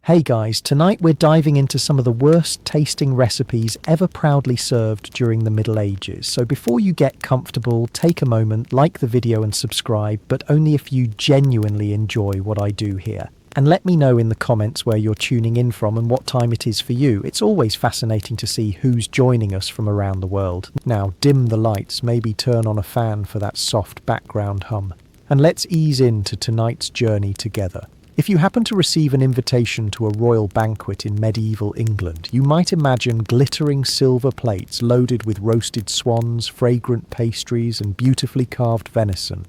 Hey guys, tonight we're diving into some of the worst tasting recipes ever proudly served during the Middle Ages. So before you get comfortable, take a moment, like the video and subscribe, but only if you genuinely enjoy what I do here. And let me know in the comments where you're tuning in from and what time it is for you. It's always fascinating to see who's joining us from around the world. Now dim the lights, maybe turn on a fan for that soft background hum. And let's ease into tonight's journey together. If you happen to receive an invitation to a royal banquet in medieval England, you might imagine glittering silver plates loaded with roasted swans, fragrant pastries, and beautifully carved venison.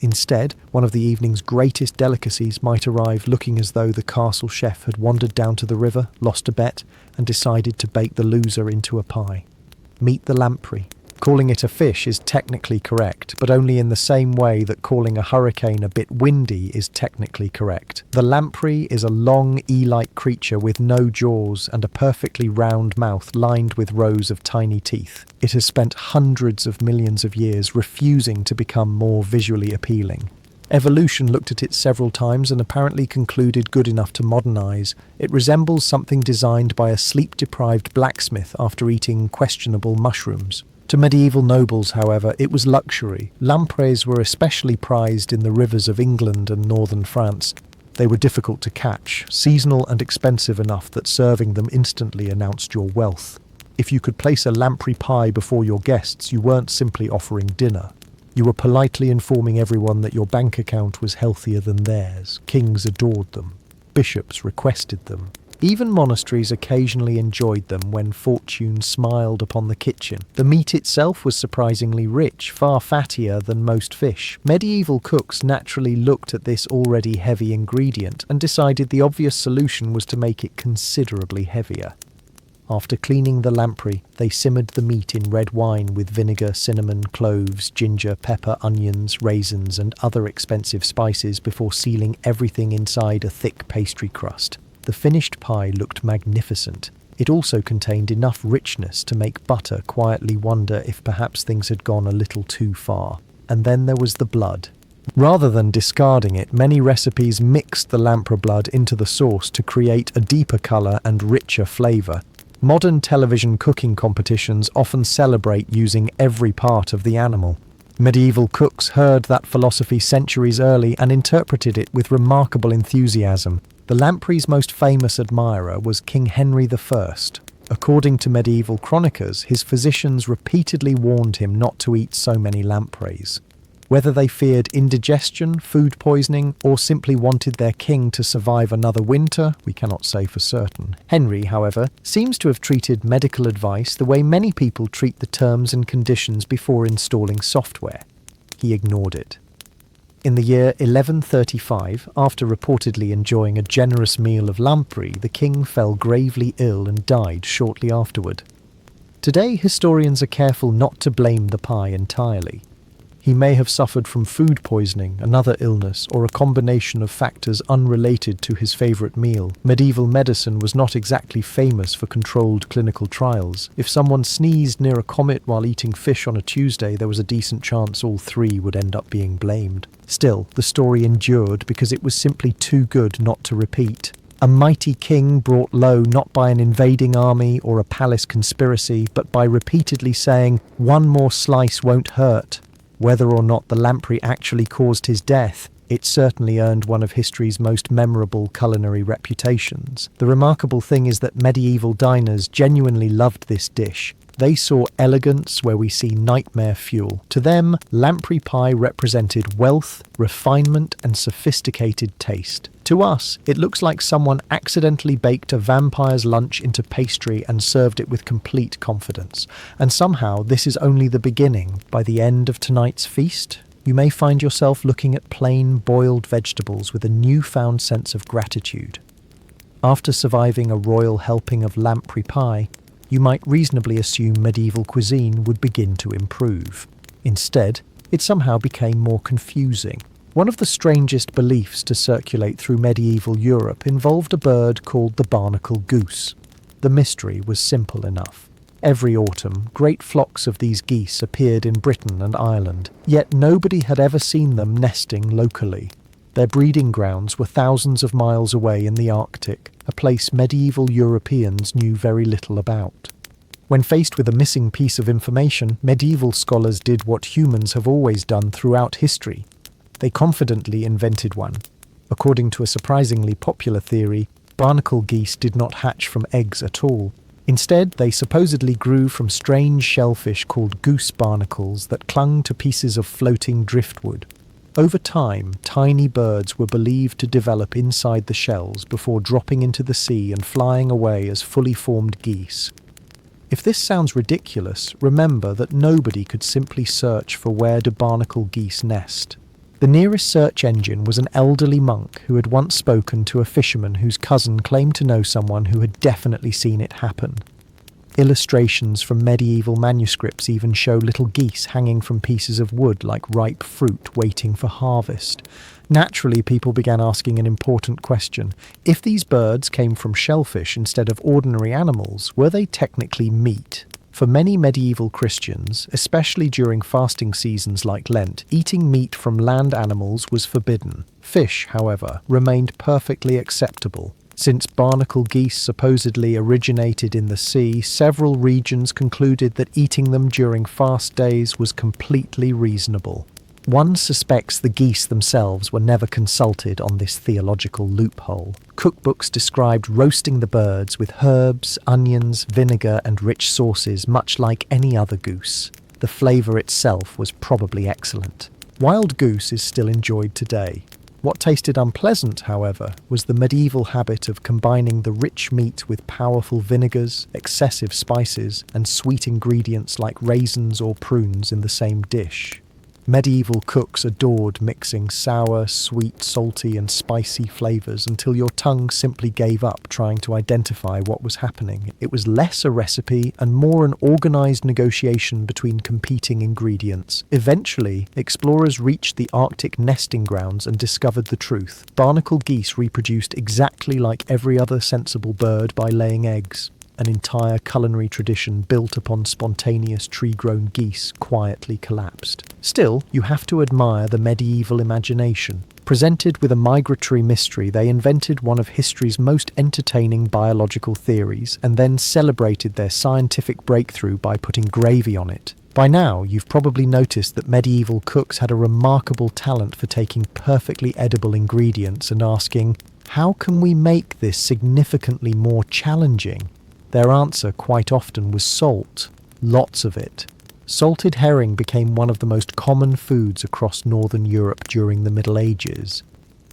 Instead, one of the evening's greatest delicacies might arrive looking as though the castle chef had wandered down to the river, lost a bet, and decided to bake the loser into a pie. Meet the lamprey. Calling it a fish is technically correct, but only in the same way that calling a hurricane a bit windy is technically correct. The lamprey is a long, eel-like creature with no jaws and a perfectly round mouth lined with rows of tiny teeth. It has spent hundreds of millions of years refusing to become more visually appealing. Evolution looked at it several times and apparently concluded good enough to modernize. It resembles something designed by a sleep-deprived blacksmith after eating questionable mushrooms. To medieval nobles, however, it was luxury. Lampreys were especially prized in the rivers of England and northern France. They were difficult to catch, seasonal and expensive enough that serving them instantly announced your wealth. If you could place a lamprey pie before your guests, you weren't simply offering dinner. You were politely informing everyone that your bank account was healthier than theirs. Kings adored them. Bishops requested them. Even monasteries occasionally enjoyed them when fortune smiled upon the kitchen. The meat itself was surprisingly rich, far fattier than most fish. Medieval cooks naturally looked at this already heavy ingredient and decided the obvious solution was to make it considerably heavier. After cleaning the lamprey, they simmered the meat in red wine with vinegar, cinnamon, cloves, ginger, pepper, onions, raisins, and other expensive spices before sealing everything inside a thick pastry crust. The finished pie looked magnificent. It also contained enough richness to make butter quietly wonder if perhaps things had gone a little too far. And then there was the blood. Rather than discarding it, many recipes mixed the lamprey blood into the sauce to create a deeper colour and richer flavour. Modern television cooking competitions often celebrate using every part of the animal. Medieval cooks heard that philosophy centuries early and interpreted it with remarkable enthusiasm. The lamprey's most famous admirer was King Henry I. According to medieval chroniclers, his physicians repeatedly warned him not to eat so many lampreys. Whether they feared indigestion, food poisoning, or simply wanted their king to survive another winter, we cannot say for certain. Henry, however, seems to have treated medical advice the way many people treat the terms and conditions before installing software. He ignored it. In the year 1135, after reportedly enjoying a generous meal of lamprey, the king fell gravely ill and died shortly afterward. Today, historians are careful not to blame the pie entirely. He may have suffered from food poisoning, another illness, or a combination of factors unrelated to his favourite meal. Medieval medicine was not exactly famous for controlled clinical trials. If someone sneezed near a comet while eating fish on a Tuesday, there was a decent chance all three would end up being blamed. Still, the story endured because it was simply too good not to repeat. A mighty king brought low not by an invading army or a palace conspiracy, but by repeatedly saying, "One more slice won't hurt." Whether or not the lamprey actually caused his death, it certainly earned one of history's most memorable culinary reputations. The remarkable thing is that medieval diners genuinely loved this dish. They saw elegance where we see nightmare fuel. To them, lamprey pie represented wealth, refinement, and sophisticated taste. To us, it looks like someone accidentally baked a vampire's lunch into pastry and served it with complete confidence. And somehow, this is only the beginning. By the end of tonight's feast, you may find yourself looking at plain boiled vegetables with a newfound sense of gratitude. After surviving a royal helping of lamprey pie, you might reasonably assume medieval cuisine would begin to improve. Instead, it somehow became more confusing. One of the strangest beliefs to circulate through medieval Europe involved a bird called the barnacle goose. The mystery was simple enough. Every autumn, great flocks of these geese appeared in Britain and Ireland, yet nobody had ever seen them nesting locally. Their breeding grounds were thousands of miles away in the Arctic, a place medieval Europeans knew very little about. When faced with a missing piece of information, medieval scholars did what humans have always done throughout history. They confidently invented one. According to a surprisingly popular theory, barnacle geese did not hatch from eggs at all. Instead, they supposedly grew from strange shellfish called goose barnacles that clung to pieces of floating driftwood. Over time, tiny birds were believed to develop inside the shells before dropping into the sea and flying away as fully formed geese. If this sounds ridiculous, remember that nobody could simply search for where do barnacle geese nest. The nearest search engine was an elderly monk who had once spoken to a fisherman whose cousin claimed to know someone who had definitely seen it happen. Illustrations from medieval manuscripts even show little geese hanging from pieces of wood like ripe fruit waiting for harvest. Naturally, people began asking an important question. If these birds came from shellfish instead of ordinary animals, were they technically meat? For many medieval Christians, especially during fasting seasons like Lent, eating meat from land animals was forbidden. Fish, however, remained perfectly acceptable. Since barnacle geese supposedly originated in the sea, several regions concluded that eating them during fast days was completely reasonable. One suspects the geese themselves were never consulted on this theological loophole. Cookbooks described roasting the birds with herbs, onions, vinegar, and rich sauces, much like any other goose. The flavour itself was probably excellent. Wild goose is still enjoyed today. What tasted unpleasant, however, was the medieval habit of combining the rich meat with powerful vinegars, excessive spices, and sweet ingredients like raisins or prunes in the same dish. Medieval cooks adored mixing sour, sweet, salty, and spicy flavors until your tongue simply gave up trying to identify what was happening. It was less a recipe and more an organized negotiation between competing ingredients. Eventually, explorers reached the Arctic nesting grounds and discovered the truth. Barnacle geese reproduced exactly like every other sensible bird by laying eggs. An entire culinary tradition built upon spontaneous tree-grown geese quietly collapsed. Still, you have to admire the medieval imagination. Presented with a migratory mystery, they invented one of history's most entertaining biological theories and then celebrated their scientific breakthrough by putting gravy on it. By now, you've probably noticed that medieval cooks had a remarkable talent for taking perfectly edible ingredients and asking, how can we make this significantly more challenging? Their answer quite often was salt, lots of it. Salted herring became one of the most common foods across northern Europe during the Middle Ages.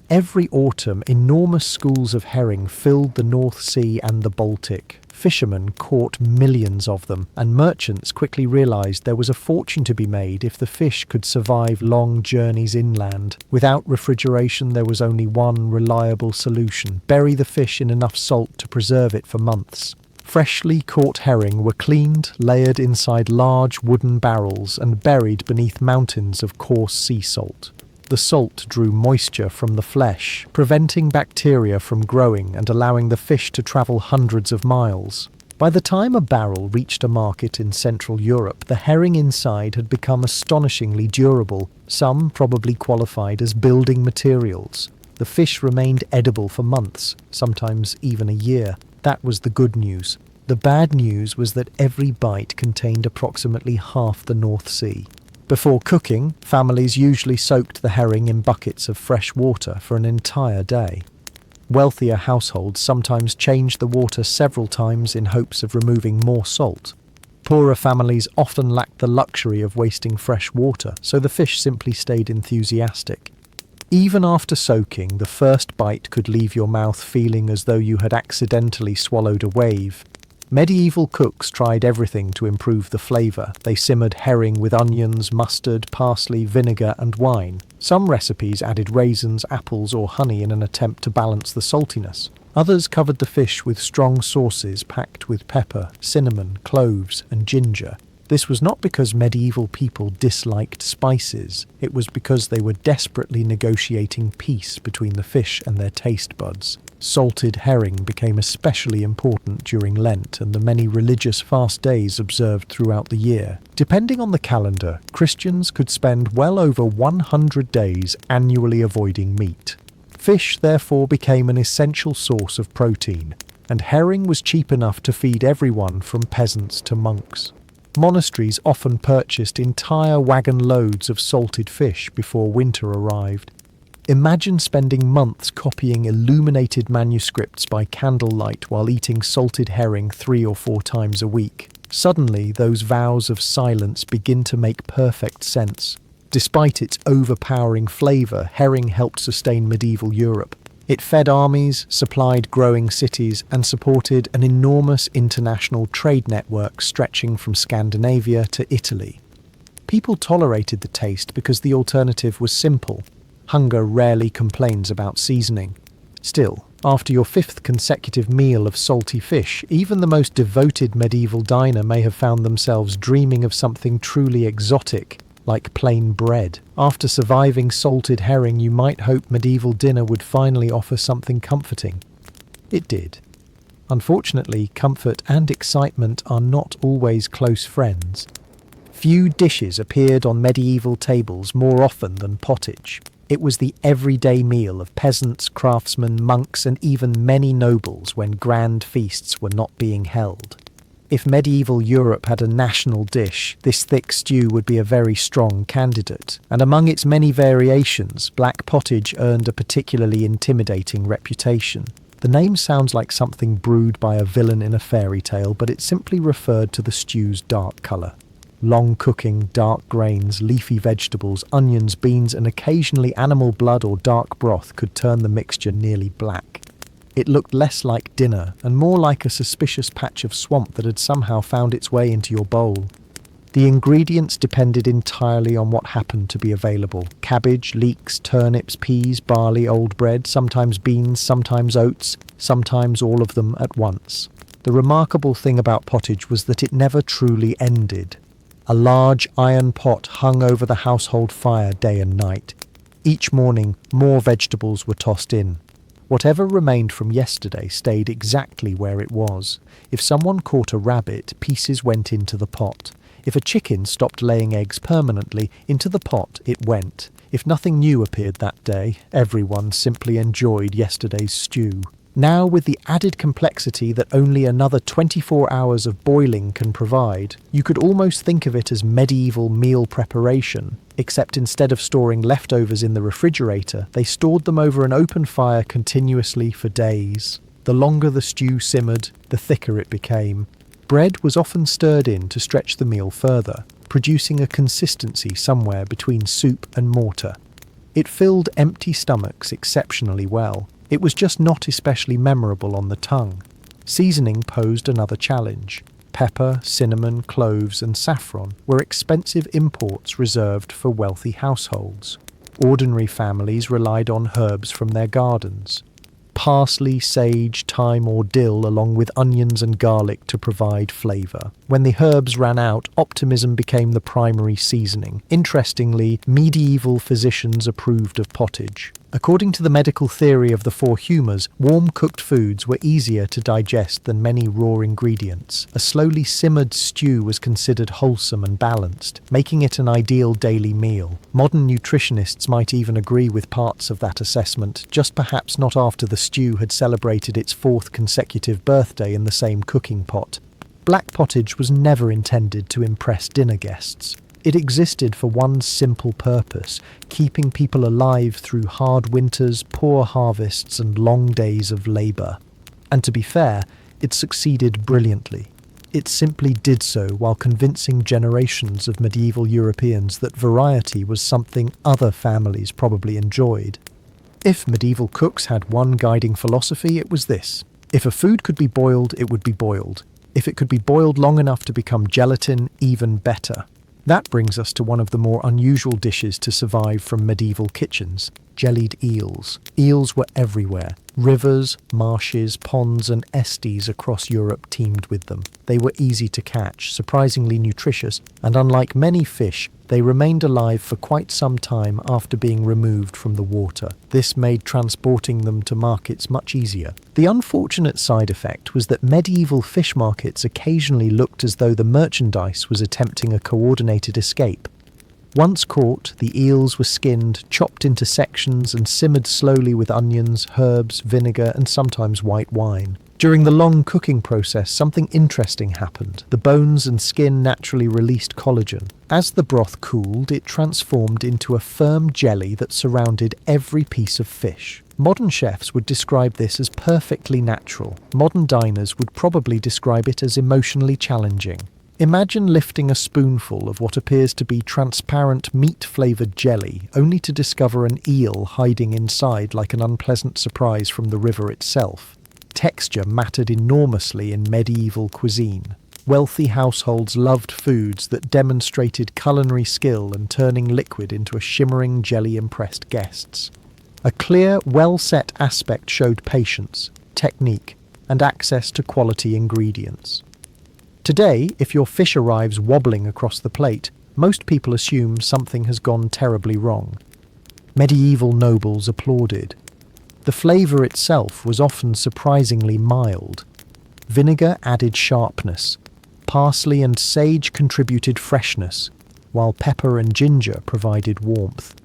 Every autumn, enormous schools of herring filled the North Sea and the Baltic. Fishermen caught millions of them, and merchants quickly realized there was a fortune to be made if the fish could survive long journeys inland. Without refrigeration, there was only one reliable solution: bury the fish in enough salt to preserve it for months. Freshly caught herring were cleaned, layered inside large wooden barrels, and buried beneath mountains of coarse sea salt. The salt drew moisture from the flesh, preventing bacteria from growing and allowing the fish to travel hundreds of miles. By the time a barrel reached a market in Central Europe, the herring inside had become astonishingly durable. Some probably qualified as building materials. The fish remained edible for months, sometimes even a year. That was the good news. The bad news was that every bite contained approximately half the North Sea. Before cooking, families usually soaked the herring in buckets of fresh water for an entire day. Wealthier households sometimes changed the water several times in hopes of removing more salt. Poorer families often lacked the luxury of wasting fresh water, so the fish simply stayed enthusiastic. Even after soaking, the first bite could leave your mouth feeling as though you had accidentally swallowed a wave. Medieval cooks tried everything to improve the flavour. They simmered herring with onions, mustard, parsley, vinegar and wine. Some recipes added raisins, apples or honey in an attempt to balance the saltiness. Others covered the fish with strong sauces packed with pepper, cinnamon, cloves and ginger. This was not because medieval people disliked spices, it was because they were desperately negotiating peace between the fish and their taste buds. Salted herring became especially important during Lent and the many religious fast days observed throughout the year. Depending on the calendar, Christians could spend well over 100 days annually avoiding meat. Fish therefore became an essential source of protein, and herring was cheap enough to feed everyone from peasants to monks. Monasteries often purchased entire wagon loads of salted fish before winter arrived. Imagine spending months copying illuminated manuscripts by candlelight while eating salted herring 3 or 4 times a week. Suddenly, those vows of silence begin to make perfect sense. Despite its overpowering flavour, herring helped sustain medieval Europe. It fed armies, supplied growing cities, and supported an enormous international trade network stretching from Scandinavia to Italy. People tolerated the taste because the alternative was simple. Hunger rarely complains about seasoning. Still, after your 5th consecutive meal of salty fish, even the most devoted medieval diner may have found themselves dreaming of something truly exotic, like plain bread. After surviving salted herring, you might hope medieval dinner would finally offer something comforting. It did. Unfortunately, comfort and excitement are not always close friends. Few dishes appeared on medieval tables more often than pottage. It was the everyday meal of peasants, craftsmen, monks, and even many nobles when grand feasts were not being held. If medieval Europe had a national dish, this thick stew would be a very strong candidate, and among its many variations, black pottage earned a particularly intimidating reputation. The name sounds like something brewed by a villain in a fairy tale, but it simply referred to the stew's dark colour. Long cooking, dark grains, leafy vegetables, onions, beans, and occasionally animal blood or dark broth could turn the mixture nearly black. It looked less like dinner and more like a suspicious patch of swamp that had somehow found its way into your bowl. The ingredients depended entirely on what happened to be available. Cabbage, leeks, turnips, peas, barley, old bread, sometimes beans, sometimes oats, sometimes all of them at once. The remarkable thing about pottage was that it never truly ended. A large iron pot hung over the household fire day and night. Each morning, more vegetables were tossed in. Whatever remained from yesterday stayed exactly where it was. If someone caught a rabbit, pieces went into the pot. If a chicken stopped laying eggs permanently, into the pot it went. If nothing new appeared that day, everyone simply enjoyed yesterday's stew. Now, with the added complexity that only another 24 hours of boiling can provide, you could almost think of it as medieval meal preparation, except instead of storing leftovers in the refrigerator, they stored them over an open fire continuously for days. The longer the stew simmered, the thicker it became. Bread was often stirred in to stretch the meal further, producing a consistency somewhere between soup and mortar. It filled empty stomachs exceptionally well. It was just not especially memorable on the tongue. Seasoning posed another challenge. Pepper, cinnamon, cloves, and saffron were expensive imports reserved for wealthy households. Ordinary families relied on herbs from their gardens. Parsley, sage, thyme, or dill, along with onions and garlic to provide flavour. When the herbs ran out, optimism became the primary seasoning. Interestingly, medieval physicians approved of pottage. According to the medical theory of the 4 humours, warm cooked foods were easier to digest than many raw ingredients. A slowly simmered stew was considered wholesome and balanced, making it an ideal daily meal. Modern nutritionists might even agree with parts of that assessment, just perhaps not after the stew had celebrated its 4th consecutive birthday in the same cooking pot. Black pottage was never intended to impress dinner guests. It existed for one simple purpose, keeping people alive through hard winters, poor harvests, and long days of labour. And to be fair, it succeeded brilliantly. It simply did so while convincing generations of medieval Europeans that variety was something other families probably enjoyed. If medieval cooks had one guiding philosophy, it was this: if a food could be boiled, it would be boiled. If it could be boiled long enough to become gelatin, even better. That brings us to one of the more unusual dishes to survive from medieval kitchens: jellied eels. Eels were everywhere. Rivers, marshes, ponds and estuaries across Europe teemed with them. They were easy to catch, surprisingly nutritious, and unlike many fish, they remained alive for quite some time after being removed from the water. This made transporting them to markets much easier. The unfortunate side effect was that medieval fish markets occasionally looked as though the merchandise was attempting a coordinated escape. Once caught, the eels were skinned, chopped into sections and simmered slowly with onions, herbs, vinegar and sometimes white wine. During the long cooking process, something interesting happened. The bones and skin naturally released collagen. As the broth cooled, it transformed into a firm jelly that surrounded every piece of fish. Modern chefs would describe this as perfectly natural. Modern diners would probably describe it as emotionally challenging. Imagine lifting a spoonful of what appears to be transparent meat-flavoured jelly, only to discover an eel hiding inside like an unpleasant surprise from the river itself. Texture mattered enormously in medieval cuisine. Wealthy households loved foods that demonstrated culinary skill and turning liquid into a shimmering jelly impressed guests. A clear, well-set aspect showed patience, technique, and access to quality ingredients. Today, if your fish arrives wobbling across the plate, most people assume something has gone terribly wrong. Medieval nobles applauded. The flavour itself was often surprisingly mild. Vinegar added sharpness. Parsley and sage contributed freshness, while pepper and ginger provided warmth.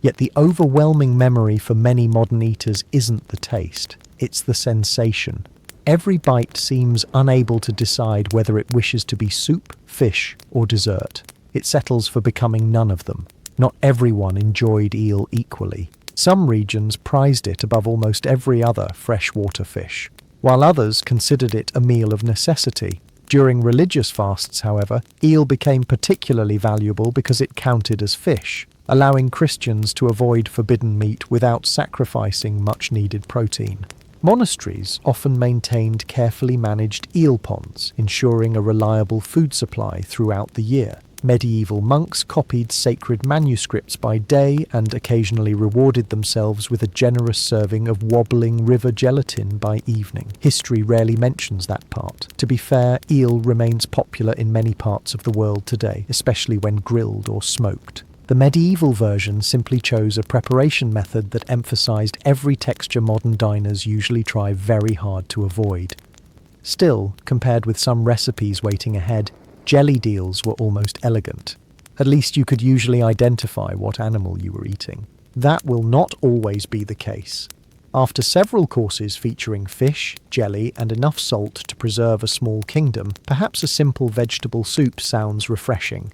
Yet the overwhelming memory for many modern eaters isn't the taste, it's the sensation. Every bite seems unable to decide whether it wishes to be soup, fish, or dessert. It settles for becoming none of them. Not everyone enjoyed eel equally. Some regions prized it above almost every other freshwater fish, while others considered it a meal of necessity. During religious fasts, however, eel became particularly valuable because it counted as fish, allowing Christians to avoid forbidden meat without sacrificing much-needed protein. Monasteries often maintained carefully managed eel ponds, ensuring a reliable food supply throughout the year. Medieval monks copied sacred manuscripts by day and occasionally rewarded themselves with a generous serving of wobbling river gelatin by evening. History rarely mentions that part. To be fair, eel remains popular in many parts of the world today, especially when grilled or smoked. The medieval version simply chose a preparation method that emphasized every texture modern diners usually try very hard to avoid. Still, compared with some recipes waiting ahead, jellied eels were almost elegant. At least you could usually identify what animal you were eating. That will not always be the case. After several courses featuring fish, jelly, and enough salt to preserve a small kingdom, perhaps a simple vegetable soup sounds refreshing.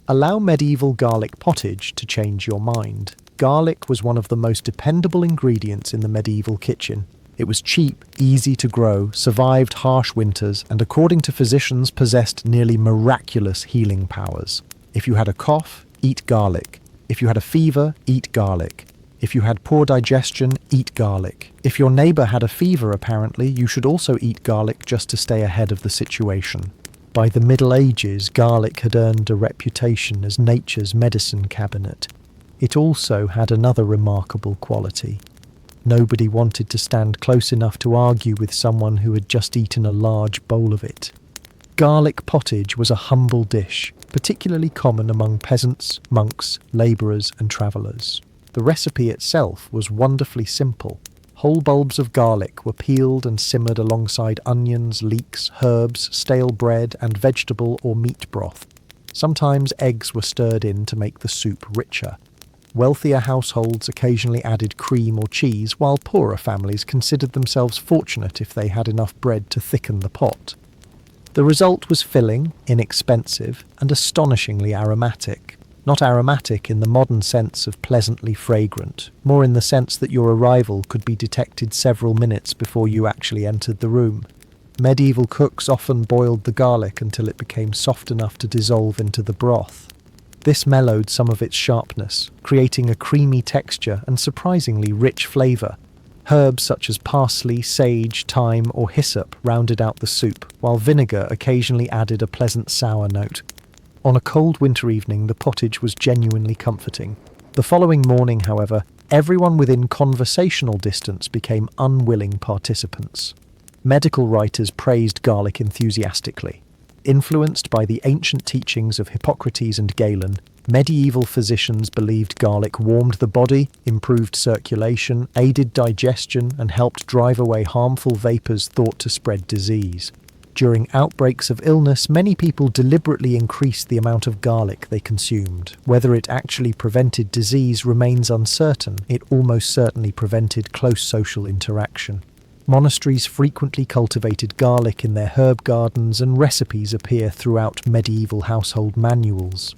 Allow medieval garlic pottage to change your mind. Garlic was one of the most dependable ingredients in the medieval kitchen. It was cheap, easy to grow, survived harsh winters, and according to physicians possessed nearly miraculous healing powers. If you had a cough, eat garlic. If you had a fever, eat garlic. If you had poor digestion, eat garlic. If your neighbour had a fever, apparently, you should also eat garlic just to stay ahead of the situation. By the Middle Ages, garlic had earned a reputation as nature's medicine cabinet. It also had another remarkable quality. Nobody wanted to stand close enough to argue with someone who had just eaten a large bowl of it. Garlic pottage was a humble dish, particularly common among peasants, monks, labourers and travellers. The recipe itself was wonderfully simple. Whole bulbs of garlic were peeled and simmered alongside onions, leeks, herbs, stale bread, and vegetable or meat broth. Sometimes eggs were stirred in to make the soup richer. Wealthier households occasionally added cream or cheese, while poorer families considered themselves fortunate if they had enough bread to thicken the pot. The result was filling, inexpensive, and astonishingly aromatic. Not aromatic in the modern sense of pleasantly fragrant, more in the sense that your arrival could be detected several minutes before you actually entered the room. Medieval cooks often boiled the garlic until it became soft enough to dissolve into the broth. This mellowed some of its sharpness, creating a creamy texture and surprisingly rich flavour. Herbs such as parsley, sage, thyme, or hyssop rounded out the soup, while vinegar occasionally added a pleasant sour note. On a cold winter evening, the pottage was genuinely comforting. The following morning, however, Everyone within conversational distance became unwilling participants. Medical writers praised garlic enthusiastically. Influenced by the ancient teachings of Hippocrates and Galen, medieval physicians believed garlic warmed the body, improved circulation, aided digestion, and helped drive away harmful vapors thought to spread disease. During outbreaks of illness, many people deliberately increased the amount of garlic they consumed. Whether it actually prevented disease remains uncertain. It almost certainly prevented close social interaction. Monasteries frequently cultivated garlic in their herb gardens, and recipes appear throughout medieval household manuals.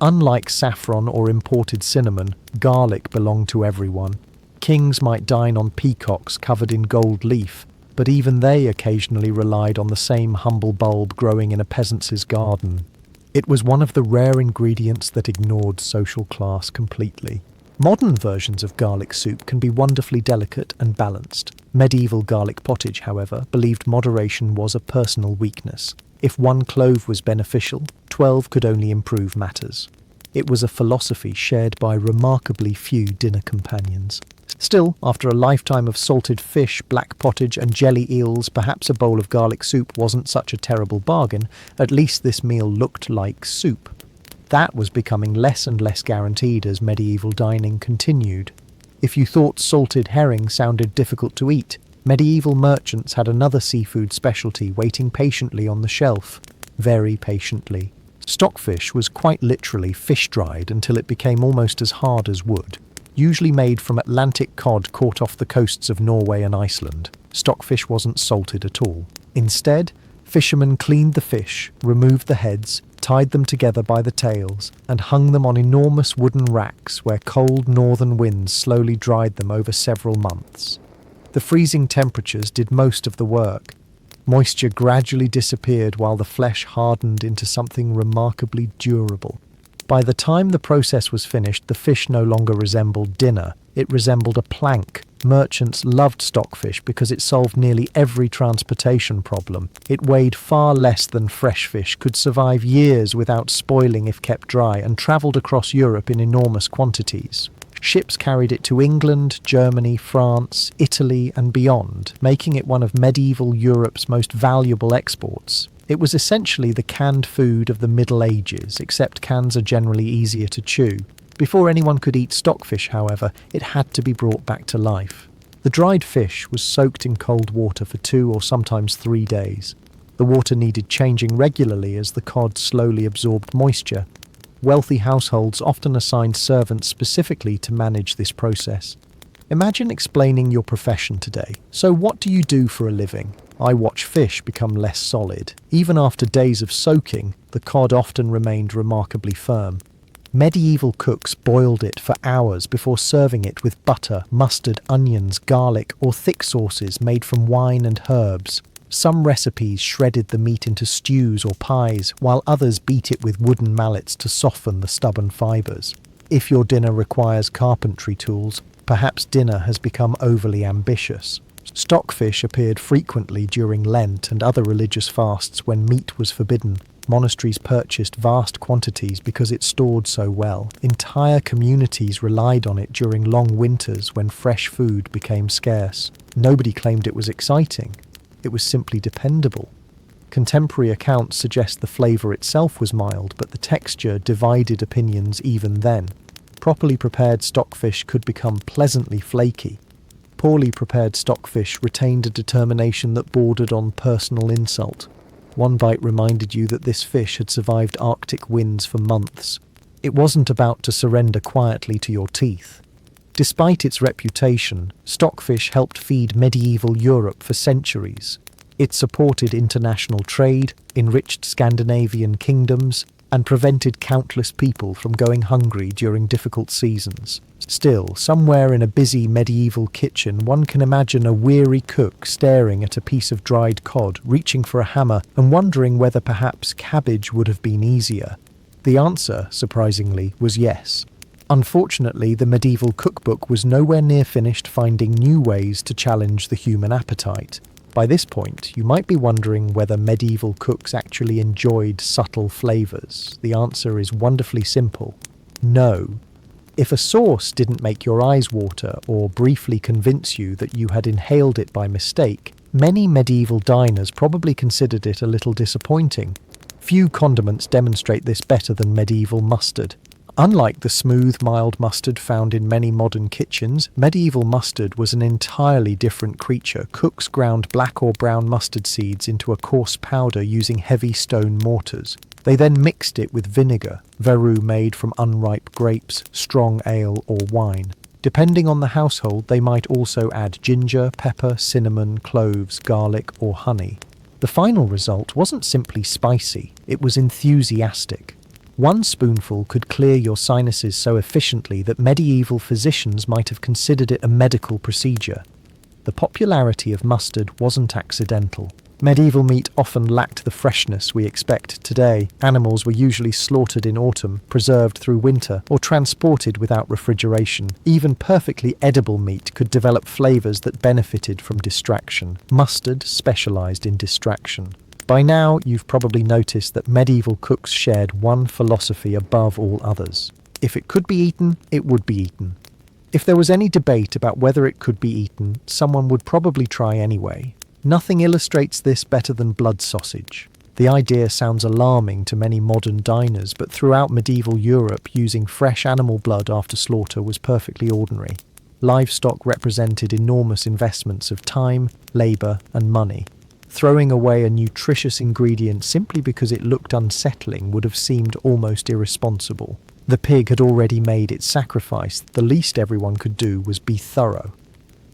Unlike saffron or imported cinnamon, garlic belonged to everyone. Kings might dine on peacocks covered in gold leaf, but even they occasionally relied on the same humble bulb growing in a peasant's garden. It was one of the rare ingredients that ignored social class completely. Modern versions of garlic soup can be wonderfully delicate and balanced. Medieval garlic pottage, however, believed moderation was a personal weakness. If one clove was beneficial, 12 could only improve matters. It was a philosophy shared by remarkably few dinner companions. Still, after a lifetime of salted fish, black pottage and jelly eels, perhaps a bowl of garlic soup wasn't such a terrible bargain. At least this meal looked like soup. That was becoming less and less guaranteed as medieval dining continued. If you thought salted herring sounded difficult to eat, medieval merchants had another seafood specialty waiting patiently on the shelf. Very patiently. Stockfish was quite literally fish-dried until it became almost as hard as wood. Usually made from Atlantic cod caught off the coasts of Norway and Iceland, stockfish wasn't salted at all. Instead, fishermen cleaned the fish, removed the heads, tied them together by the tails, and hung them on enormous wooden racks where cold northern winds slowly dried them over several months. The freezing temperatures did most of the work. Moisture gradually disappeared while the flesh hardened into something remarkably durable. By the time the process was finished, the fish no longer resembled dinner, it resembled a plank. Merchants loved stockfish because it solved nearly every transportation problem. It weighed far less than fresh fish, could survive years without spoiling if kept dry, and travelled across Europe in enormous quantities. Ships carried it to England, Germany, France, Italy, and beyond, making it one of medieval Europe's most valuable exports. It was essentially the canned food of the Middle Ages, except cans are generally easier to chew. Before anyone could eat stockfish, however, it had to be brought back to life. The dried fish was soaked in cold water for 2 or sometimes 3 days. The water needed changing regularly as the cod slowly absorbed moisture. Wealthy households often assigned servants specifically to manage this process. Imagine explaining your profession today. So what do you do for a living? I watch fish become less solid. Even after days of soaking, the cod often remained remarkably firm. Medieval cooks boiled it for hours before serving it with butter, mustard, onions, garlic, or thick sauces made from wine and herbs. Some recipes shredded the meat into stews or pies, while others beat it with wooden mallets to soften the stubborn fibres. If your dinner requires carpentry tools, perhaps dinner has become overly ambitious. Stockfish appeared frequently during Lent and other religious fasts when meat was forbidden. Monasteries purchased vast quantities because it stored so well. Entire communities relied on it during long winters when fresh food became scarce. Nobody claimed it was exciting. It was simply dependable. Contemporary accounts suggest the flavour itself was mild, but the texture divided opinions even then. Properly prepared stockfish could become pleasantly flaky. Poorly prepared stockfish retained a determination that bordered on personal insult. One bite reminded you that this fish had survived Arctic winds for months. It wasn't about to surrender quietly to your teeth. Despite its reputation, stockfish helped feed medieval Europe for centuries. It supported international trade, enriched Scandinavian kingdoms, and prevented countless people from going hungry during difficult seasons. Still, somewhere in a busy medieval kitchen, one can imagine a weary cook staring at a piece of dried cod, reaching for a hammer, and wondering whether perhaps cabbage would have been easier. The answer, surprisingly, was yes. Unfortunately, the medieval cookbook was nowhere near finished finding new ways to challenge the human appetite. By this point, you might be wondering whether medieval cooks actually enjoyed subtle flavours. The answer is wonderfully simple. No. If a sauce didn't make your eyes water or briefly convince you that you had inhaled it by mistake, many medieval diners probably considered it a little disappointing. Few condiments demonstrate this better than medieval mustard. Unlike the smooth, mild mustard found in many modern kitchens, medieval mustard was an entirely different creature. Cooks ground black or brown mustard seeds into a coarse powder using heavy stone mortars. They then mixed it with vinegar, verrou made from unripe grapes, strong ale or wine. Depending on the household, they might also add ginger, pepper, cinnamon, cloves, garlic or honey. The final result wasn't simply spicy, it was enthusiastic. One spoonful could clear your sinuses so efficiently that medieval physicians might have considered it a medical procedure. The popularity of mustard wasn't accidental. Medieval meat often lacked the freshness we expect today. Animals were usually slaughtered in autumn, preserved through winter, or transported without refrigeration. Even perfectly edible meat could develop flavors that benefited from distraction. Mustard specialized in distraction. By now, you've probably noticed that medieval cooks shared one philosophy above all others. If it could be eaten, it would be eaten. If there was any debate about whether it could be eaten, someone would probably try anyway. Nothing illustrates this better than blood sausage. The idea sounds alarming to many modern diners, but throughout medieval Europe, using fresh animal blood after slaughter was perfectly ordinary. Livestock represented enormous investments of time, labour and money. Throwing away a nutritious ingredient simply because it looked unsettling would have seemed almost irresponsible. The pig had already made its sacrifice. The least everyone could do was be thorough.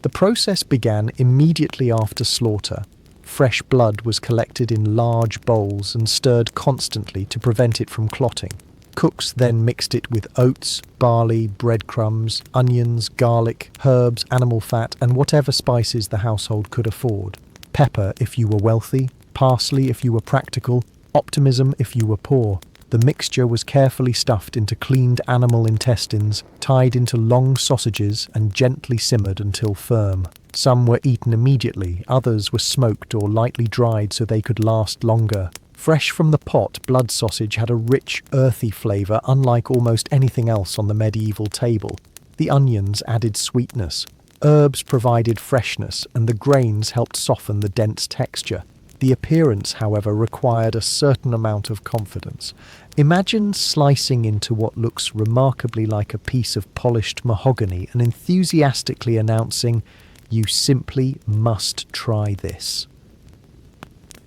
The process began immediately after slaughter. Fresh blood was collected in large bowls and stirred constantly to prevent it from clotting. Cooks then mixed it with oats, barley, breadcrumbs, onions, garlic, herbs, animal fat, and whatever spices the household could afford. Pepper if you were wealthy, parsley if you were practical, optimism if you were poor. The mixture was carefully stuffed into cleaned animal intestines, tied into long sausages, and gently simmered until firm. Some were eaten immediately, others were smoked or lightly dried so they could last longer. Fresh from the pot, blood sausage had a rich, earthy flavour unlike almost anything else on the medieval table. The onions added sweetness. Herbs provided freshness, and the grains helped soften the dense texture. The appearance, however, required a certain amount of confidence. Imagine slicing into what looks remarkably like a piece of polished mahogany and enthusiastically announcing, "You simply must try this."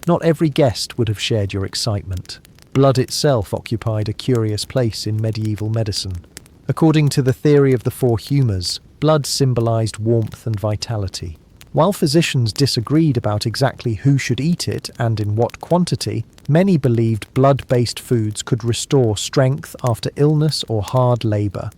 Not every guest would have shared your excitement. Blood itself occupied a curious place in medieval medicine. According to the theory of the four humours, blood symbolized warmth and vitality. While physicians disagreed about exactly who should eat it and in what quantity, many believed blood-based foods could restore strength after illness or hard labour.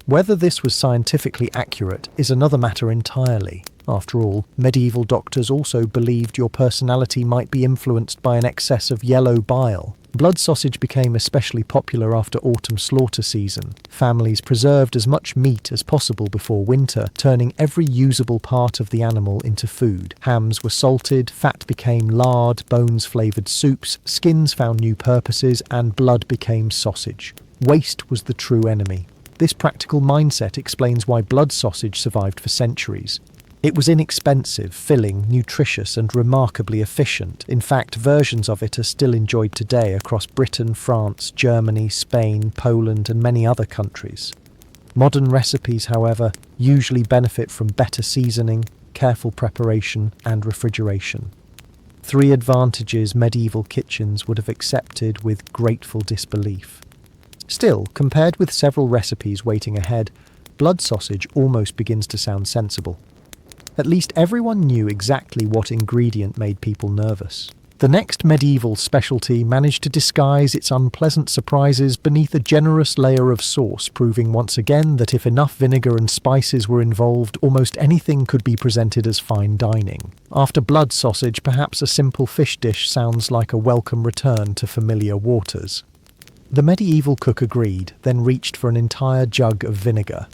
Whether this was scientifically accurate is another matter entirely. After all, medieval doctors also believed your personality might be influenced by an excess of yellow bile. Blood sausage became especially popular after autumn slaughter season. Families preserved as much meat as possible before winter, turning every usable part of the animal into food. Hams were salted, fat became lard, bones flavoured soups, skins found new purposes, and blood became sausage. Waste was the true enemy. This practical mindset explains why blood sausage survived for centuries. It was inexpensive, filling, nutritious and remarkably efficient. In fact, versions of it are still enjoyed today across Britain, France, Germany, Spain, Poland and many other countries. Modern recipes, however, usually benefit from better seasoning, careful preparation and refrigeration. 3 advantages medieval kitchens would have accepted with grateful disbelief. Still, compared with several recipes waiting ahead, blood sausage almost begins to sound sensible. At least everyone knew exactly what ingredient made people nervous. The next medieval specialty managed to disguise its unpleasant surprises beneath a generous layer of sauce, proving once again that if enough vinegar and spices were involved, almost anything could be presented as fine dining. After blood sausage, perhaps a simple fish dish sounds like a welcome return to familiar waters. The medieval cook agreed, then reached for an entire jug of vinegar.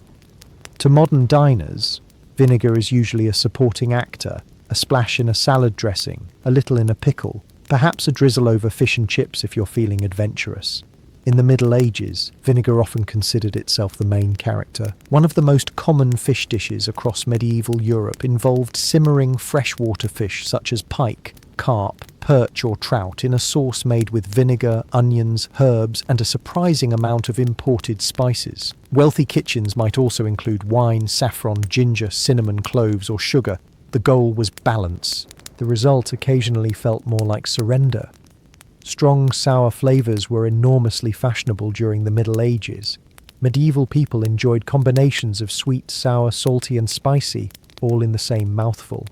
To modern diners, vinegar is usually a supporting actor, a splash in a salad dressing, a little in a pickle, perhaps a drizzle over fish and chips if you're feeling adventurous. In the Middle Ages, vinegar often considered itself the main character. One of the most common fish dishes across medieval Europe involved simmering freshwater fish such as pike, carp, perch or trout in a sauce made with vinegar, onions, herbs and a surprising amount of imported spices. Wealthy kitchens might also include wine, saffron, ginger, cinnamon, cloves or sugar. The goal was balance. The result occasionally felt more like surrender. Strong, sour flavours were enormously fashionable during the Middle Ages. Medieval people enjoyed combinations of sweet, sour, salty and spicy, all in the same mouthful.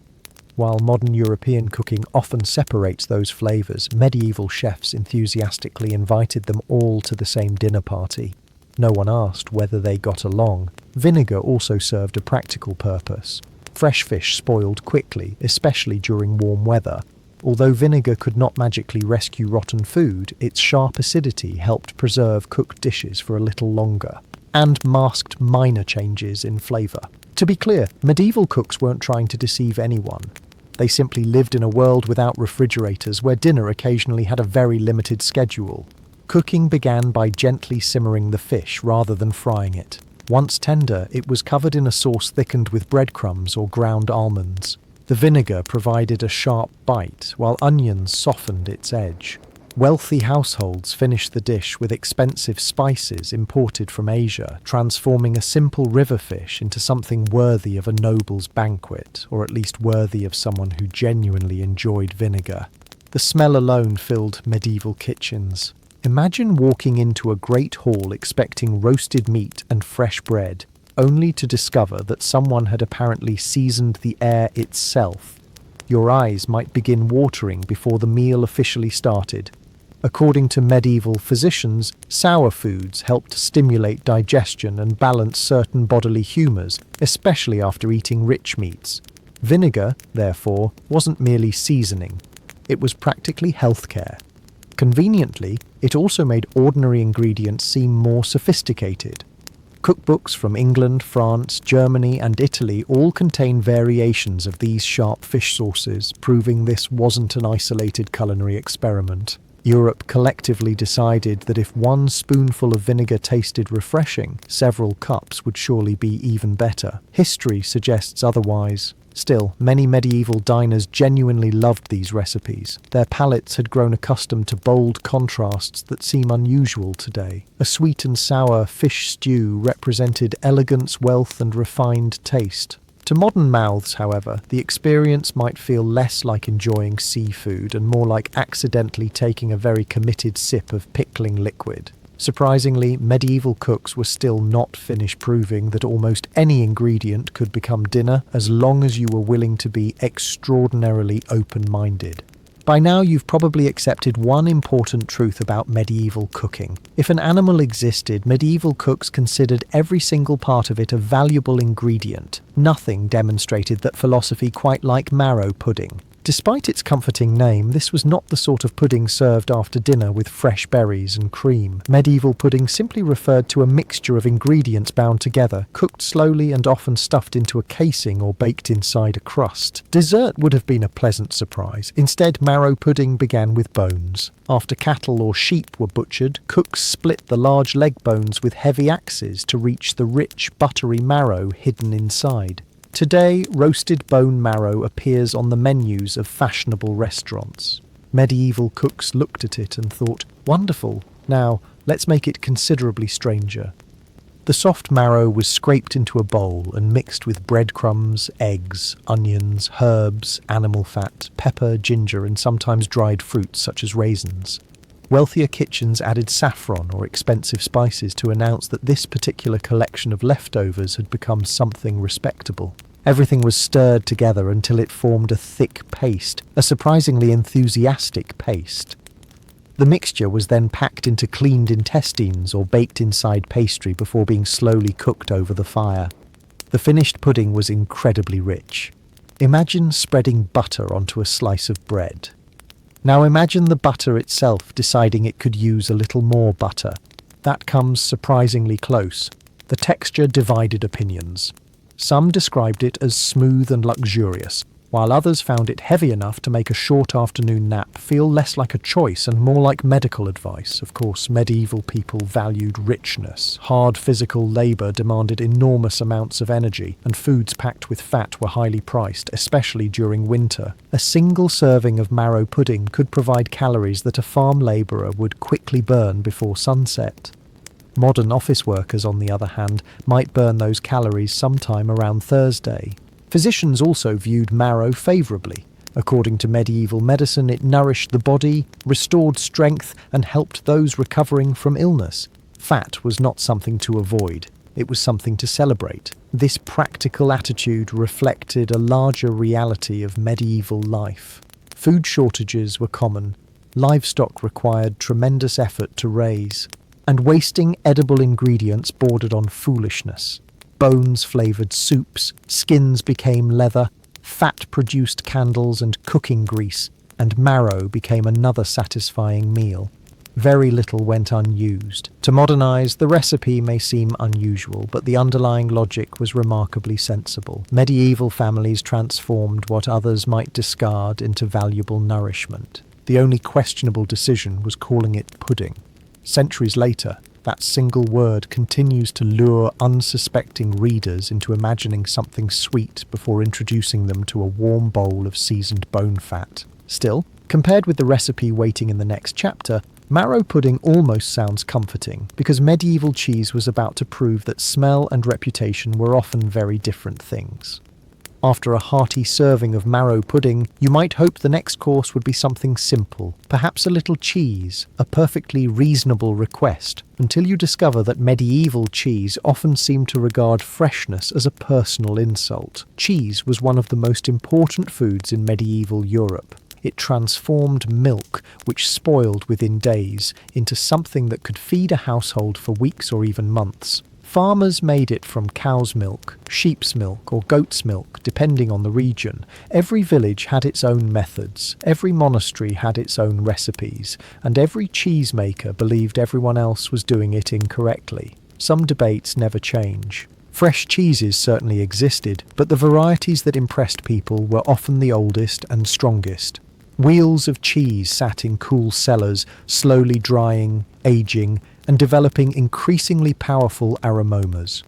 While modern European cooking often separates those flavours, medieval chefs enthusiastically invited them all to the same dinner party. No one asked whether they got along. Vinegar also served a practical purpose. Fresh fish spoiled quickly, especially during warm weather. Although vinegar could not magically rescue rotten food, its sharp acidity helped preserve cooked dishes for a little longer, and masked minor changes in flavour. To be clear, medieval cooks weren't trying to deceive anyone. They simply lived in a world without refrigerators where dinner occasionally had a very limited schedule. Cooking began by gently simmering the fish rather than frying it. Once tender, it was covered in a sauce thickened with breadcrumbs or ground almonds. The vinegar provided a sharp bite, while onions softened its edge. Wealthy households finished the dish with expensive spices imported from Asia, transforming a simple river fish into something worthy of a noble's banquet, or at least worthy of someone who genuinely enjoyed vinegar. The smell alone filled medieval kitchens. Imagine walking into a great hall expecting roasted meat and fresh bread, only to discover that someone had apparently seasoned the air itself. Your eyes might begin watering before the meal officially started. According to medieval physicians, sour foods helped stimulate digestion and balance certain bodily humours, especially after eating rich meats. Vinegar, therefore, wasn't merely seasoning. It was practically healthcare. Conveniently, it also made ordinary ingredients seem more sophisticated. Cookbooks from England, France, Germany and Italy all contain variations of these sharp fish sauces, proving this wasn't an isolated culinary experiment. Europe collectively decided that if one spoonful of vinegar tasted refreshing, several cups would surely be even better. History suggests otherwise. Still, many medieval diners genuinely loved these recipes. Their palates had grown accustomed to bold contrasts that seem unusual today. A sweet and sour fish stew represented elegance, wealth, and refined taste. To modern mouths, however, the experience might feel less like enjoying seafood and more like accidentally taking a very committed sip of pickling liquid. Surprisingly, medieval cooks were still not finished proving that almost any ingredient could become dinner as long as you were willing to be extraordinarily open-minded. By now you've probably accepted one important truth about medieval cooking. If an animal existed, medieval cooks considered every single part of it a valuable ingredient. Nothing demonstrated that philosophy quite like marrow pudding. Despite its comforting name, this was not the sort of pudding served after dinner with fresh berries and cream. Medieval pudding simply referred to a mixture of ingredients bound together, cooked slowly and often stuffed into a casing or baked inside a crust. Dessert would have been a pleasant surprise. Instead, marrow pudding began with bones. After cattle or sheep were butchered, cooks split the large leg bones with heavy axes to reach the rich, buttery marrow hidden inside. Today, roasted bone marrow appears on the menus of fashionable restaurants. Medieval cooks looked at it and thought, wonderful, now let's make it considerably stranger. The soft marrow was scraped into a bowl and mixed with breadcrumbs, eggs, onions, herbs, animal fat, pepper, ginger, and sometimes dried fruits such as raisins. Wealthier kitchens added saffron or expensive spices to announce that this particular collection of leftovers had become something respectable. Everything was stirred together until it formed a thick paste, a surprisingly enthusiastic paste. The mixture was then packed into cleaned intestines or baked inside pastry before being slowly cooked over the fire. The finished pudding was incredibly rich. Imagine spreading butter onto a slice of bread. Now imagine the butter itself deciding it could use a little more butter. That comes surprisingly close. The texture divided opinions. Some described it as smooth and luxurious, while others found it heavy enough to make a short afternoon nap feel less like a choice and more like medical advice. Of course, medieval people valued richness. Hard physical labour demanded enormous amounts of energy, and foods packed with fat were highly priced, especially during winter. A single serving of marrow pudding could provide calories that a farm labourer would quickly burn before sunset. Modern office workers, on the other hand, might burn those calories sometime around Thursday. Physicians also viewed marrow favourably. According to medieval medicine, it nourished the body, restored strength, and helped those recovering from illness. Fat was not something to avoid, it was something to celebrate. This practical attitude reflected a larger reality of medieval life. Food shortages were common, livestock required tremendous effort to raise, and wasting edible ingredients bordered on foolishness. Bones flavoured soups, skins became leather, fat produced candles and cooking grease, and marrow became another satisfying meal. Very little went unused. To modernise, the recipe may seem unusual, but the underlying logic was remarkably sensible. Medieval families transformed what others might discard into valuable nourishment. The only questionable decision was calling it pudding. Centuries later, that single word continues to lure unsuspecting readers into imagining something sweet before introducing them to a warm bowl of seasoned bone fat. Still, compared with the recipe waiting in the next chapter, marrow pudding almost sounds comforting, because medieval cheese was about to prove that smell and reputation were often very different things. After a hearty serving of marrow pudding, you might hope the next course would be something simple, perhaps a little cheese, a perfectly reasonable request, until you discover that medieval cheese often seemed to regard freshness as a personal insult. Cheese was one of the most important foods in medieval Europe. It transformed milk, which spoiled within days, into something that could feed a household for weeks or even months. Farmers made it from cow's milk, sheep's milk, or goat's milk, depending on the region. Every village had its own methods, every monastery had its own recipes, and every cheesemaker believed everyone else was doing it incorrectly. Some debates never change. Fresh cheeses certainly existed, but the varieties that impressed people were often the oldest and strongest. Wheels of cheese sat in cool cellars, slowly drying, aging, and developing increasingly powerful aromas.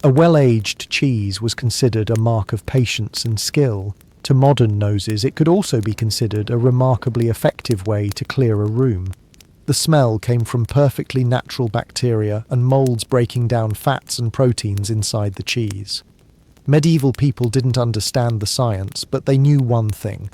A well-aged cheese was considered a mark of patience and skill. To modern noses, it could also be considered a remarkably effective way to clear a room. The smell came from perfectly natural bacteria and molds breaking down fats and proteins inside the cheese. Medieval people didn't understand the science, but they knew one thing.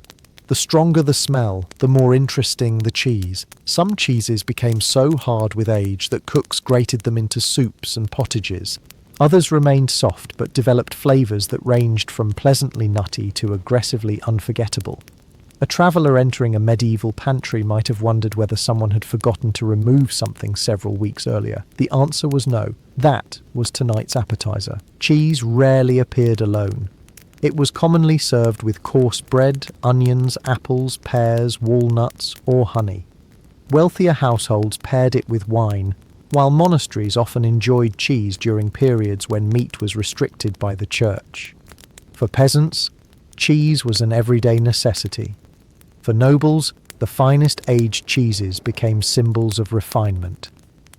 The stronger the smell, the more interesting the cheese. Some cheeses became so hard with age that cooks grated them into soups and potages. Others remained soft but developed flavours that ranged from pleasantly nutty to aggressively unforgettable. A traveller entering a medieval pantry might have wondered whether someone had forgotten to remove something several weeks earlier. The answer was no. That was tonight's appetizer. Cheese rarely appeared alone. It was commonly served with coarse bread, onions, apples, pears, walnuts, or honey. Wealthier households paired it with wine, while monasteries often enjoyed cheese during periods when meat was restricted by the church. For peasants, cheese was an everyday necessity. For nobles, the finest aged cheeses became symbols of refinement.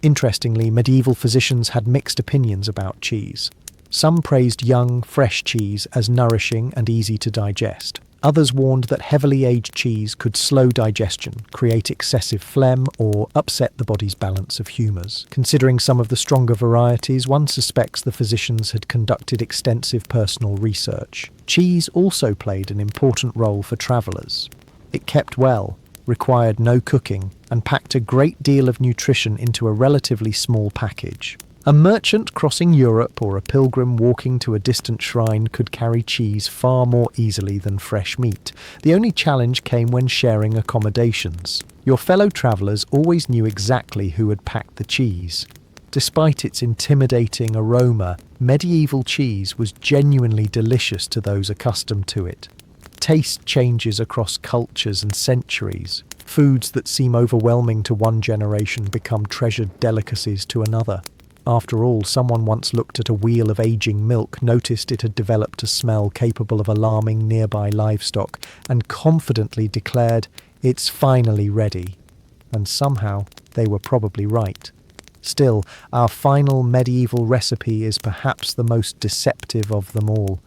Interestingly, medieval physicians had mixed opinions about cheese. Some praised young, fresh cheese as nourishing and easy to digest. Others warned that heavily aged cheese could slow digestion, create excessive phlegm, or upset the body's balance of humours. Considering some of the stronger varieties, one suspects the physicians had conducted extensive personal research. Cheese also played an important role for travellers. It kept well, required no cooking, and packed a great deal of nutrition into a relatively small package. A merchant crossing Europe or a pilgrim walking to a distant shrine could carry cheese far more easily than fresh meat. The only challenge came when sharing accommodations. Your fellow travellers always knew exactly who had packed the cheese. Despite its intimidating aroma, medieval cheese was genuinely delicious to those accustomed to it. Taste changes across cultures and centuries. Foods that seem overwhelming to one generation become treasured delicacies to another. After all, someone once looked at a wheel of aging milk, noticed it had developed a smell capable of alarming nearby livestock, and confidently declared, "It's finally ready." And somehow they were probably right. Still, our final medieval recipe is perhaps the most deceptive of them all.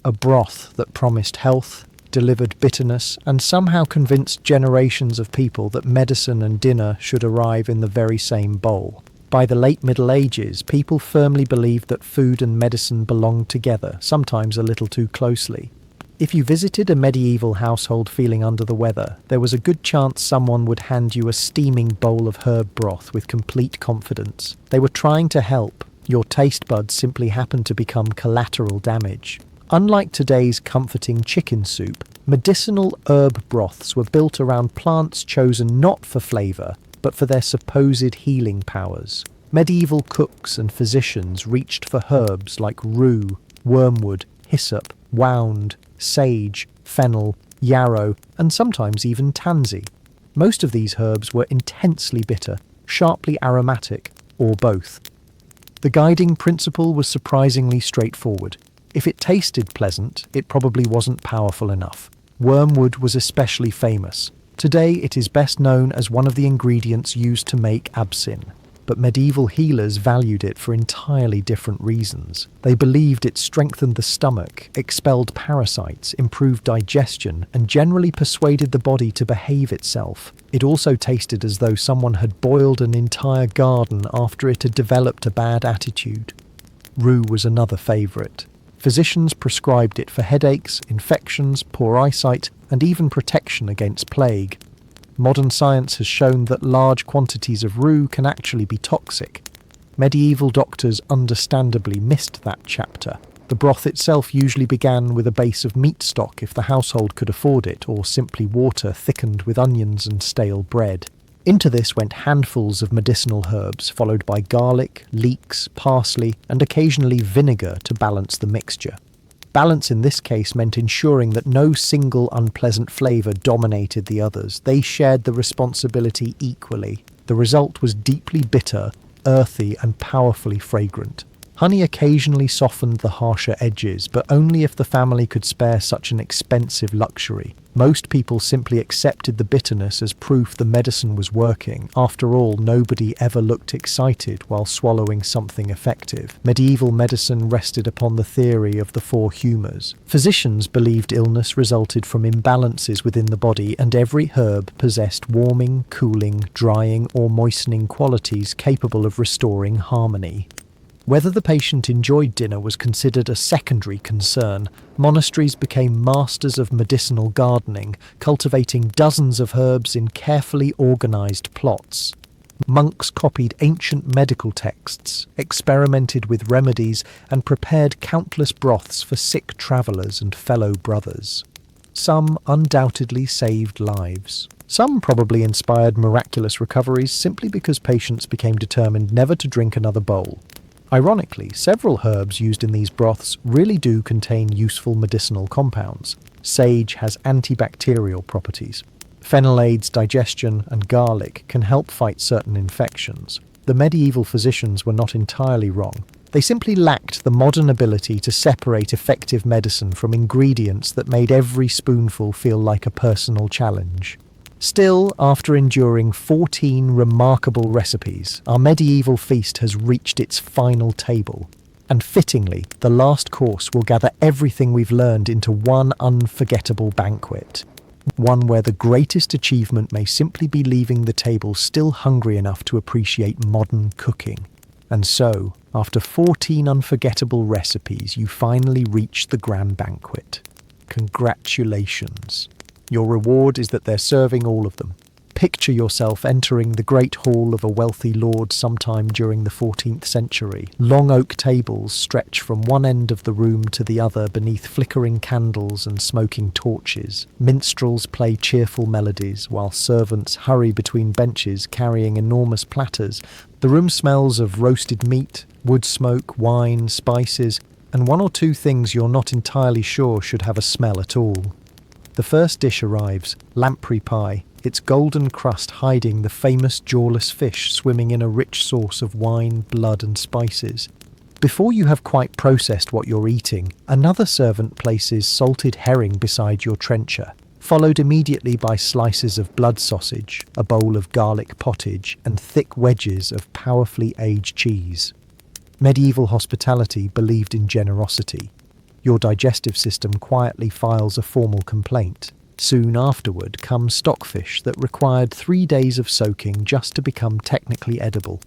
A broth that promised health, delivered bitterness, and somehow convinced generations of people that medicine and dinner should arrive in the very same bowl. By the late Middle Ages, people firmly believed that food and medicine belonged together, sometimes a little too closely. If you visited a medieval household feeling under the weather, there was a good chance someone would hand you a steaming bowl of herb broth with complete confidence. They were trying to help. Your taste buds simply happened to become collateral damage. Unlike today's comforting chicken soup, medicinal herb broths were built around plants chosen not for flavour, but for their supposed healing powers. Medieval cooks and physicians reached for herbs like rue, wormwood, hyssop, wound, sage, fennel, yarrow, and sometimes even tansy. Most of these herbs were intensely bitter, sharply aromatic, or both. The guiding principle was surprisingly straightforward. If it tasted pleasant, it probably wasn't powerful enough. Wormwood was especially famous. Today it is best known as one of the ingredients used to make absinthe, but medieval healers valued it for entirely different reasons. They believed it strengthened the stomach, expelled parasites, improved digestion, and generally persuaded the body to behave itself. It also tasted as though someone had boiled an entire garden after it had developed a bad attitude. Rue was another favourite. Physicians prescribed it for headaches, infections, poor eyesight, and even protection against plague. Modern science has shown that large quantities of rue can actually be toxic. Medieval doctors understandably missed that chapter. The broth itself usually began with a base of meat stock if the household could afford it, or simply water thickened with onions and stale bread. Into this went handfuls of medicinal herbs, followed by garlic, leeks, parsley, and occasionally vinegar to balance the mixture. Balance in this case meant ensuring that no single unpleasant flavour dominated the others. They shared the responsibility equally. The result was deeply bitter, earthy, and powerfully fragrant. Honey occasionally softened the harsher edges, but only if the family could spare such an expensive luxury. Most people simply accepted the bitterness as proof the medicine was working. After all, nobody ever looked excited while swallowing something effective. Medieval medicine rested upon the theory of the four humours. Physicians believed illness resulted from imbalances within the body, and every herb possessed warming, cooling, drying, or moistening qualities capable of restoring harmony. Whether the patient enjoyed dinner was considered a secondary concern. Monasteries became masters of medicinal gardening, cultivating dozens of herbs in carefully organised plots. Monks copied ancient medical texts, experimented with remedies, and prepared countless broths for sick travellers and fellow brothers. Some undoubtedly saved lives. Some probably inspired miraculous recoveries simply because patients became determined never to drink another bowl. Ironically, several herbs used in these broths really do contain useful medicinal compounds. Sage has antibacterial properties. Fennel aids digestion, and garlic can help fight certain infections. The medieval physicians were not entirely wrong. They simply lacked the modern ability to separate effective medicine from ingredients that made every spoonful feel like a personal challenge. Still, after enduring 14 remarkable recipes, our medieval feast has reached its final table. And fittingly, the last course will gather everything we've learned into one unforgettable banquet. One where the greatest achievement may simply be leaving the table still hungry enough to appreciate modern cooking. And so, after 14 unforgettable recipes, you finally reach the grand banquet. Congratulations. Your reward is that they're serving all of them. Picture yourself entering the great hall of a wealthy lord sometime during the 14th century. Long oak tables stretch from one end of the room to the other beneath flickering candles and smoking torches. Minstrels play cheerful melodies while servants hurry between benches carrying enormous platters. The room smells of roasted meat, wood smoke, wine, spices, and one or two things you're not entirely sure should have a smell at all. The first dish arrives, lamprey pie, its golden crust hiding the famous jawless fish swimming in a rich sauce of wine, blood and spices. Before you have quite processed what you're eating, another servant places salted herring beside your trencher, followed immediately by slices of blood sausage, a bowl of garlic pottage, and thick wedges of powerfully aged cheese. Medieval hospitality believed in generosity. Your digestive system quietly files a formal complaint. Soon afterward comes stockfish that required 3 days of soaking just to become technically edible.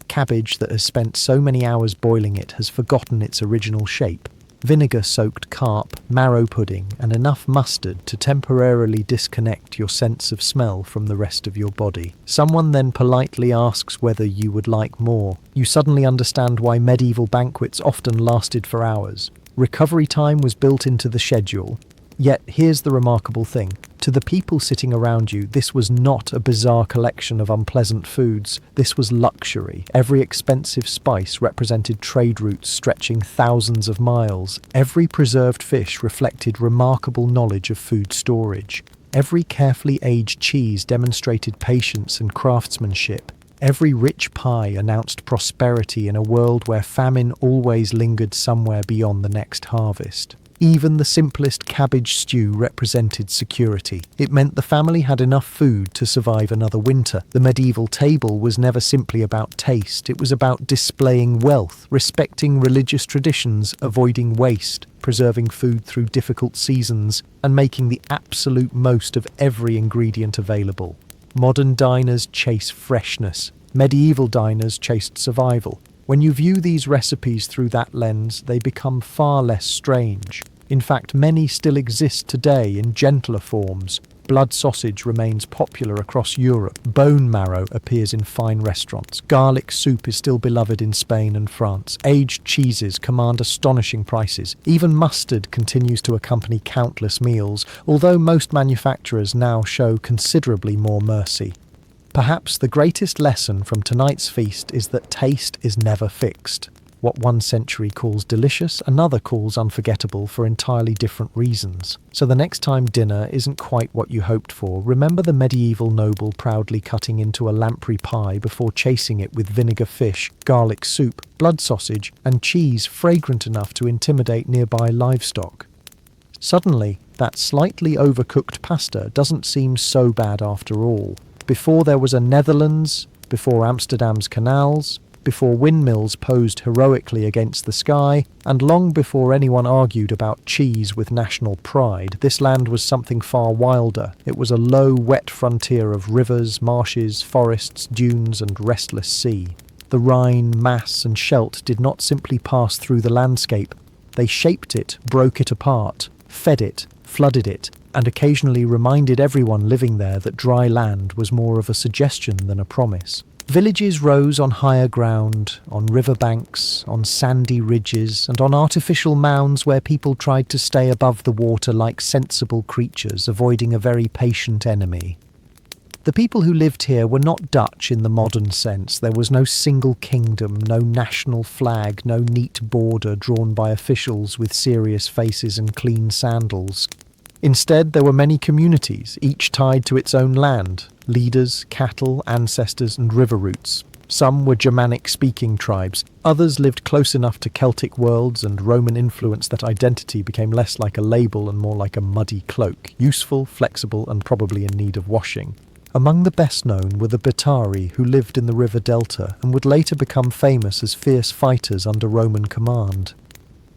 Cabbage that has spent so many hours boiling it has forgotten its original shape. Vinegar-soaked carp, marrow pudding, and enough mustard to temporarily disconnect your sense of smell from the rest of your body. Someone then politely asks whether you would like more. You suddenly understand why medieval banquets often lasted for hours. Recovery time was built into the schedule. Yet here's the remarkable thing. To the people sitting around you, this was not a bizarre collection of unpleasant foods. This was luxury. Every expensive spice represented trade routes stretching thousands of miles. Every preserved fish reflected remarkable knowledge of food storage. Every carefully aged cheese demonstrated patience and craftsmanship. Every rich pie announced prosperity in a world where famine always lingered somewhere beyond the next harvest. Even the simplest cabbage stew represented security. It meant the family had enough food to survive another winter. The medieval table was never simply about taste. It was about displaying wealth, respecting religious traditions, avoiding waste, preserving food through difficult seasons, and making the absolute most of every ingredient available. Modern diners chase freshness. Medieval diners chased survival. When you view these recipes through that lens, they become far less strange. In fact, many still exist today in gentler forms. Blood sausage remains popular across Europe. Bone marrow appears in fine restaurants. Garlic soup is still beloved in Spain and France. Aged cheeses command astonishing prices. Even mustard continues to accompany countless meals, although most manufacturers now show considerably more mercy. Perhaps the greatest lesson from tonight's feast is that taste is never fixed. What one century calls delicious, another calls unforgettable for entirely different reasons. So the next time dinner isn't quite what you hoped for, remember the medieval noble proudly cutting into a lamprey pie before chasing it with vinegar fish, garlic soup, blood sausage, and cheese fragrant enough to intimidate nearby livestock. Suddenly, that slightly overcooked pasta doesn't seem so bad after all. Before there was a Netherlands, before Amsterdam's canals, before windmills posed heroically against the sky, and long before anyone argued about cheese with national pride, this land was something far wilder. It was a low, wet frontier of rivers, marshes, forests, dunes, and restless sea. The Rhine, Maas, and Scheldt did not simply pass through the landscape. They shaped it, broke it apart, fed it, flooded it, and occasionally reminded everyone living there that dry land was more of a suggestion than a promise. Villages rose on higher ground, on riverbanks, on sandy ridges, and on artificial mounds where people tried to stay above the water like sensible creatures, avoiding a very patient enemy. The people who lived here were not Dutch in the modern sense. There was no single kingdom, no national flag, no neat border drawn by officials with serious faces and clean sandals. Instead, there were many communities, each tied to its own land, leaders, cattle, ancestors, and river routes. Some were Germanic-speaking tribes, others lived close enough to Celtic worlds and Roman influence that identity became less like a label and more like a muddy cloak, useful, flexible, and probably in need of washing. Among the best known were the Batari, who lived in the river delta and would later become famous as fierce fighters under Roman command.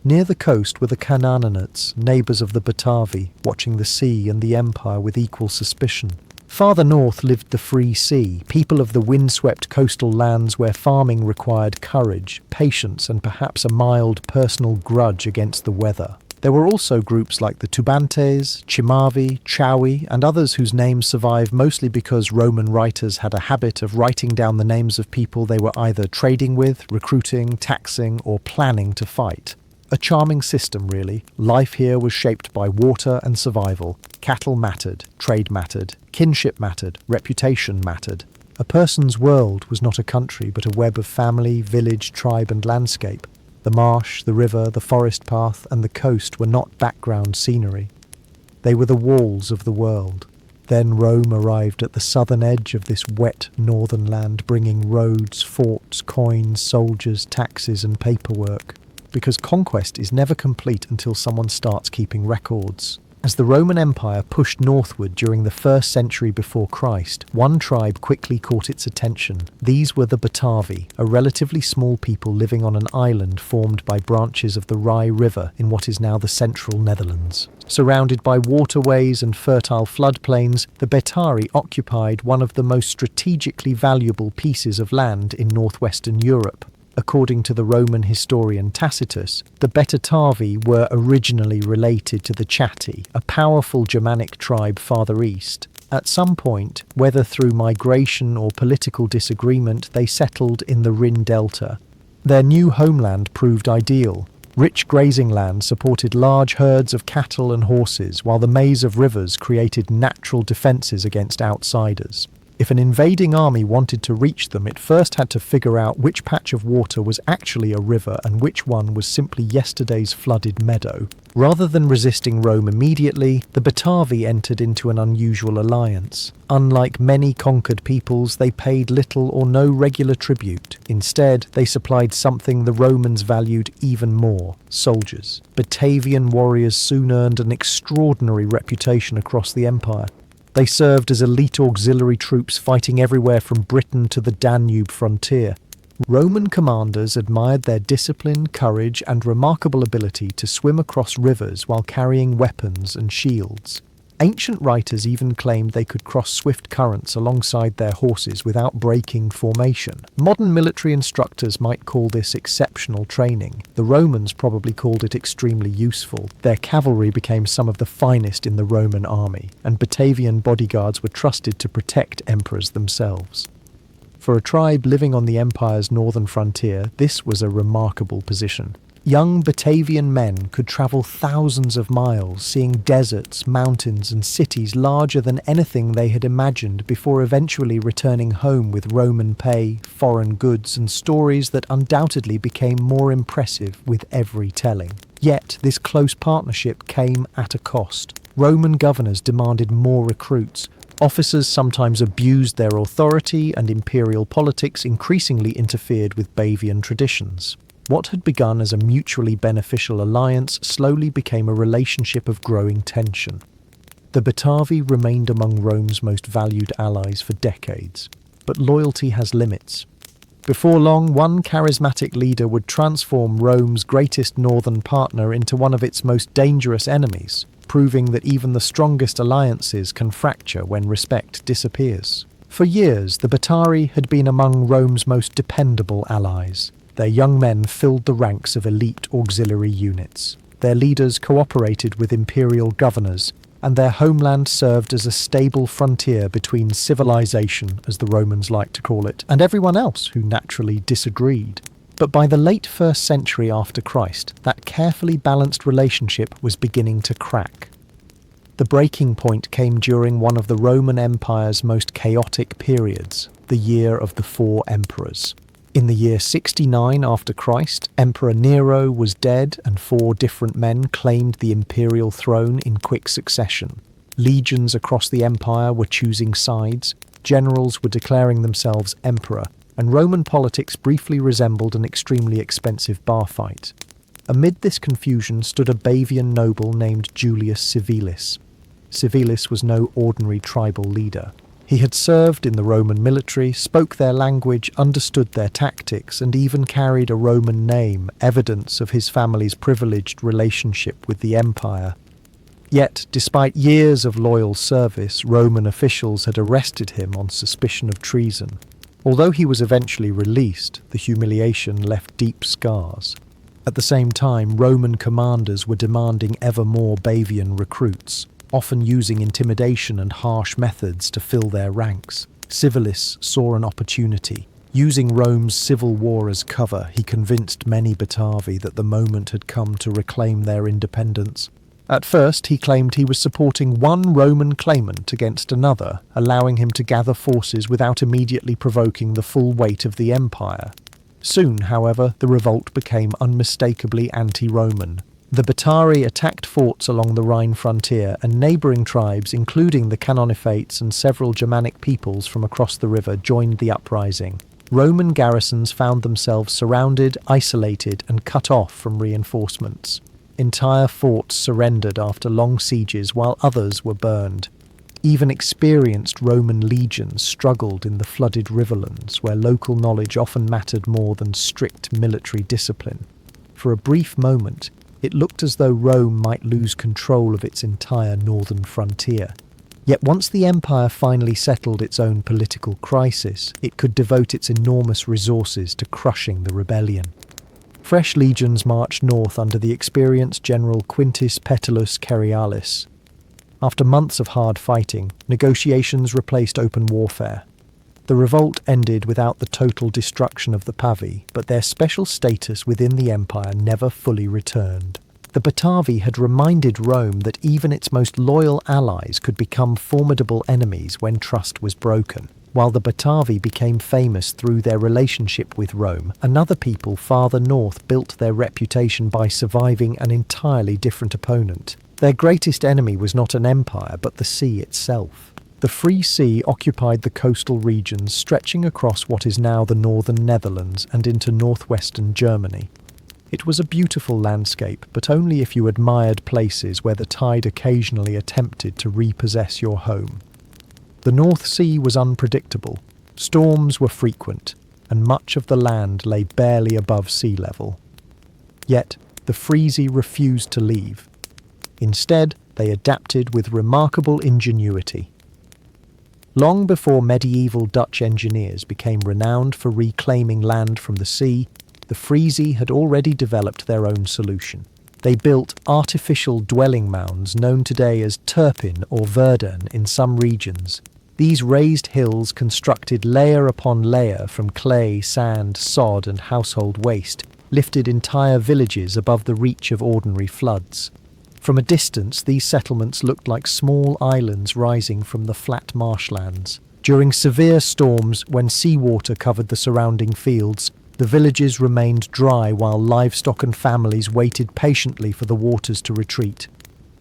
Near the coast were the Canaanites, neighbours of the Batavi, watching the sea and the empire with equal suspicion. Farther north lived the Free Sea, people of the windswept coastal lands where farming required courage, patience, and perhaps a mild personal grudge against the weather. There were also groups like the Tubantes, Chimavi, Chawi, and others whose names survive mostly because Roman writers had a habit of writing down the names of people they were either trading with, recruiting, taxing, or planning to fight. A charming system, really. Life here was shaped by water and survival. Cattle mattered, trade mattered, kinship mattered, reputation mattered. A person's world was not a country, but a web of family, village, tribe, and landscape. The marsh, the river, the forest path, and the coast were not background scenery. They were the walls of the world. Then Rome arrived at the southern edge of this wet northern land, bringing roads, forts, coins, soldiers, taxes, and paperwork. Because conquest is never complete until someone starts keeping records. As the Roman Empire pushed northward during the 1st century before Christ, one tribe quickly caught its attention. These were the Batavi, a relatively small people living on an island formed by branches of the Rye River in what is now the central Netherlands. Surrounded by waterways and fertile floodplains, the Batavi occupied one of the most strategically valuable pieces of land in northwestern Europe. According to the Roman historian Tacitus, the Batavi were originally related to the Chatti, a powerful Germanic tribe farther east. At some point, whether through migration or political disagreement, they settled in the Rhine Delta. Their new homeland proved ideal. Rich grazing land supported large herds of cattle and horses, while the maze of rivers created natural defences against outsiders. If an invading army wanted to reach them, it first had to figure out which patch of water was actually a river and which one was simply yesterday's flooded meadow. Rather than resisting Rome immediately, the Batavi entered into an unusual alliance. Unlike many conquered peoples, they paid little or no regular tribute. Instead, they supplied something the Romans valued even more: soldiers. Batavian warriors soon earned an extraordinary reputation across the empire. They served as elite auxiliary troops fighting everywhere from Britain to the Danube frontier. Roman commanders admired their discipline, courage, and remarkable ability to swim across rivers while carrying weapons and shields. Ancient writers even claimed they could cross swift currents alongside their horses without breaking formation. Modern military instructors might call this exceptional training. The Romans probably called it extremely useful. Their cavalry became some of the finest in the Roman army, and Batavian bodyguards were trusted to protect emperors themselves. For a tribe living on the empire's northern frontier, this was a remarkable position. Young Batavian men could travel thousands of miles, seeing deserts, mountains, and cities larger than anything they had imagined before eventually returning home with Roman pay, foreign goods, and stories that undoubtedly became more impressive with every telling. Yet, this close partnership came at a cost. Roman governors demanded more recruits. Officers sometimes abused their authority, and imperial politics increasingly interfered with Bavian traditions. What had begun as a mutually beneficial alliance slowly became a relationship of growing tension. The Batavi remained among Rome's most valued allies for decades, but loyalty has limits. Before long, one charismatic leader would transform Rome's greatest northern partner into one of its most dangerous enemies, proving that even the strongest alliances can fracture when respect disappears. For years, the Batavi had been among Rome's most dependable allies. Their young men filled the ranks of elite auxiliary units. Their leaders cooperated with imperial governors, and their homeland served as a stable frontier between civilization, as the Romans liked to call it, and everyone else who naturally disagreed. But by the late 1st century after Christ, that carefully balanced relationship was beginning to crack. The breaking point came during one of the Roman Empire's most chaotic periods, the year of the 4 emperors. In the year 69 after Christ, Emperor Nero was dead and 4 different men claimed the imperial throne in quick succession. Legions across the empire were choosing sides, generals were declaring themselves emperor, and Roman politics briefly resembled an extremely expensive bar fight. Amid this confusion stood a Bavian noble named Julius Civilis. Civilis was no ordinary tribal leader. He had served in the Roman military, spoke their language, understood their tactics, and even carried a Roman name, evidence of his family's privileged relationship with the empire. Yet, despite years of loyal service, Roman officials had arrested him on suspicion of treason. Although he was eventually released, the humiliation left deep scars. At the same time, Roman commanders were demanding ever more Bavian recruits, often using intimidation and harsh methods to fill their ranks. Civilis saw an opportunity. Using Rome's civil war as cover, he convinced many Batavi that the moment had come to reclaim their independence. At first, he claimed he was supporting one Roman claimant against another, allowing him to gather forces without immediately provoking the full weight of the empire. Soon, however, the revolt became unmistakably anti-Roman. The Batari attacked forts along the Rhine frontier, and neighbouring tribes, including the Canonifates and several Germanic peoples from across the river, joined the uprising. Roman garrisons found themselves surrounded, isolated, and cut off from reinforcements. Entire forts surrendered after long sieges, while others were burned. Even experienced Roman legions struggled in the flooded riverlands, where local knowledge often mattered more than strict military discipline. For a brief moment, it looked as though Rome might lose control of its entire northern frontier. Yet once the empire finally settled its own political crisis, it could devote its enormous resources to crushing the rebellion. Fresh legions marched north under the experienced general Quintus Petulus Cerialis. After months of hard fighting, negotiations replaced open warfare. The revolt ended without the total destruction of the Pavi, but their special status within the empire never fully returned. The Batavi had reminded Rome that even its most loyal allies could become formidable enemies when trust was broken. While the Batavi became famous through their relationship with Rome, another people farther north built their reputation by surviving an entirely different opponent. Their greatest enemy was not an empire, but the sea itself. The Free Sea occupied the coastal regions stretching across what is now the northern Netherlands and into northwestern Germany. It was a beautiful landscape, but only if you admired places where the tide occasionally attempted to repossess your home. The North Sea was unpredictable, storms were frequent, and much of the land lay barely above sea level. Yet, the Frisi refused to leave. Instead, they adapted with remarkable ingenuity. Long before medieval Dutch engineers became renowned for reclaiming land from the sea, the Frisi had already developed their own solution. They built artificial dwelling mounds known today as Turpin or Verden in some regions. These raised hills, constructed layer upon layer from clay, sand, sod and household waste, lifted entire villages above the reach of ordinary floods. From a distance, these settlements looked like small islands rising from the flat marshlands. During severe storms, when seawater covered the surrounding fields, the villages remained dry while livestock and families waited patiently for the waters to retreat.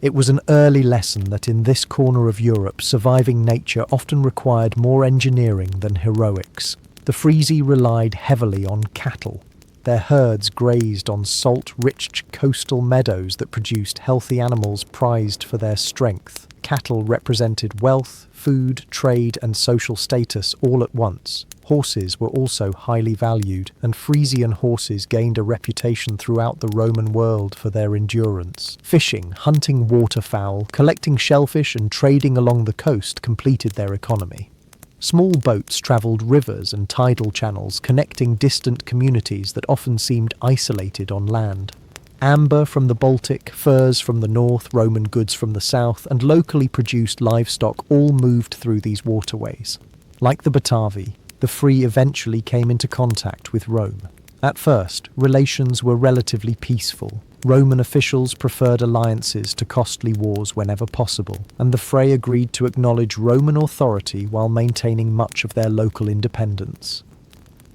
It was an early lesson that in this corner of Europe, surviving nature often required more engineering than heroics. The Frisi relied heavily on cattle. Their herds grazed on salt-rich coastal meadows that produced healthy animals prized for their strength. Cattle represented wealth, food, trade, and social status all at once. Horses were also highly valued, and Frisian horses gained a reputation throughout the Roman world for their endurance. Fishing, hunting waterfowl, collecting shellfish, and trading along the coast completed their economy. Small boats travelled rivers and tidal channels, connecting distant communities that often seemed isolated on land. Amber from the Baltic, furs from the north, Roman goods from the south, and locally produced livestock all moved through these waterways. Like the Batavi, the Free eventually came into contact with Rome. At first, relations were relatively peaceful. Roman officials preferred alliances to costly wars whenever possible, and the Frey agreed to acknowledge Roman authority while maintaining much of their local independence.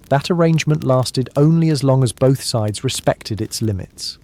That arrangement lasted only as long as both sides respected its limits.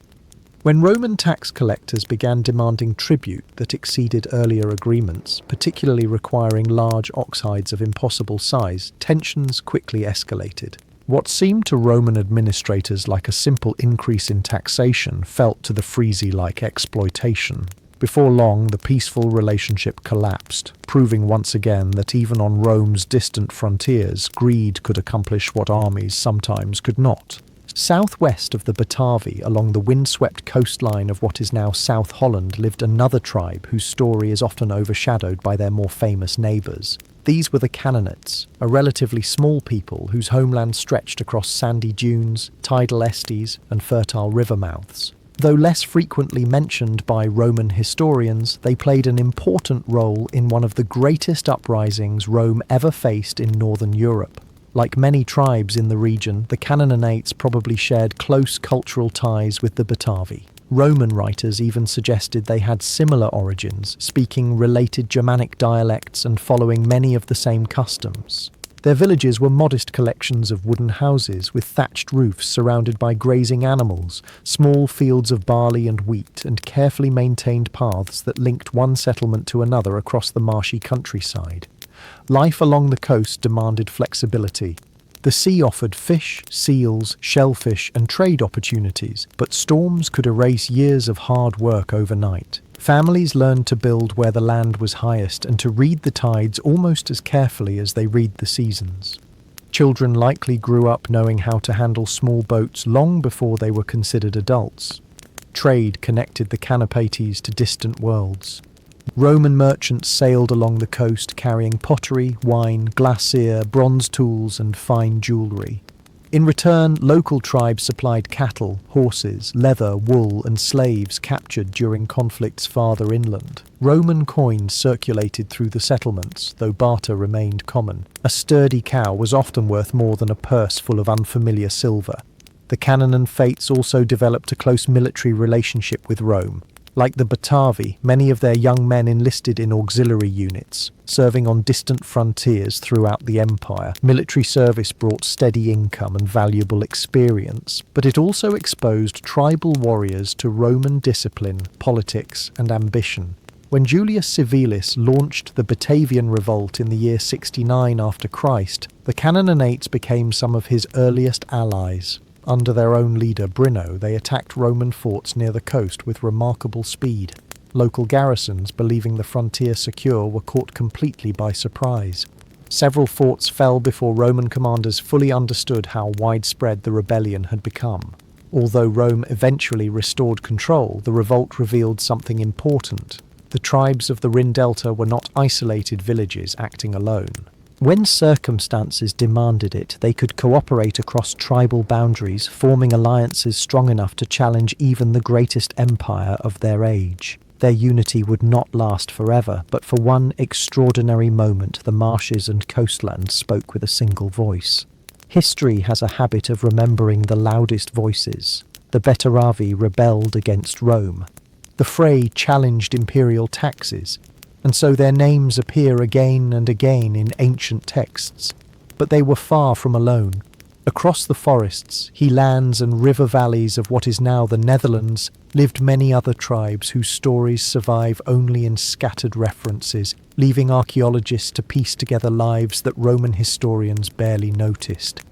When Roman tax collectors began demanding tribute that exceeded earlier agreements, particularly requiring large ox hides of impossible size, tensions quickly escalated. What seemed to Roman administrators like a simple increase in taxation felt to the Frisi like exploitation. Before long, the peaceful relationship collapsed, proving once again that even on Rome's distant frontiers, greed could accomplish what armies sometimes could not. Southwest of the Batavi, along the windswept coastline of what is now South Holland, lived another tribe whose story is often overshadowed by their more famous neighbours. These were the Canaanites, a relatively small people whose homeland stretched across sandy dunes, tidal estuaries, and fertile river mouths. Though less frequently mentioned by Roman historians, they played an important role in one of the greatest uprisings Rome ever faced in northern Europe. Like many tribes in the region, the Canaanites probably shared close cultural ties with the Batavi. Roman writers even suggested they had similar origins, speaking related Germanic dialects and following many of the same customs. Their villages were modest collections of wooden houses with thatched roofs surrounded by grazing animals, small fields of barley and wheat, and carefully maintained paths that linked one settlement to another across the marshy countryside. Life along the coast demanded flexibility. The sea offered fish, seals, shellfish, and trade opportunities, but storms could erase years of hard work overnight. Families learned to build where the land was highest and to read the tides almost as carefully as they read the seasons. Children likely grew up knowing how to handle small boats long before they were considered adults. Trade connected the Canapates to distant worlds. Roman merchants sailed along the coast carrying pottery, wine, glacier, bronze tools, and fine jewellery. In return, local tribes supplied cattle, horses, leather, wool, and slaves captured during conflicts farther inland. Roman coins circulated through the settlements, though barter remained common. A sturdy cow was often worth more than a purse full of unfamiliar silver. The Canaan Fates also developed a close military relationship with Rome. Like the Batavi, many of their young men enlisted in auxiliary units, serving on distant frontiers throughout the empire. Military service brought steady income and valuable experience, but it also exposed tribal warriors to Roman discipline, politics, and ambition. When Julius Civilis launched the Batavian Revolt in the year 69 after Christ, the Canaanites became some of his earliest allies. Under their own leader, Brino, they attacked Roman forts near the coast with remarkable speed. Local garrisons, believing the frontier secure, were caught completely by surprise. Several forts fell before Roman commanders fully understood how widespread the rebellion had become. Although Rome eventually restored control, the revolt revealed something important. The tribes of the Rhine Delta were not isolated villages acting alone. When circumstances demanded it, they could cooperate across tribal boundaries, forming alliances strong enough to challenge even the greatest empire of their age. Their unity would not last forever, but for one extraordinary moment the marshes and coastlands spoke with a single voice. History has a habit of remembering the loudest voices. The Batavi rebelled against Rome. The fray challenged imperial taxes, and so their names appear again and again in ancient texts. But they were far from alone. Across the forests, heathlands and river valleys of what is now the Netherlands lived many other tribes whose stories survive only in scattered references, leaving archaeologists to piece together lives that Roman historians barely noticed.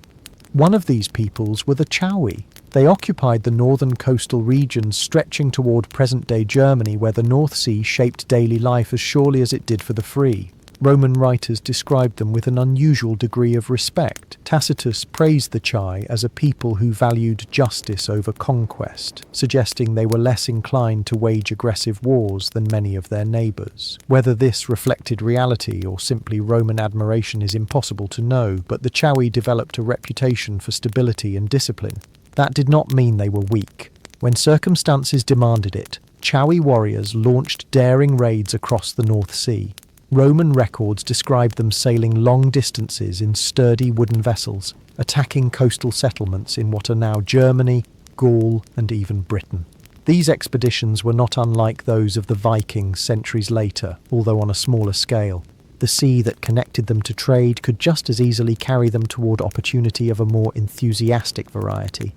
One of these peoples were the Chaui. They occupied the northern coastal regions stretching toward present-day Germany, where the North Sea shaped daily life as surely as it did for the free. Roman writers described them with an unusual degree of respect. Tacitus praised the Chai as a people who valued justice over conquest, suggesting they were less inclined to wage aggressive wars than many of their neighbours. Whether this reflected reality or simply Roman admiration is impossible to know, but the Chaui developed a reputation for stability and discipline. That did not mean they were weak. When circumstances demanded it, Chaui warriors launched daring raids across the North Sea. Roman records describe them sailing long distances in sturdy wooden vessels, attacking coastal settlements in what are now Germany, Gaul, and even Britain. These expeditions were not unlike those of the Vikings centuries later, although on a smaller scale. The sea that connected them to trade could just as easily carry them toward opportunity of a more enthusiastic variety.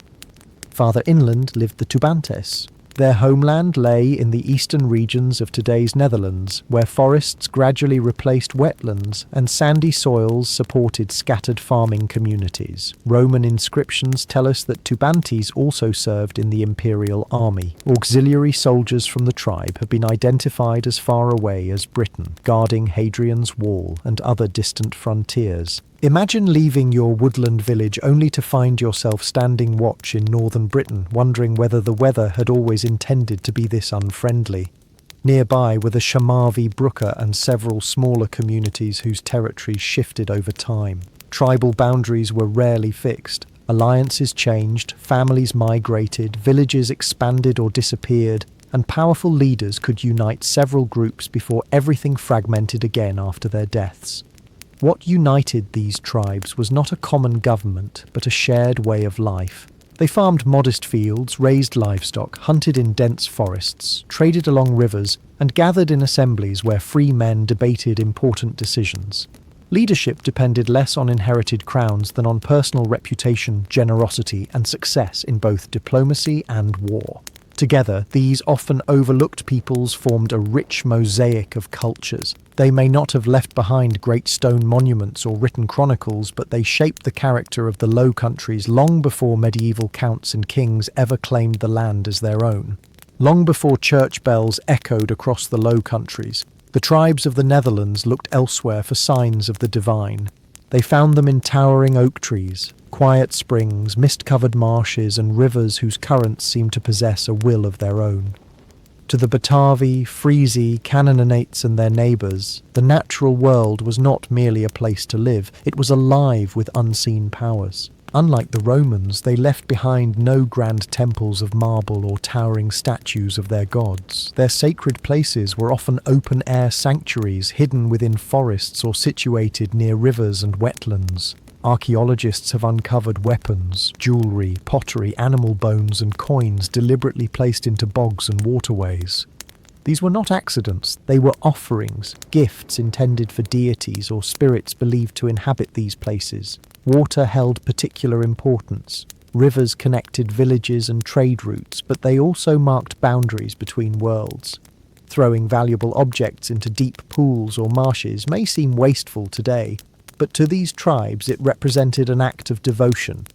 Farther inland lived the Tubantes. Their homeland lay in the eastern regions of today's Netherlands, where forests gradually replaced wetlands and sandy soils supported scattered farming communities. Roman inscriptions tell us that Tubantes also served in the imperial army. Auxiliary soldiers from the tribe have been identified as far away as Britain, guarding Hadrian's Wall and other distant frontiers. Imagine leaving your woodland village only to find yourself standing watch in northern Britain, wondering whether the weather had always intended to be this unfriendly. Nearby were the Shamavi Brücke and several smaller communities whose territories shifted over time. Tribal boundaries were rarely fixed. Alliances changed, families migrated, villages expanded or disappeared, and powerful leaders could unite several groups before everything fragmented again after their deaths. What united these tribes was not a common government, but a shared way of life. They farmed modest fields, raised livestock, hunted in dense forests, traded along rivers, and gathered in assemblies where free men debated important decisions. Leadership depended less on inherited crowns than on personal reputation, generosity, and success in both diplomacy and war. Together, these often overlooked peoples formed a rich mosaic of cultures. They may not have left behind great stone monuments or written chronicles, but they shaped the character of the Low Countries long before medieval counts and kings ever claimed the land as their own. Long before church bells echoed across the Low Countries, the tribes of the Netherlands looked elsewhere for signs of the divine. They found them in towering oak trees, quiet springs, mist-covered marshes, and rivers whose currents seemed to possess a will of their own. To the Batavi, Frisi, Canaanites and their neighbours, the natural world was not merely a place to live, it was alive with unseen powers. Unlike the Romans, they left behind no grand temples of marble or towering statues of their gods. Their sacred places were often open-air sanctuaries hidden within forests or situated near rivers and wetlands. Archaeologists have uncovered weapons, jewellery, pottery, animal bones and coins deliberately placed into bogs and waterways. These were not accidents, they were offerings, gifts intended for deities or spirits believed to inhabit these places. Water held particular importance. Rivers connected villages and trade routes, but they also marked boundaries between worlds. Throwing valuable objects into deep pools or marshes may seem wasteful today, but to these tribes it represented an act of devotion.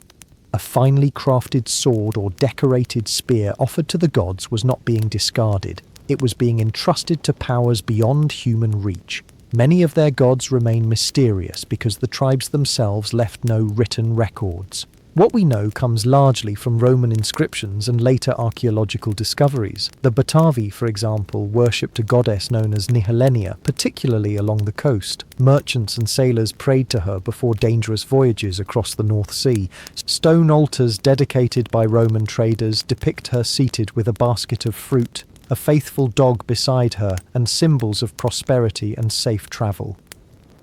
A finely crafted sword or decorated spear offered to the gods was not being discarded. It was being entrusted to powers beyond human reach. Many of their gods remain mysterious because the tribes themselves left no written records. What we know comes largely from Roman inscriptions and later archaeological discoveries. The Batavi, for example, worshipped a goddess known as Nihilenia, particularly along the coast. Merchants and sailors prayed to her before dangerous voyages across the North Sea. Stone altars dedicated by Roman traders depict her seated with a basket of fruit, a faithful dog beside her, and symbols of prosperity and safe travel.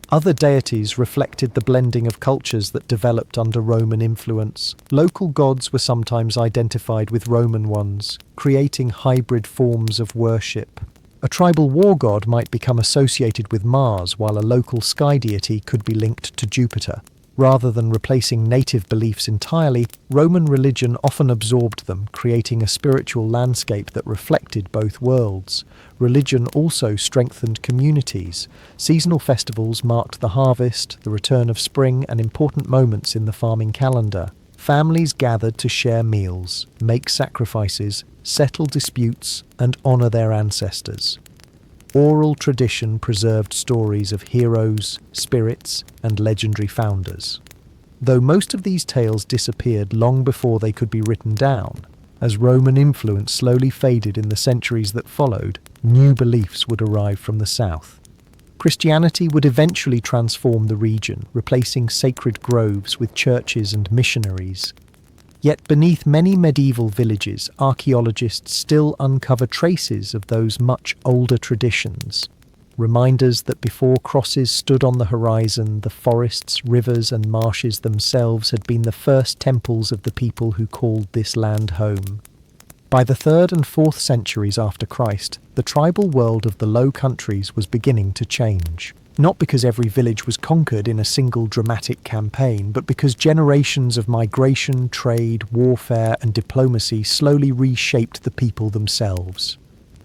Other deities reflected the blending of cultures that developed under Roman influence. Local gods were sometimes identified with Roman ones, creating hybrid forms of worship. A tribal war god might become associated with Mars, while a local sky deity could be linked to Jupiter. Rather than replacing native beliefs entirely, Roman religion often absorbed them, creating a spiritual landscape that reflected both worlds. Religion also strengthened communities. Seasonal festivals marked the harvest, the return of spring, and important moments in the farming calendar. Families gathered to share meals, make sacrifices, settle disputes, and honour their ancestors. Oral tradition preserved stories of heroes, spirits, and legendary founders. Though most of these tales disappeared long before they could be written down, as Roman influence slowly faded in the centuries that followed, new beliefs would arrive from the south. Christianity would eventually transform the region, replacing sacred groves with churches and missionaries. Yet beneath many medieval villages, archaeologists still uncover traces of those much older traditions. Reminders that before crosses stood on the horizon, the forests, rivers and marshes themselves had been the first temples of the people who called this land home. By the 3rd and 4th centuries after Christ, the tribal world of the Low Countries was beginning to change. Not because every village was conquered in a single dramatic campaign, but because generations of migration, trade, warfare and diplomacy slowly reshaped the people themselves.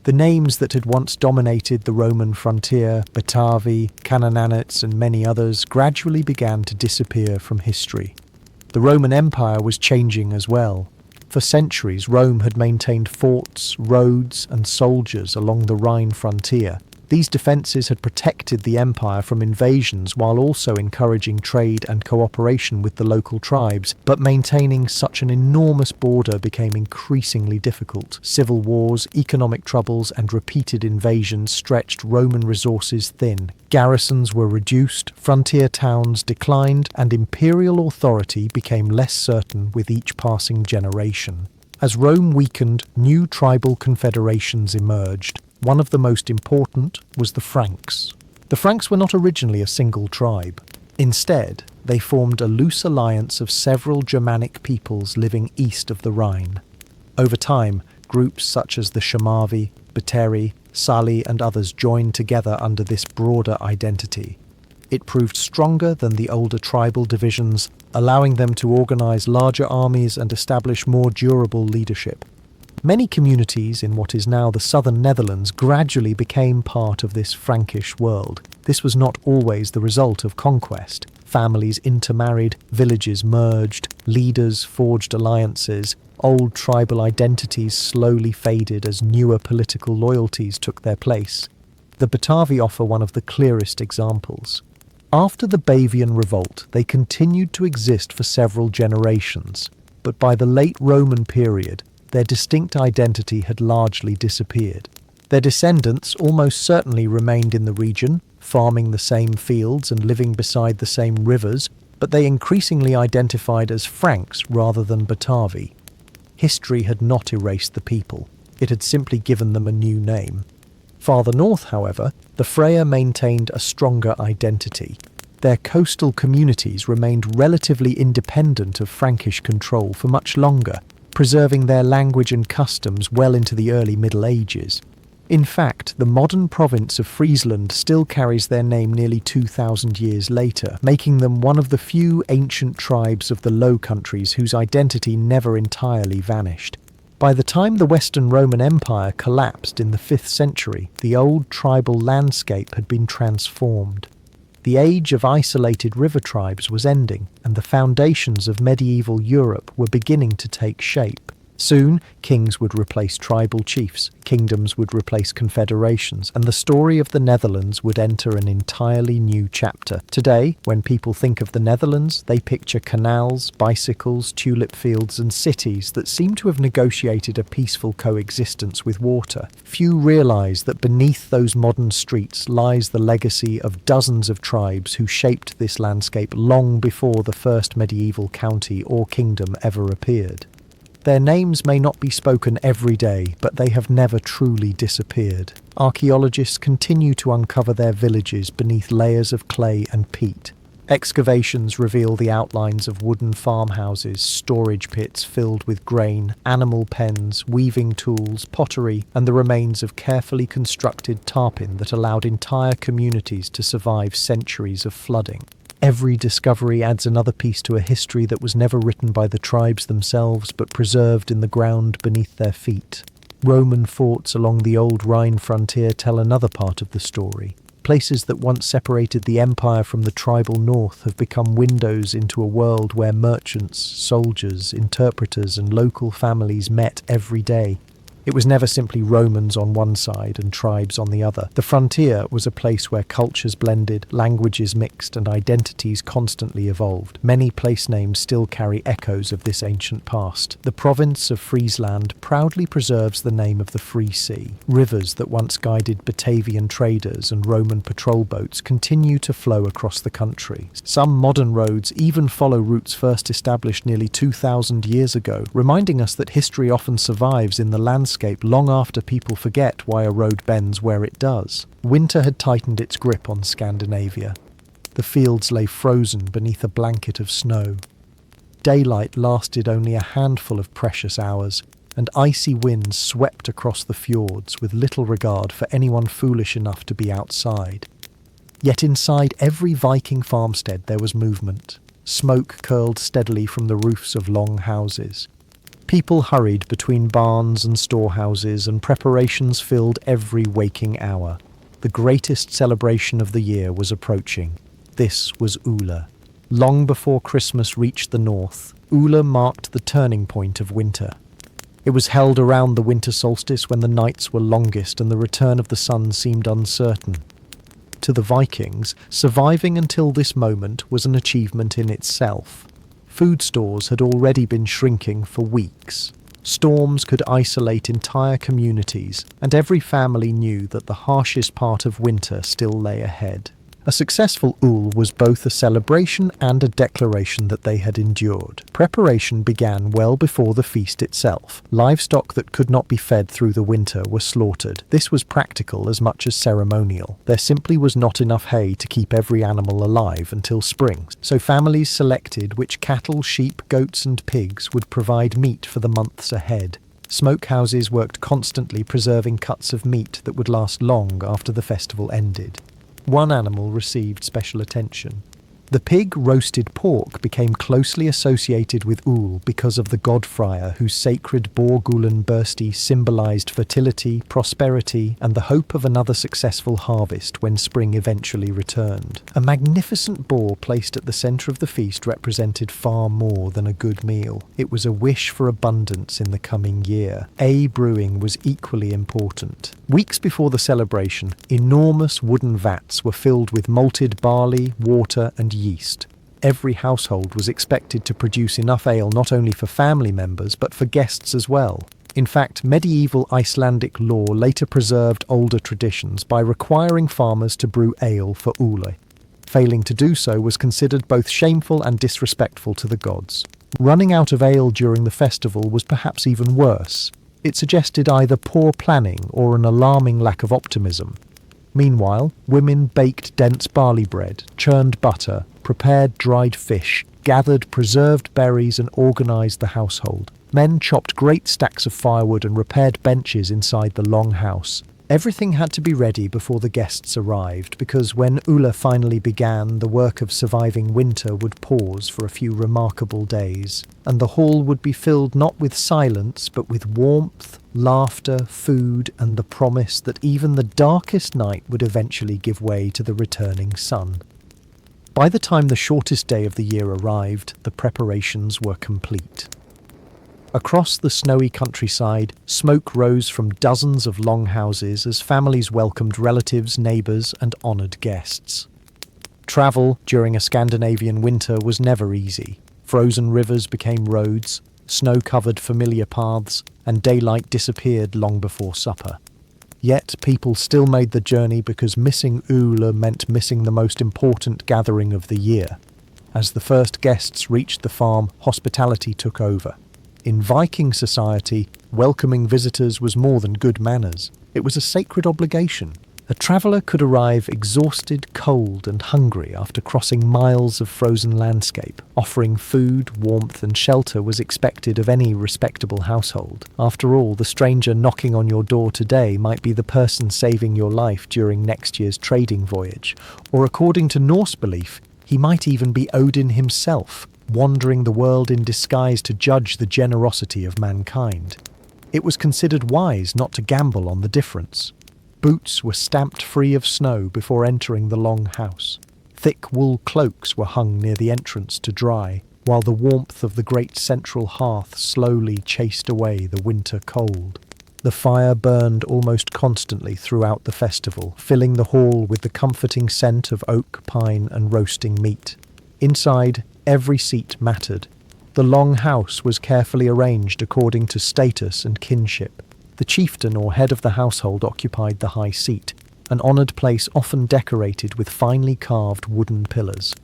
The names that had once dominated the Roman frontier, Batavi, Canaanites and many others, gradually began to disappear from history. The Roman Empire was changing as well. For centuries, Rome had maintained forts, roads and soldiers along the Rhine frontier. These defences had protected the empire from invasions while also encouraging trade and cooperation with the local tribes, but maintaining such an enormous border became increasingly difficult. Civil wars, economic troubles and repeated invasions stretched Roman resources thin. Garrisons were reduced, frontier towns declined, and imperial authority became less certain with each passing generation. As Rome weakened, new tribal confederations emerged. One of the most important was the Franks. The Franks were not originally a single tribe. Instead, they formed a loose alliance of several Germanic peoples living east of the Rhine. Over time, groups such as the Shamavi, Bateri, Sali and others joined together under this broader identity. It proved stronger than the older tribal divisions, allowing them to organize larger armies and establish more durable leadership. Many communities in what is now the southern Netherlands gradually became part of this Frankish world. This was not always the result of conquest. Families intermarried, villages merged, leaders forged alliances, old tribal identities slowly faded as newer political loyalties took their place. The Batavi offer one of the clearest examples. After the Bavian Revolt, they continued to exist for several generations, but by the late Roman period, their distinct identity had largely disappeared. Their descendants almost certainly remained in the region, farming the same fields and living beside the same rivers, but they increasingly identified as Franks rather than Batavi. History had not erased the people, it had simply given them a new name. Farther north, however, the Freya maintained a stronger identity. Their coastal communities remained relatively independent of Frankish control for much longer, preserving their language and customs well into the early Middle Ages. In fact, the modern province of Friesland still carries their name nearly 2,000 years later, making them one of the few ancient tribes of the Low Countries whose identity never entirely vanished. By the time the Western Roman Empire collapsed in the 5th century, the old tribal landscape had been transformed. The age of isolated river tribes was ending, and the foundations of medieval Europe were beginning to take shape. Soon, kings would replace tribal chiefs, kingdoms would replace confederations, and the story of the Netherlands would enter an entirely new chapter. Today, when people think of the Netherlands, they picture canals, bicycles, tulip fields, and cities that seem to have negotiated a peaceful coexistence with water. Few realize that beneath those modern streets lies the legacy of dozens of tribes who shaped this landscape long before the first medieval county or kingdom ever appeared. Their names may not be spoken every day, but they have never truly disappeared. Archaeologists continue to uncover their villages beneath layers of clay and peat. Excavations reveal the outlines of wooden farmhouses, storage pits filled with grain, animal pens, weaving tools, pottery, and the remains of carefully constructed tarpin that allowed entire communities to survive centuries of flooding. Every discovery adds another piece to a history that was never written by the tribes themselves but preserved in the ground beneath their feet. Roman forts along the old Rhine frontier tell another part of the story. Places that once separated the empire from the tribal north have become windows into a world where merchants, soldiers, interpreters, and local families met every day. It was never simply Romans on one side and tribes on the other. The frontier was a place where cultures blended, languages mixed, and identities constantly evolved. Many place names still carry echoes of this ancient past. The province of Friesland proudly preserves the name of the Free Sea. Rivers that once guided Batavian traders and Roman patrol boats continue to flow across the country. Some modern roads even follow routes first established nearly 2,000 years ago, reminding us that history often survives in the landscape long after people forget why a road bends where it does. Winter had tightened its grip on Scandinavia. The fields lay frozen beneath a blanket of snow. Daylight lasted only a handful of precious hours, and icy winds swept across the fjords with little regard for anyone foolish enough to be outside. Yet inside every Viking farmstead there was movement. Smoke curled steadily from the roofs of long houses. People hurried between barns and storehouses, and preparations filled every waking hour. The greatest celebration of the year was approaching. This was Ula. Long before Christmas reached the north, Ula marked the turning point of winter. It was held around the winter solstice when the nights were longest and the return of the sun seemed uncertain. To the Vikings, surviving until this moment was an achievement in itself. Food stores had already been shrinking for weeks. Storms could isolate entire communities, and every family knew that the harshest part of winter still lay ahead. A successful Ule was both a celebration and a declaration that they had endured. Preparation began well before the feast itself. Livestock that could not be fed through the winter were slaughtered. This was practical as much as ceremonial. There simply was not enough hay to keep every animal alive until spring, so families selected which cattle, sheep, goats, and pigs would provide meat for the months ahead. Smokehouses worked constantly preserving cuts of meat that would last long after the festival ended. One animal received special attention. The pig roasted pork became closely associated with Ul because of the god Freya, whose sacred Borgulen Bursti symbolized fertility, prosperity, and the hope of another successful harvest when spring eventually returned. A magnificent boar placed at the center of the feast represented far more than a good meal. It was a wish for abundance in the coming year. Brewing was equally important. Weeks before the celebration, enormous wooden vats were filled with malted barley, water, and yeast. Every household was expected to produce enough ale not only for family members but for guests as well. In fact, medieval Icelandic law later preserved older traditions by requiring farmers to brew ale for Ule. Failing to do so was considered both shameful and disrespectful to the gods. Running out of ale during the festival was perhaps even worse. It suggested either poor planning or an alarming lack of optimism. Meanwhile, women baked dense barley bread, churned butter, prepared dried fish, gathered preserved berries and organised the household. Men chopped great stacks of firewood and repaired benches inside the long house. Everything had to be ready before the guests arrived, because when Ula finally began, the work of surviving winter would pause for a few remarkable days, and the hall would be filled not with silence, but with warmth, laughter, food, and the promise that even the darkest night would eventually give way to the returning sun. By the time the shortest day of the year arrived, the preparations were complete. Across the snowy countryside, smoke rose from dozens of longhouses as families welcomed relatives, neighbours, and honoured guests. Travel during a Scandinavian winter was never easy. Frozen rivers became roads, snow covered familiar paths, and daylight disappeared long before supper. Yet people still made the journey because missing Ula meant missing the most important gathering of the year. As the first guests reached the farm, hospitality took over. In Viking society, welcoming visitors was more than good manners. It was a sacred obligation. A traveller could arrive exhausted, cold, and hungry after crossing miles of frozen landscape. Offering food, warmth, and shelter was expected of any respectable household. After all, the stranger knocking on your door today might be the person saving your life during next year's trading voyage. Or according to Norse belief, he might even be Odin himself, wandering the world in disguise to judge the generosity of mankind. It was considered wise not to gamble on the difference. Boots were stamped free of snow before entering the long house. Thick wool cloaks were hung near the entrance to dry, while the warmth of the great central hearth slowly chased away the winter cold. The fire burned almost constantly throughout the festival, filling the hall with the comforting scent of oak, pine, and roasting meat. Inside, every seat mattered. The long house was carefully arranged according to status and kinship. The chieftain or head of the household occupied the high seat, an honoured place often decorated with finely carved wooden pillars.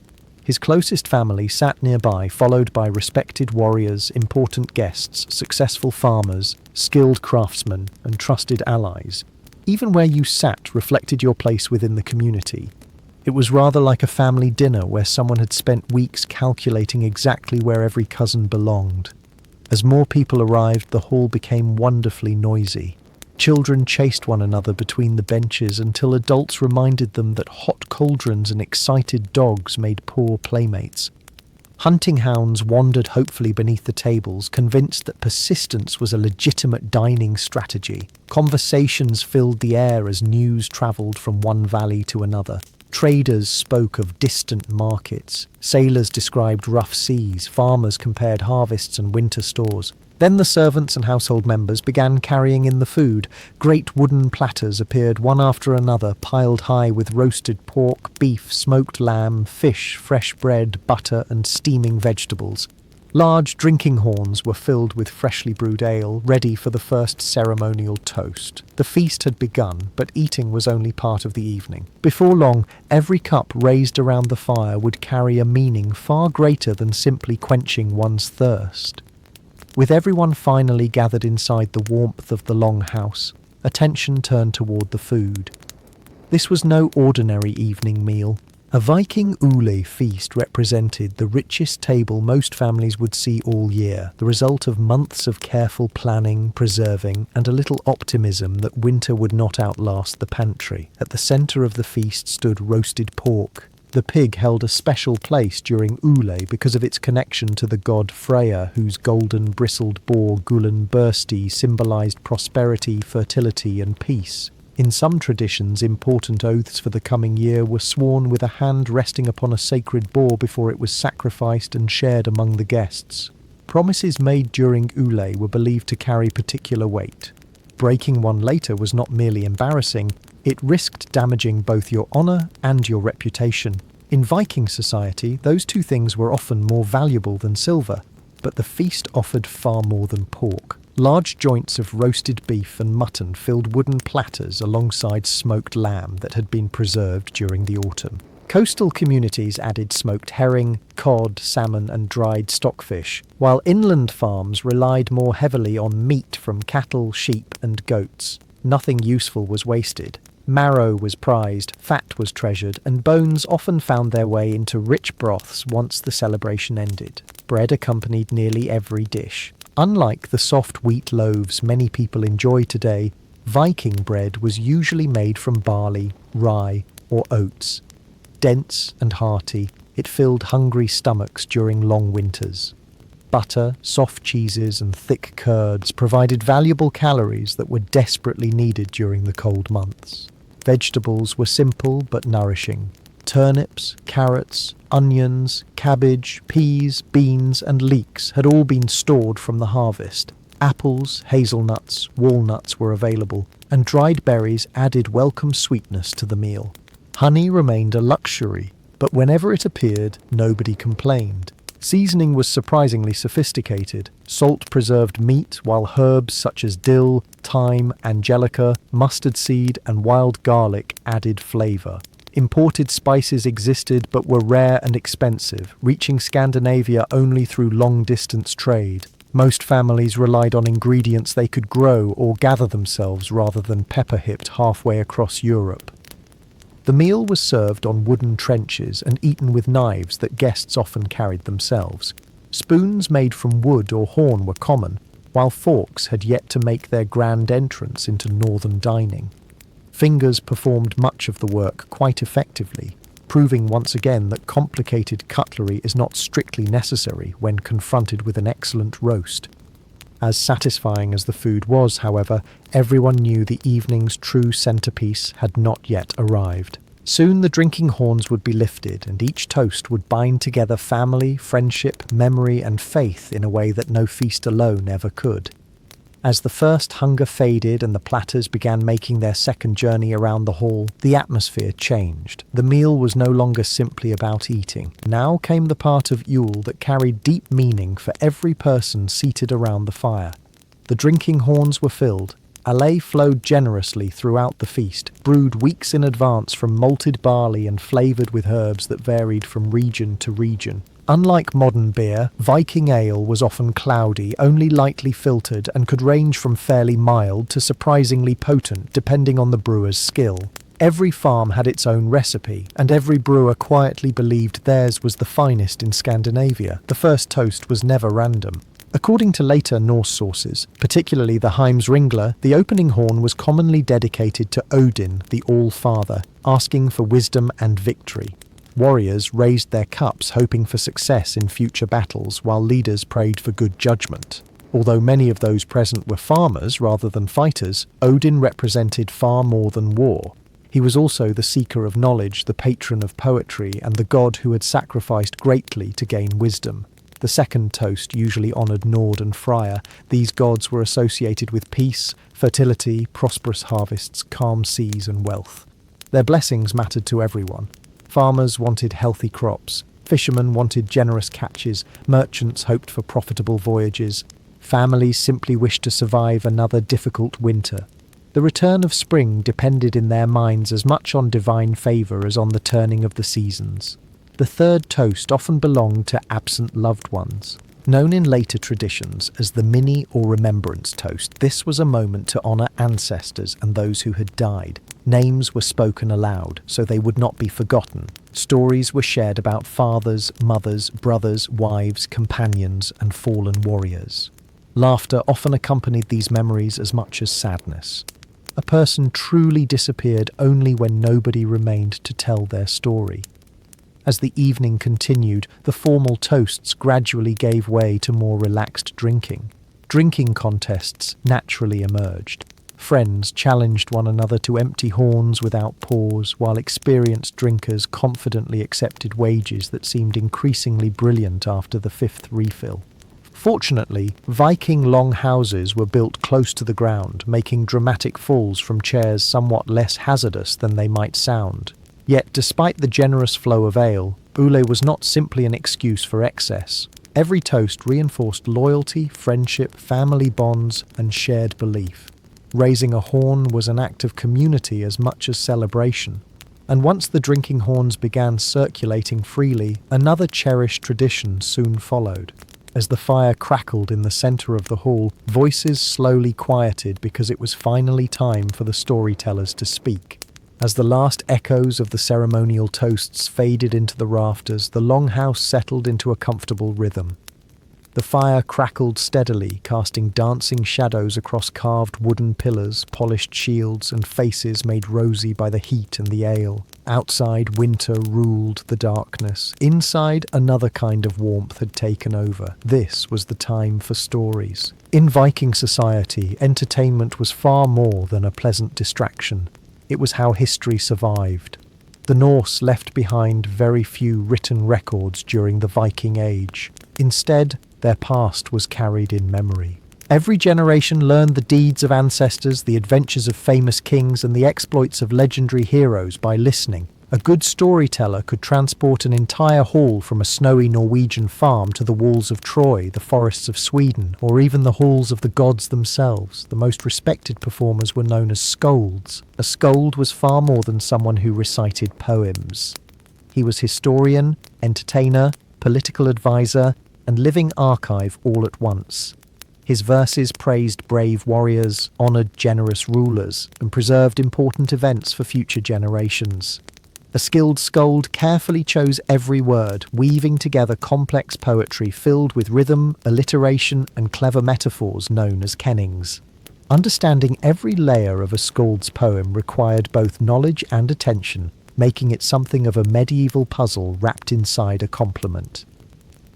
His closest family sat nearby, followed by respected warriors, important guests, successful farmers, skilled craftsmen, and trusted allies. Even where you sat reflected your place within the community. It was rather like a family dinner where someone had spent weeks calculating exactly where every cousin belonged. As more people arrived, the hall became wonderfully noisy. Children chased one another between the benches until adults reminded them that hot cauldrons and excited dogs made poor playmates. Hunting hounds wandered hopefully beneath the tables, convinced that persistence was a legitimate dining strategy. Conversations filled the air as news travelled from one valley to another. Traders spoke of distant markets. Sailors described rough seas. Farmers compared harvests and winter stores. Then the servants and household members began carrying in the food. Great wooden platters appeared one after another, piled high with roasted pork, beef, smoked lamb, fish, fresh bread, butter, and steaming vegetables. Large drinking horns were filled with freshly brewed ale, ready for the first ceremonial toast. The feast had begun, but eating was only part of the evening. Before long, every cup raised around the fire would carry a meaning far greater than simply quenching one's thirst. With everyone finally gathered inside the warmth of the long house, attention turned toward the food. This was no ordinary evening meal. A Viking Ule feast represented the richest table most families would see all year, the result of months of careful planning, preserving, and a little optimism that winter would not outlast the pantry. At the centre of the feast stood roasted pork. The pig held a special place during Ule because of its connection to the god Freya, whose golden bristled boar Gulen Bursti symbolised prosperity, fertility and peace. In some traditions, important oaths for the coming year were sworn with a hand resting upon a sacred boar before it was sacrificed and shared among the guests. Promises made during Ule were believed to carry particular weight. Breaking one later was not merely embarrassing, it risked damaging both your honour and your reputation. In Viking society, those two things were often more valuable than silver, but the feast offered far more than pork. Large joints of roasted beef and mutton filled wooden platters alongside smoked lamb that had been preserved during the autumn. Coastal communities added smoked herring, cod, salmon and dried stockfish, while inland farms relied more heavily on meat from cattle, sheep and goats. Nothing useful was wasted. Marrow was prized, fat was treasured, and bones often found their way into rich broths once the celebration ended. Bread accompanied nearly every dish. Unlike the soft wheat loaves many people enjoy today, Viking bread was usually made from barley, rye, or oats. Dense and hearty, it filled hungry stomachs during long winters. Butter, soft cheeses, and thick curds provided valuable calories that were desperately needed during the cold months. Vegetables were simple but nourishing. Turnips, carrots, onions, cabbage, peas, beans and leeks had all been stored from the harvest. Apples, hazelnuts, walnuts were available, and dried berries added welcome sweetness to the meal. Honey remained a luxury, but whenever it appeared, nobody complained. Seasoning was surprisingly sophisticated. Salt preserved meat, while herbs such as dill, thyme, angelica, mustard seed and wild garlic added flavour. Imported spices existed but were rare and expensive, reaching Scandinavia only through long-distance trade. Most families relied on ingredients they could grow or gather themselves rather than pepper-hipped halfway across Europe. The meal was served on wooden trenches and eaten with knives that guests often carried themselves. Spoons made from wood or horn were common, while forks had yet to make their grand entrance into northern dining. Fingers performed much of the work quite effectively, proving once again that complicated cutlery is not strictly necessary when confronted with an excellent roast. As satisfying as the food was, however, everyone knew the evening's true centerpiece had not yet arrived. Soon the drinking horns would be lifted, and each toast would bind together family, friendship, memory, and faith in a way that no feast alone ever could. As the first hunger faded and the platters began making their second journey around the hall, the atmosphere changed. The meal was no longer simply about eating. Now came the part of Yule that carried deep meaning for every person seated around the fire. The drinking horns were filled. Ale flowed generously throughout the feast, brewed weeks in advance from malted barley and flavoured with herbs that varied from region to region. Unlike modern beer, Viking ale was often cloudy, only lightly filtered, and could range from fairly mild to surprisingly potent, depending on the brewer's skill. Every farm had its own recipe, and every brewer quietly believed theirs was the finest in Scandinavia. The first toast was never random. According to later Norse sources, particularly the Heimskringla, the opening horn was commonly dedicated to Odin, the All-Father, asking for wisdom and victory. Warriors raised their cups hoping for success in future battles, while leaders prayed for good judgment. Although many of those present were farmers rather than fighters, Odin represented far more than war. He was also the seeker of knowledge, the patron of poetry, and the god who had sacrificed greatly to gain wisdom. The second toast usually honoured Nord and Freyr. These gods were associated with peace, fertility, prosperous harvests, calm seas and wealth. Their blessings mattered to everyone. Farmers wanted healthy crops, fishermen wanted generous catches, merchants hoped for profitable voyages, families simply wished to survive another difficult winter. The return of spring depended in their minds as much on divine favour as on the turning of the seasons. The third toast often belonged to absent loved ones. Known in later traditions as the Minne or Remembrance toast, this was a moment to honour ancestors and those who had died. Names were spoken aloud, so they would not be forgotten. Stories were shared about fathers, mothers, brothers, wives, companions, and fallen warriors. Laughter often accompanied these memories as much as sadness. A person truly disappeared only when nobody remained to tell their story. As the evening continued, the formal toasts gradually gave way to more relaxed drinking. Drinking contests naturally emerged. Friends challenged one another to empty horns without pause, while experienced drinkers confidently accepted wagers that seemed increasingly brilliant after the fifth refill. Fortunately, Viking long houses were built close to the ground, making dramatic falls from chairs somewhat less hazardous than they might sound. Yet, despite the generous flow of ale, Ule was not simply an excuse for excess. Every toast reinforced loyalty, friendship, family bonds, and shared belief. Raising a horn was an act of community as much as celebration. And once the drinking horns began circulating freely, another cherished tradition soon followed. As the fire crackled in the center of the hall, voices slowly quieted because it was finally time for the storytellers to speak. As the last echoes of the ceremonial toasts faded into the rafters, the longhouse settled into a comfortable rhythm. The fire crackled steadily, casting dancing shadows across carved wooden pillars, polished shields, and faces made rosy by the heat and the ale. Outside, winter ruled the darkness. Inside, another kind of warmth had taken over. This was the time for stories. In Viking society, entertainment was far more than a pleasant distraction. It was how history survived. The Norse left behind very few written records during the Viking Age. Instead, their past was carried in memory. Every generation learned the deeds of ancestors, the adventures of famous kings, and the exploits of legendary heroes by listening. A good storyteller could transport an entire hall from a snowy Norwegian farm to the walls of Troy, the forests of Sweden, or even the halls of the gods themselves. The most respected performers were known as skalds. A skald was far more than someone who recited poems. He was historian, entertainer, political advisor, and living archive all at once. His verses praised brave warriors, honoured generous rulers, and preserved important events for future generations. A skilled skald carefully chose every word, weaving together complex poetry filled with rhythm, alliteration, and clever metaphors known as kennings. Understanding every layer of a skald's poem required both knowledge and attention, making it something of a medieval puzzle wrapped inside a compliment.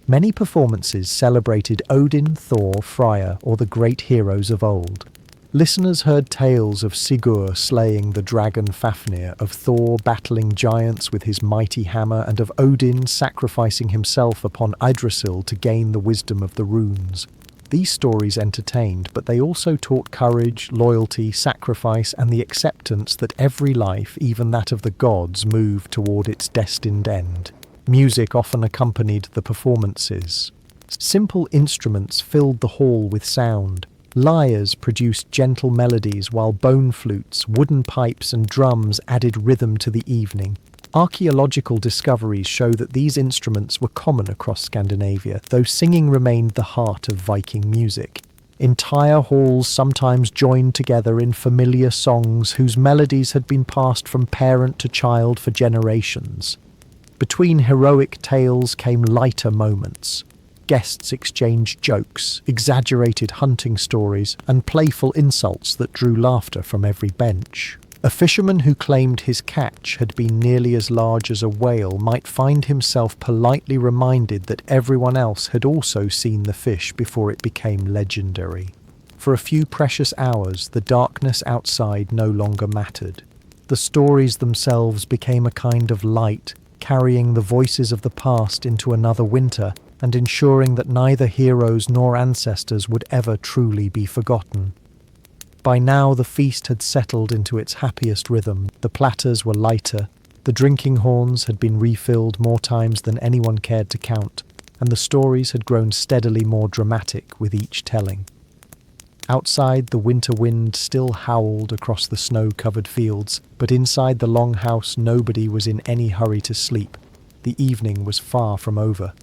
Many performances celebrated Odin, Thor, Freyr, or the great heroes of old. Listeners heard tales of Sigurd slaying the dragon Fafnir, of Thor battling giants with his mighty hammer, and of Odin sacrificing himself upon Yggdrasil to gain the wisdom of the runes. These stories entertained, but they also taught courage, loyalty, sacrifice, and the acceptance that every life, even that of the gods, moved toward its destined end. Music often accompanied the performances. Simple instruments filled the hall with sound. Lyres produced gentle melodies, while bone flutes, wooden pipes, and drums added rhythm to the evening. Archaeological discoveries show that these instruments were common across Scandinavia, though singing remained the heart of Viking music. Entire halls sometimes joined together in familiar songs whose melodies had been passed from parent to child for generations. Between heroic tales came lighter moments. Guests exchanged jokes, exaggerated hunting stories, and playful insults that drew laughter from every bench. A fisherman who claimed his catch had been nearly as large as a whale might find himself politely reminded that everyone else had also seen the fish before it became legendary. For a few precious hours, the darkness outside no longer mattered. The stories themselves became a kind of light, carrying the voices of the past into another winter and ensuring that neither heroes nor ancestors would ever truly be forgotten. By now the feast had settled into its happiest rhythm. The platters were lighter, the drinking horns had been refilled more times than anyone cared to count, and the stories had grown steadily more dramatic with each telling. Outside, the winter wind still howled across the snow-covered fields, but inside the longhouse nobody was in any hurry to sleep. The evening was far from over.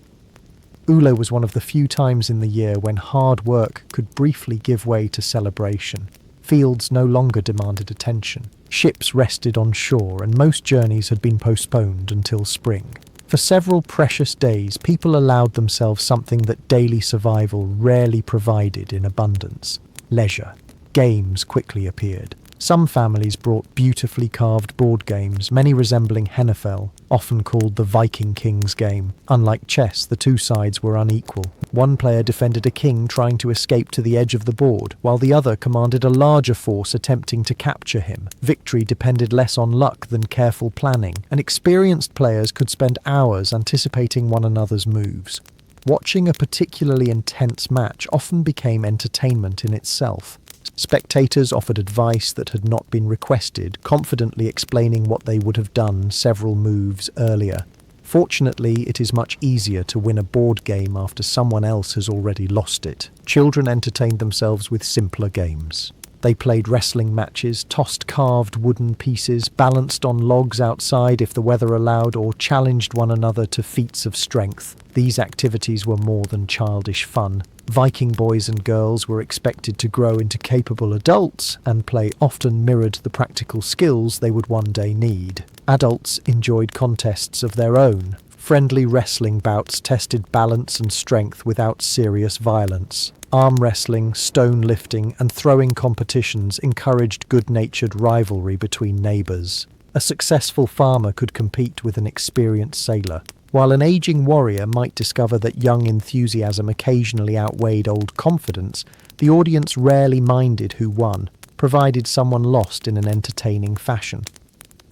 Ule was one of the few times in the year when hard work could briefly give way to celebration. Fields no longer demanded attention. Ships rested on shore, and most journeys had been postponed until spring. For several precious days, people allowed themselves something that daily survival rarely provided in abundance: leisure. Games quickly appeared. Some families brought beautifully carved board games, many resembling Hennefeld, often called the Viking King's game. Unlike chess, the two sides were unequal. One player defended a king trying to escape to the edge of the board, while the other commanded a larger force attempting to capture him. Victory depended less on luck than careful planning, and experienced players could spend hours anticipating one another's moves. Watching a particularly intense match often became entertainment in itself. Spectators offered advice that had not been requested, confidently explaining what they would have done several moves earlier. Fortunately, it is much easier to win a board game after someone else has already lost it. Children entertained themselves with simpler games. They played wrestling matches, tossed carved wooden pieces, balanced on logs outside if the weather allowed, or challenged one another to feats of strength. These activities were more than childish fun. Viking boys and girls were expected to grow into capable adults, and play often mirrored the practical skills they would one day need. Adults enjoyed contests of their own. Friendly wrestling bouts tested balance and strength without serious violence. Arm wrestling, stone lifting, and throwing competitions encouraged good-natured rivalry between neighbours. A successful farmer could compete with an experienced sailor, while an aging warrior might discover that young enthusiasm occasionally outweighed old confidence. The audience rarely minded who won, provided someone lost in an entertaining fashion.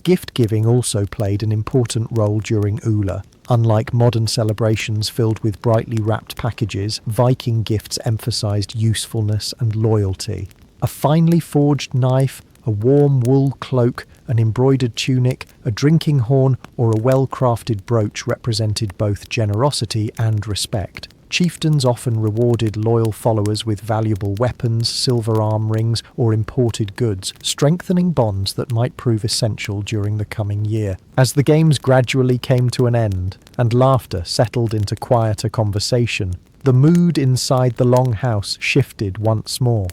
Gift-giving also played an important role during Ula. Unlike modern celebrations filled with brightly wrapped packages, Viking gifts emphasized usefulness and loyalty. A finely forged knife, a warm wool cloak, an embroidered tunic, a drinking horn, or a well-crafted brooch represented both generosity and respect. Chieftains often rewarded loyal followers with valuable weapons, silver arm rings, or imported goods, strengthening bonds that might prove essential during the coming year. As the games gradually came to an end, and laughter settled into quieter conversation, the mood inside the long house shifted once more.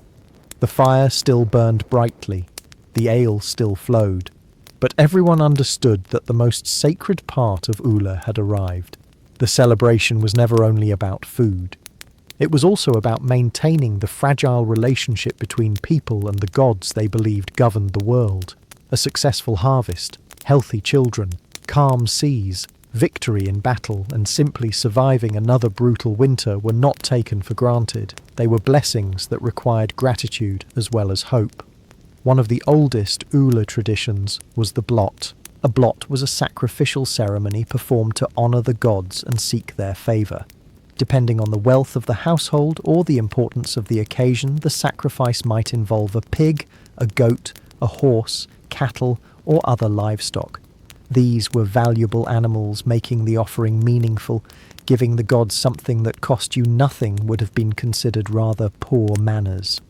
The fire still burned brightly, the ale still flowed, but everyone understood that the most sacred part of Ula had arrived. The celebration was never only about food. It was also about maintaining the fragile relationship between people and the gods they believed governed the world. A successful harvest, healthy children, calm seas, victory in battle, and simply surviving another brutal winter were not taken for granted. They were blessings that required gratitude as well as hope. One of the oldest Ula traditions was the blot. A blot was a sacrificial ceremony performed to honour the gods and seek their favour. Depending on the wealth of the household or the importance of the occasion, the sacrifice might involve a pig, a goat, a horse, cattle, or other livestock. These were valuable animals, making the offering meaningful. Giving the gods something that cost you nothing would have been considered rather poor manners.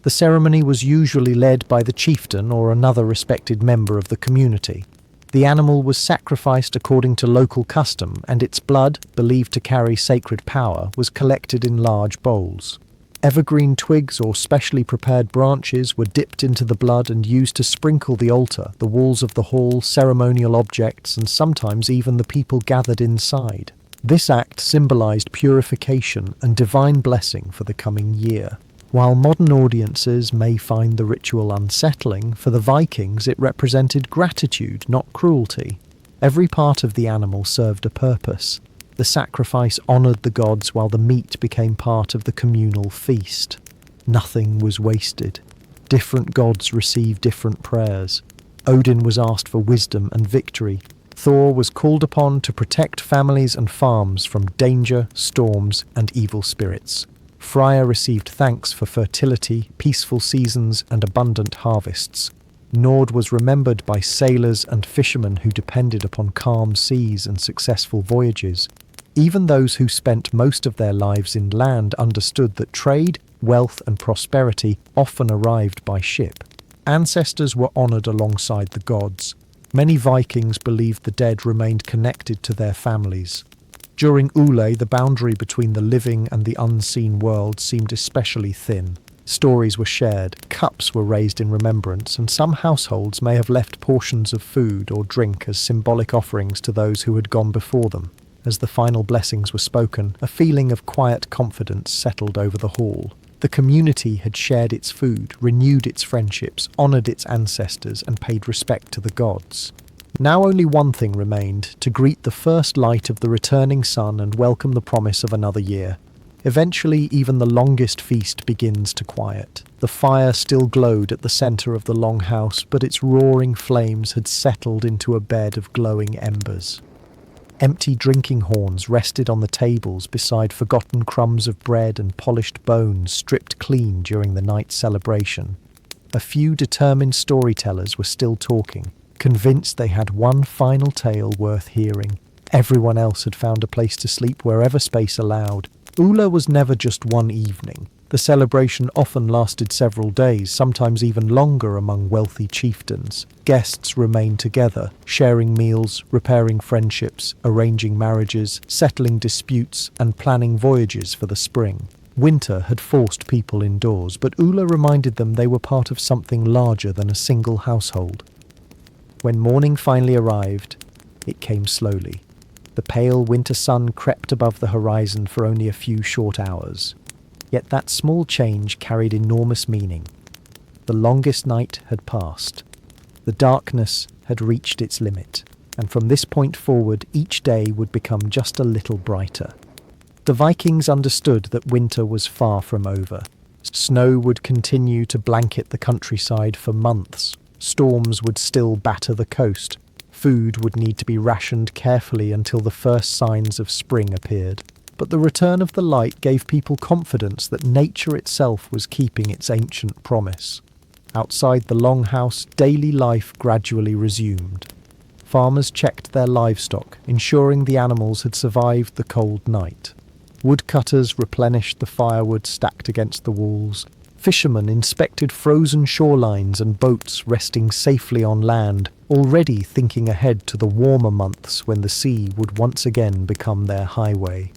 The ceremony was usually led by the chieftain or another respected member of the community. The animal was sacrificed according to local custom, and its blood, believed to carry sacred power, was collected in large bowls. Evergreen twigs or specially prepared branches were dipped into the blood and used to sprinkle the altar, the walls of the hall, ceremonial objects, and sometimes even the people gathered inside. This act symbolized purification and divine blessing for the coming year. While modern audiences may find the ritual unsettling, for the Vikings it represented gratitude, not cruelty. Every part of the animal served a purpose. The sacrifice honoured the gods while the meat became part of the communal feast. Nothing was wasted. Different gods received different prayers. Odin was asked for wisdom and victory. Thor was called upon to protect families and farms from danger, storms, and evil spirits. Freya received thanks for fertility, peaceful seasons, and abundant harvests. Nord was remembered by sailors and fishermen who depended upon calm seas and successful voyages. Even those who spent most of their lives inland understood that trade, wealth, and prosperity often arrived by ship. Ancestors were honoured alongside the gods. Many Vikings believed the dead remained connected to their families. During Ule, the boundary between the living and the unseen world seemed especially thin. Stories were shared, cups were raised in remembrance, and some households may have left portions of food or drink as symbolic offerings to those who had gone before them. As the final blessings were spoken, a feeling of quiet confidence settled over the hall. The community had shared its food, renewed its friendships, honoured its ancestors, and paid respect to the gods. Now only one thing remained: to greet the first light of the returning sun and welcome the promise of another year. Eventually, even the longest feast begins to quiet. The fire still glowed at the centre of the longhouse, but its roaring flames had settled into a bed of glowing embers. Empty drinking horns rested on the tables beside forgotten crumbs of bread and polished bones stripped clean during the night's celebration. A few determined storytellers were still talking, convinced they had one final tale worth hearing. Everyone else had found a place to sleep wherever space allowed. Ula was never just one evening. The celebration often lasted several days, sometimes even longer among wealthy chieftains. Guests remained together, sharing meals, repairing friendships, arranging marriages, settling disputes, and planning voyages for the spring. Winter had forced people indoors, but Ula reminded them they were part of something larger than a single household. When morning finally arrived, it came slowly. The pale winter sun crept above the horizon for only a few short hours. Yet that small change carried enormous meaning. The longest night had passed. The darkness had reached its limit, and from this point forward each day would become just a little brighter. The Vikings understood that winter was far from over. Snow would continue to blanket the countryside for months. Storms would still batter the coast. Food would need to be rationed carefully until the first signs of spring appeared. But the return of the light gave people confidence that nature itself was keeping its ancient promise. Outside the longhouse, daily life gradually resumed. Farmers checked their livestock, ensuring the animals had survived the cold night. Woodcutters replenished the firewood stacked against the walls. Fishermen inspected frozen shorelines and boats resting safely on land, already thinking ahead to the warmer months when the sea would once again become their highway.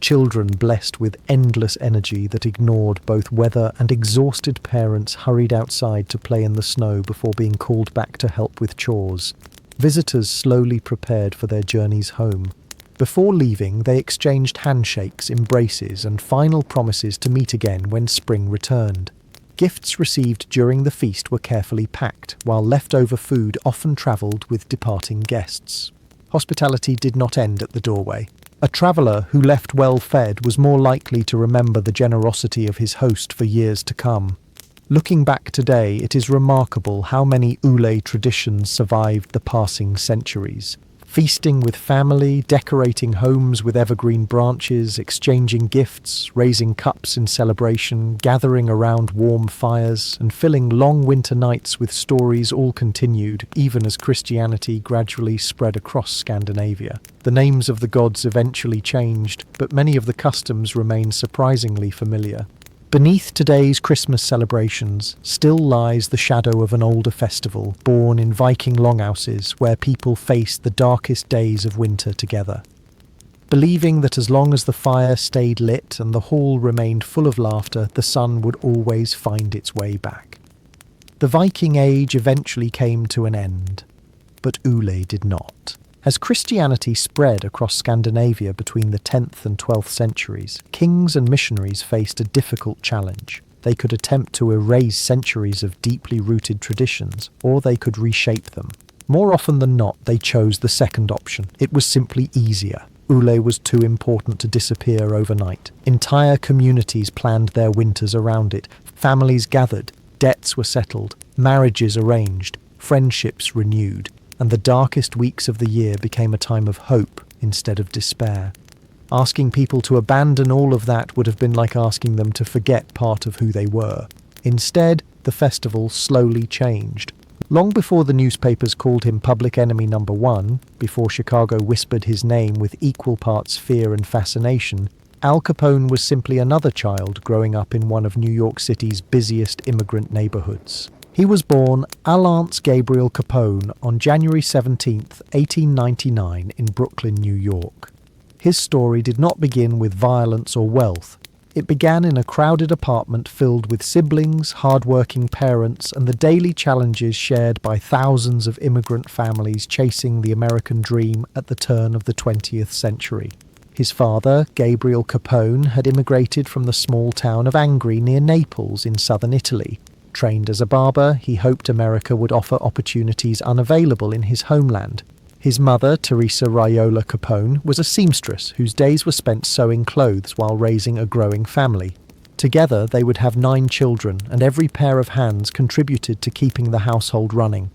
Children blessed with endless energy that ignored both weather and exhausted parents hurried outside to play in the snow before being called back to help with chores. Visitors slowly prepared for their journeys home. Before leaving, they exchanged handshakes, embraces, and final promises to meet again when spring returned. Gifts received during the feast were carefully packed, while leftover food often travelled with departing guests. Hospitality did not end at the doorway. A traveller who left well-fed was more likely to remember the generosity of his host for years to come. Looking back today, it is remarkable how many Ule traditions survived the passing centuries. Feasting with family, decorating homes with evergreen branches, exchanging gifts, raising cups in celebration, gathering around warm fires, and filling long winter nights with stories all continued, even as Christianity gradually spread across Scandinavia. The names of the gods eventually changed, but many of the customs remain surprisingly familiar. Beneath today's Christmas celebrations still lies the shadow of an older festival born in Viking longhouses where people faced the darkest days of winter together. Believing that as long as the fire stayed lit and the hall remained full of laughter, the sun would always find its way back. The Viking Age eventually came to an end, but Ule did not. As Christianity spread across Scandinavia between the 10th and 12th centuries, kings and missionaries faced a difficult challenge. They could attempt to erase centuries of deeply rooted traditions, or they could reshape them. More often than not, they chose the second option. It was simply easier. Ule was too important to disappear overnight. Entire communities planned their winters around it. Families gathered, debts were settled, marriages arranged, friendships renewed. And the darkest weeks of the year became a time of hope instead of despair. Asking people to abandon all of that would have been like asking them to forget part of who they were. Instead, the festival slowly changed. Long before the newspapers called him public enemy number one, before Chicago whispered his name with equal parts fear and fascination, Al Capone was simply another child growing up in one of New York City's busiest immigrant neighborhoods. He was born Alance Gabriel Capone on January 17, 1899 in Brooklyn, New York. His story did not begin with violence or wealth. It began in a crowded apartment filled with siblings, hard-working parents, and the daily challenges shared by thousands of immigrant families chasing the American dream at the turn of the 20th century. His father, Gabriel Capone, had immigrated from the small town of Angri near Naples in southern Italy. Trained as a barber, he hoped America would offer opportunities unavailable in his homeland. His mother, Teresa Raiola Capone, was a seamstress whose days were spent sewing clothes while raising a growing family. Together, they would have 9 children, and every pair of hands contributed to keeping the household running.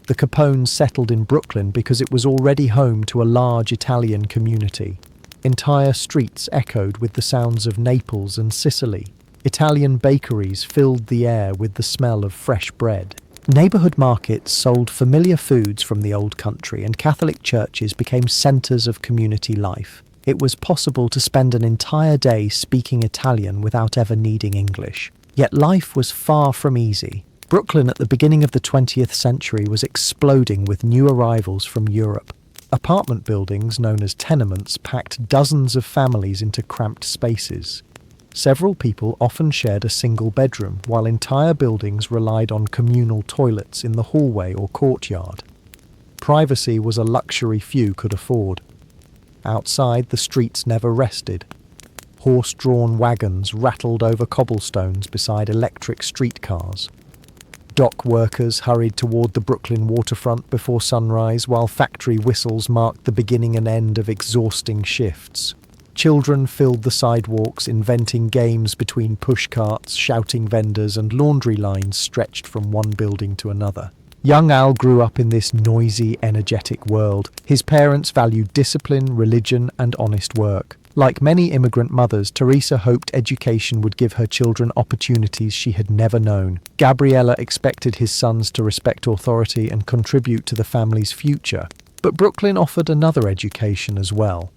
The Capones settled in Brooklyn because it was already home to a large Italian community. Entire streets echoed with the sounds of Naples and Sicily. Italian bakeries filled the air with the smell of fresh bread. Neighborhood markets sold familiar foods from the old country, and Catholic churches became centers of community life. It was possible to spend an entire day speaking Italian without ever needing English. Yet life was far from easy. Brooklyn at the beginning of the 20th century was exploding with new arrivals from Europe. Apartment buildings, known as tenements, packed dozens of families into cramped spaces. Several people often shared a single bedroom, while entire buildings relied on communal toilets in the hallway or courtyard. Privacy was a luxury few could afford. Outside, the streets never rested. Horse-drawn wagons rattled over cobblestones beside electric streetcars. Dock workers hurried toward the Brooklyn waterfront before sunrise, while factory whistles marked the beginning and end of exhausting shifts. Children filled the sidewalks, inventing games between pushcarts, shouting vendors, and laundry lines stretched from one building to another. Young Al grew up in this noisy, energetic world. His parents valued discipline, religion, and honest work. Like many immigrant mothers, Teresa hoped education would give her children opportunities she had never known. Gabriella expected his sons to respect authority and contribute to the family's future. But Brooklyn offered another education as well.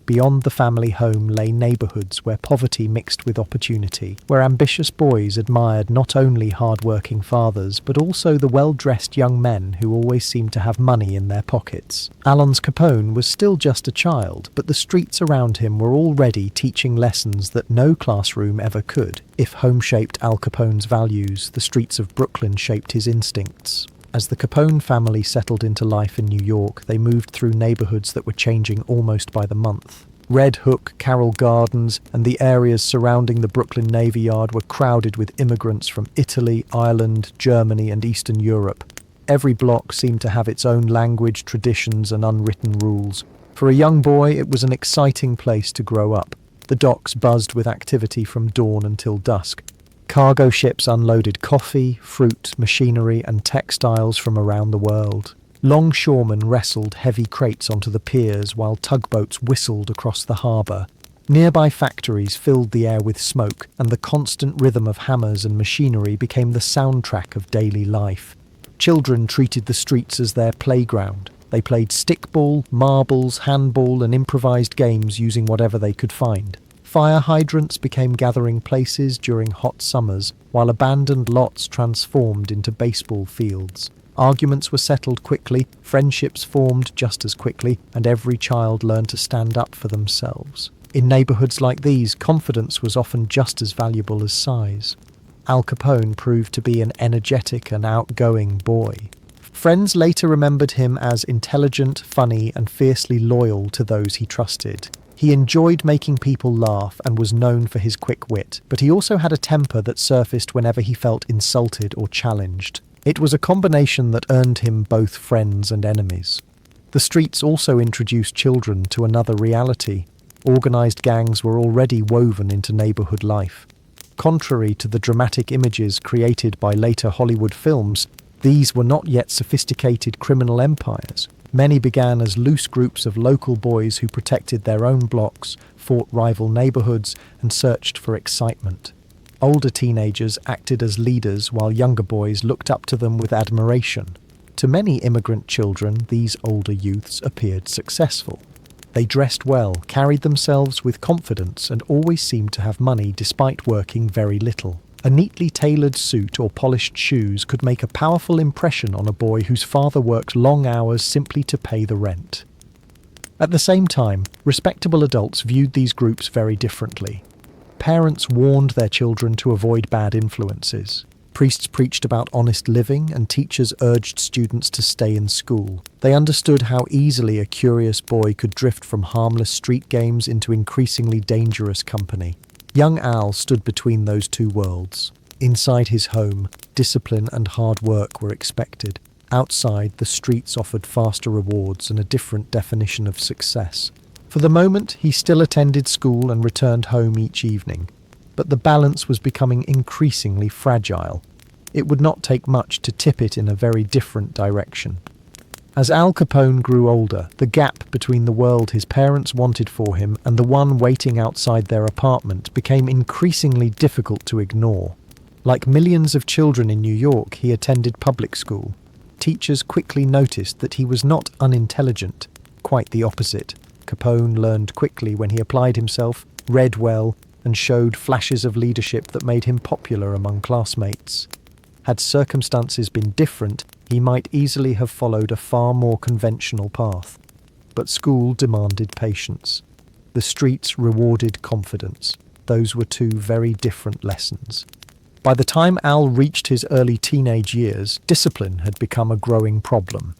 Beyond the family home lay neighborhoods where poverty mixed with opportunity, where ambitious boys admired not only hard-working fathers, but also the well-dressed young men who always seemed to have money in their pockets. Alonzo Capone was still just a child, but the streets around him were already teaching lessons that no classroom ever could. If home shaped Al Capone's values, the streets of Brooklyn shaped his instincts. As the Capone family settled into life in New York, they moved through neighborhoods that were changing almost by the month. Red Hook, Carroll Gardens, and the areas surrounding the Brooklyn Navy Yard were crowded with immigrants from Italy, Ireland, Germany, and Eastern Europe. Every block seemed to have its own language, traditions, and unwritten rules. For a young boy, it was an exciting place to grow up. The docks buzzed with activity from dawn until dusk. Cargo ships unloaded coffee, fruit, machinery, and textiles from around the world. Longshoremen wrestled heavy crates onto the piers while tugboats whistled across the harbour. Nearby factories filled the air with smoke, and the constant rhythm of hammers and machinery became the soundtrack of daily life. Children treated the streets as their playground. They played stickball, marbles, handball, and improvised games using whatever they could find. Fire hydrants became gathering places during hot summers, while abandoned lots transformed into baseball fields. Arguments were settled quickly, friendships formed just as quickly, and every child learned to stand up for themselves. In neighborhoods like these, confidence was often just as valuable as size. Al Capone proved to be an energetic and outgoing boy. Friends later remembered him as intelligent, funny, and fiercely loyal to those he trusted. He enjoyed making people laugh and was known for his quick wit, but he also had a temper that surfaced whenever he felt insulted or challenged. It was a combination that earned him both friends and enemies. The streets also introduced children to another reality. Organized gangs were already woven into neighborhood life. Contrary to the dramatic images created by later Hollywood films, these were not yet sophisticated criminal empires. Many began as loose groups of local boys who protected their own blocks, fought rival neighborhoods, and searched for excitement. Older teenagers acted as leaders while younger boys looked up to them with admiration. To many immigrant children, these older youths appeared successful. They dressed well, carried themselves with confidence, and always seemed to have money despite working very little. A neatly tailored suit or polished shoes could make a powerful impression on a boy whose father worked long hours simply to pay the rent. At the same time, respectable adults viewed these groups very differently. Parents warned their children to avoid bad influences. Priests preached about honest living, and teachers urged students to stay in school. They understood how easily a curious boy could drift from harmless street games into increasingly dangerous company. Young Al stood between those two worlds. Inside his home, discipline and hard work were expected. Outside, the streets offered faster rewards and a different definition of success. For the moment, he still attended school and returned home each evening. But the balance was becoming increasingly fragile. It would not take much to tip it in a very different direction. As Al Capone grew older, the gap between the world his parents wanted for him and the one waiting outside their apartment became increasingly difficult to ignore. Like millions of children in New York, he attended public school. Teachers quickly noticed that he was not unintelligent, quite the opposite. Capone learned quickly when he applied himself, read well, and showed flashes of leadership that made him popular among classmates. Had circumstances been different, he might easily have followed a far more conventional path. But school demanded patience. The streets rewarded confidence. Those were two very different lessons. By the time Al reached his early teenage years, discipline had become a growing problem.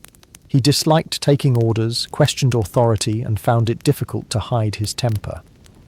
He disliked taking orders, questioned authority, and found it difficult to hide his temper.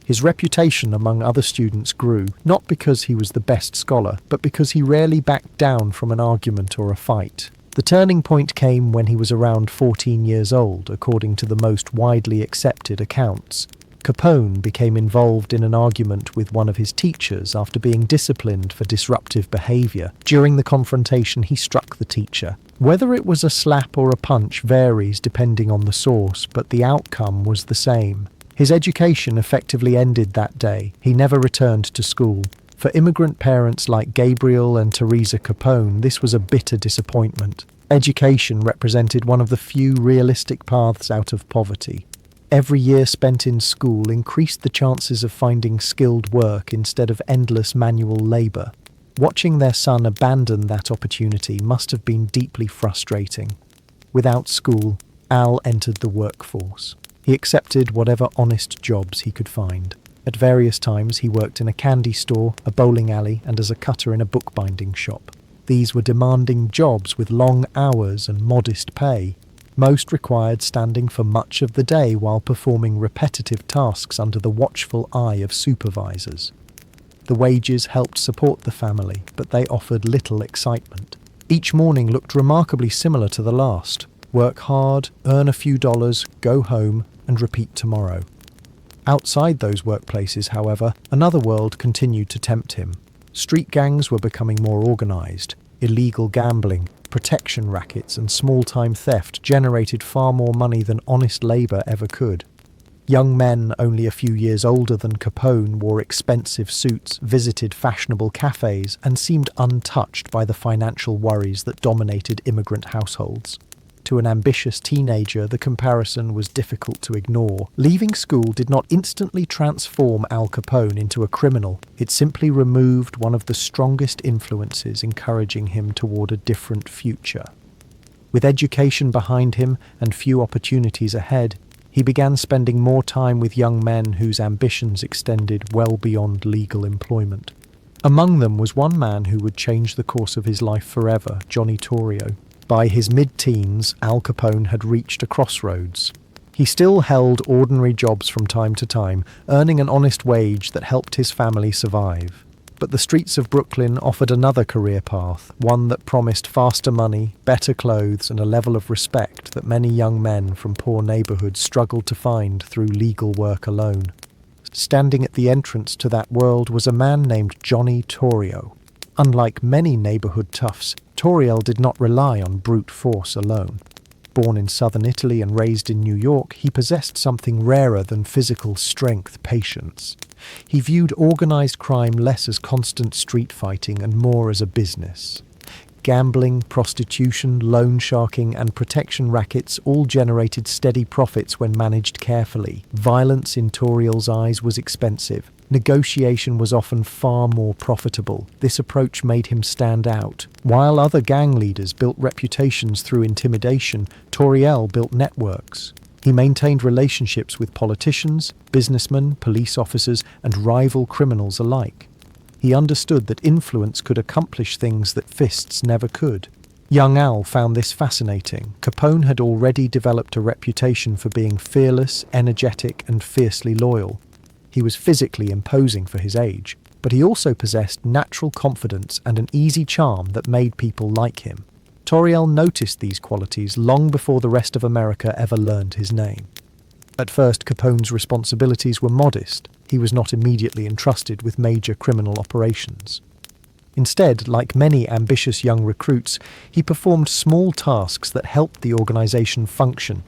His reputation among other students grew, not because he was the best scholar, but because he rarely backed down from an argument or a fight. The turning point came when he was around 14 years old, according to the most widely accepted accounts. Capone became involved in an argument with one of his teachers after being disciplined for disruptive behavior. During the confrontation, he struck the teacher. Whether it was a slap or a punch varies depending on the source, but the outcome was the same. His education effectively ended that day. He never returned to school. For immigrant parents like Gabriel and Teresa Capone, this was a bitter disappointment. Education represented one of the few realistic paths out of poverty. Every year spent in school increased the chances of finding skilled work instead of endless manual labor. Watching their son abandon that opportunity must have been deeply frustrating. Without school, Al entered the workforce. He accepted whatever honest jobs he could find. At various times he worked in a candy store, a bowling alley, and as a cutter in a bookbinding shop. These were demanding jobs with long hours and modest pay. Most required standing for much of the day while performing repetitive tasks under the watchful eye of supervisors. The wages helped support the family, but they offered little excitement. Each morning looked remarkably similar to the last. Work hard, earn a few dollars, go home, and repeat tomorrow. Outside those workplaces, however, another world continued to tempt him. Street gangs were becoming more organized. Illegal gambling, protection rackets, and small-time theft generated far more money than honest labor ever could. Young men only a few years older than Capone wore expensive suits, visited fashionable cafes, and seemed untouched by the financial worries that dominated immigrant households. To an ambitious teenager, the comparison was difficult to ignore. Leaving school did not instantly transform Al Capone into a criminal. It simply removed one of the strongest influences encouraging him toward a different future. With education behind him and few opportunities ahead, he began spending more time with young men whose ambitions extended well beyond legal employment. Among them was one man who would change the course of his life forever, Johnny Torrio. By his mid-teens, Al Capone had reached a crossroads. He still held ordinary jobs from time to time, earning an honest wage that helped his family survive. But the streets of Brooklyn offered another career path, one that promised faster money, better clothes, and a level of respect that many young men from poor neighborhoods struggled to find through legal work alone. Standing at the entrance to that world was a man named Johnny Torrio. Unlike many neighborhood toughs, Torrio did not rely on brute force alone. Born in southern Italy and raised in New York, he possessed something rarer than physical strength, patience. He viewed organized crime less as constant street fighting and more as a business. Gambling, prostitution, loan sharking, and protection rackets all generated steady profits when managed carefully. Violence in Torrio's eyes was expensive. Negotiation was often far more profitable. This approach made him stand out. While other gang leaders built reputations through intimidation, Torrio built networks. He maintained relationships with politicians, businessmen, police officers, and rival criminals alike. He understood that influence could accomplish things that fists never could. Young Al found this fascinating. Capone had already developed a reputation for being fearless, energetic, and fiercely loyal. He was physically imposing for his age, but he also possessed natural confidence and an easy charm that made people like him. Toriel noticed these qualities long before the rest of America ever learned his name. At first, Capone's responsibilities were modest. He was not immediately entrusted with major criminal operations. Instead, like many ambitious young recruits, he performed small tasks that helped the organization function.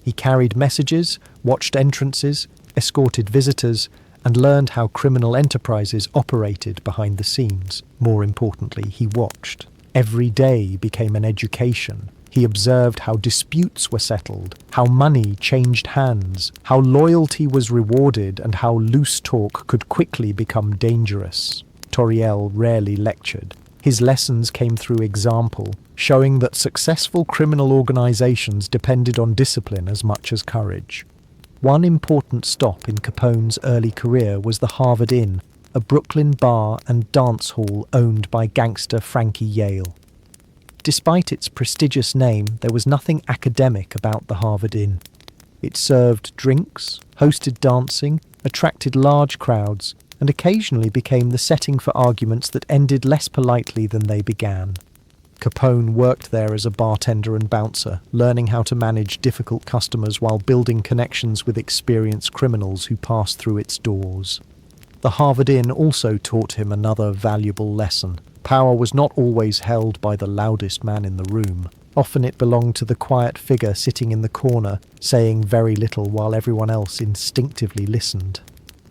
He carried messages, watched entrances, escorted visitors, and learned how criminal enterprises operated behind the scenes. More importantly, he watched. Every day became an education. He observed how disputes were settled, how money changed hands, how loyalty was rewarded, and how loose talk could quickly become dangerous. Toriel rarely lectured. His lessons came through example, showing that successful criminal organizations depended on discipline as much as courage. One important stop in Capone's early career was the Harvard Inn, a Brooklyn bar and dance hall owned by gangster Frankie Yale. Despite its prestigious name, there was nothing academic about the Harvard Inn. It served drinks, hosted dancing, attracted large crowds, and occasionally became the setting for arguments that ended less politely than they began. Capone worked there as a bartender and bouncer, learning how to manage difficult customers while building connections with experienced criminals who passed through its doors. The Harvard Inn also taught him another valuable lesson. Power was not always held by the loudest man in the room. Often it belonged to the quiet figure sitting in the corner, saying very little while everyone else instinctively listened.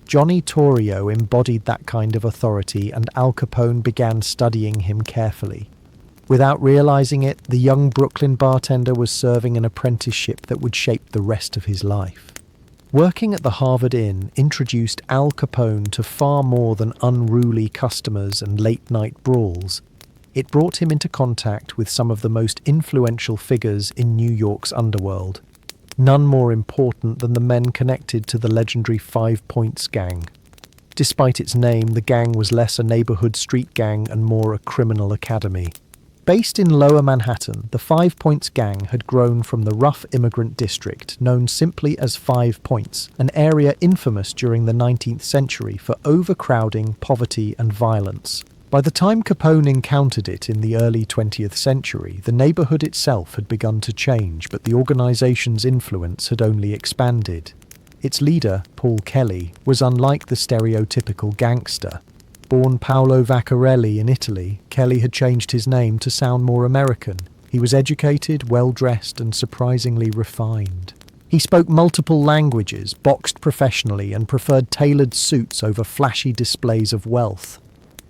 Johnny Torrio embodied that kind of authority, and Al Capone began studying him carefully. Without realizing it, the young Brooklyn bartender was serving an apprenticeship that would shape the rest of his life. Working at the Harvard Inn introduced Al Capone to far more than unruly customers and late-night brawls. It brought him into contact with some of the most influential figures in New York's underworld. None more important than the men connected to the legendary 5 Points Gang. Despite its name, the gang was less a neighborhood street gang and more a criminal academy. Based in Lower Manhattan, the 5 Points Gang had grown from the rough immigrant district, known simply as 5 Points, an area infamous during the 19th century for overcrowding, poverty, and violence. By the time Capone encountered it in the early 20th century, the neighborhood itself had begun to change, but the organization's influence had only expanded. Its leader, Paul Kelly, was unlike the stereotypical gangster. Born Paolo Vaccarelli in Italy, Kelly had changed his name to sound more American. He was educated, well-dressed, and surprisingly refined. He spoke multiple languages, boxed professionally, and preferred tailored suits over flashy displays of wealth.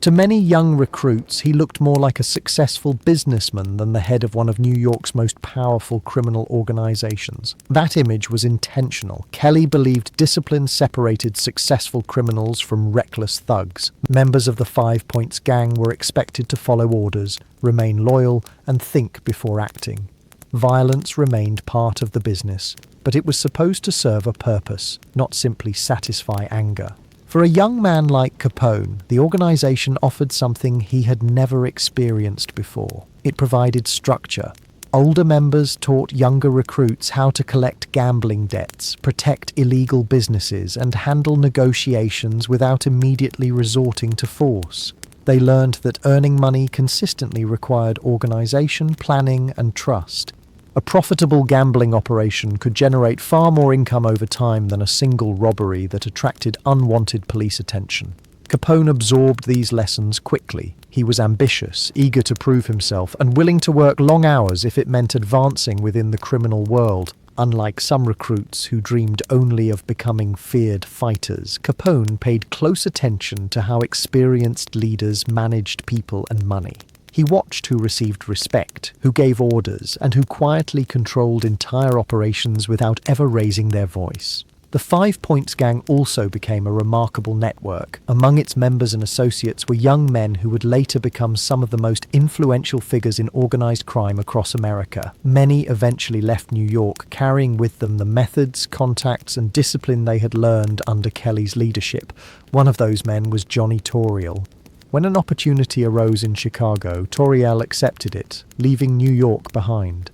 To many young recruits, he looked more like a successful businessman than the head of one of New York's most powerful criminal organizations. That image was intentional. Kelly believed discipline separated successful criminals from reckless thugs. Members of the 5 Points Gang were expected to follow orders, remain loyal, and think before acting. Violence remained part of the business, but it was supposed to serve a purpose, not simply satisfy anger. For a young man like Capone, the organization offered something he had never experienced before. It provided structure. Older members taught younger recruits how to collect gambling debts, protect illegal businesses, and handle negotiations without immediately resorting to force. They learned that earning money consistently required organization, planning, and trust. A profitable gambling operation could generate far more income over time than a single robbery that attracted unwanted police attention. Capone absorbed these lessons quickly. He was ambitious, eager to prove himself, and willing to work long hours if it meant advancing within the criminal world. Unlike some recruits who dreamed only of becoming feared fighters, Capone paid close attention to how experienced leaders managed people and money. He watched who received respect, who gave orders, and who quietly controlled entire operations without ever raising their voice. The Five Points Gang also became a remarkable network. Among its members and associates were young men who would later become some of the most influential figures in organized crime across America. Many eventually left New York, carrying with them the methods, contacts, and discipline they had learned under Kelly's leadership. One of those men was Johnny Toriel. When an opportunity arose in Chicago, Toriel accepted it, leaving New York behind.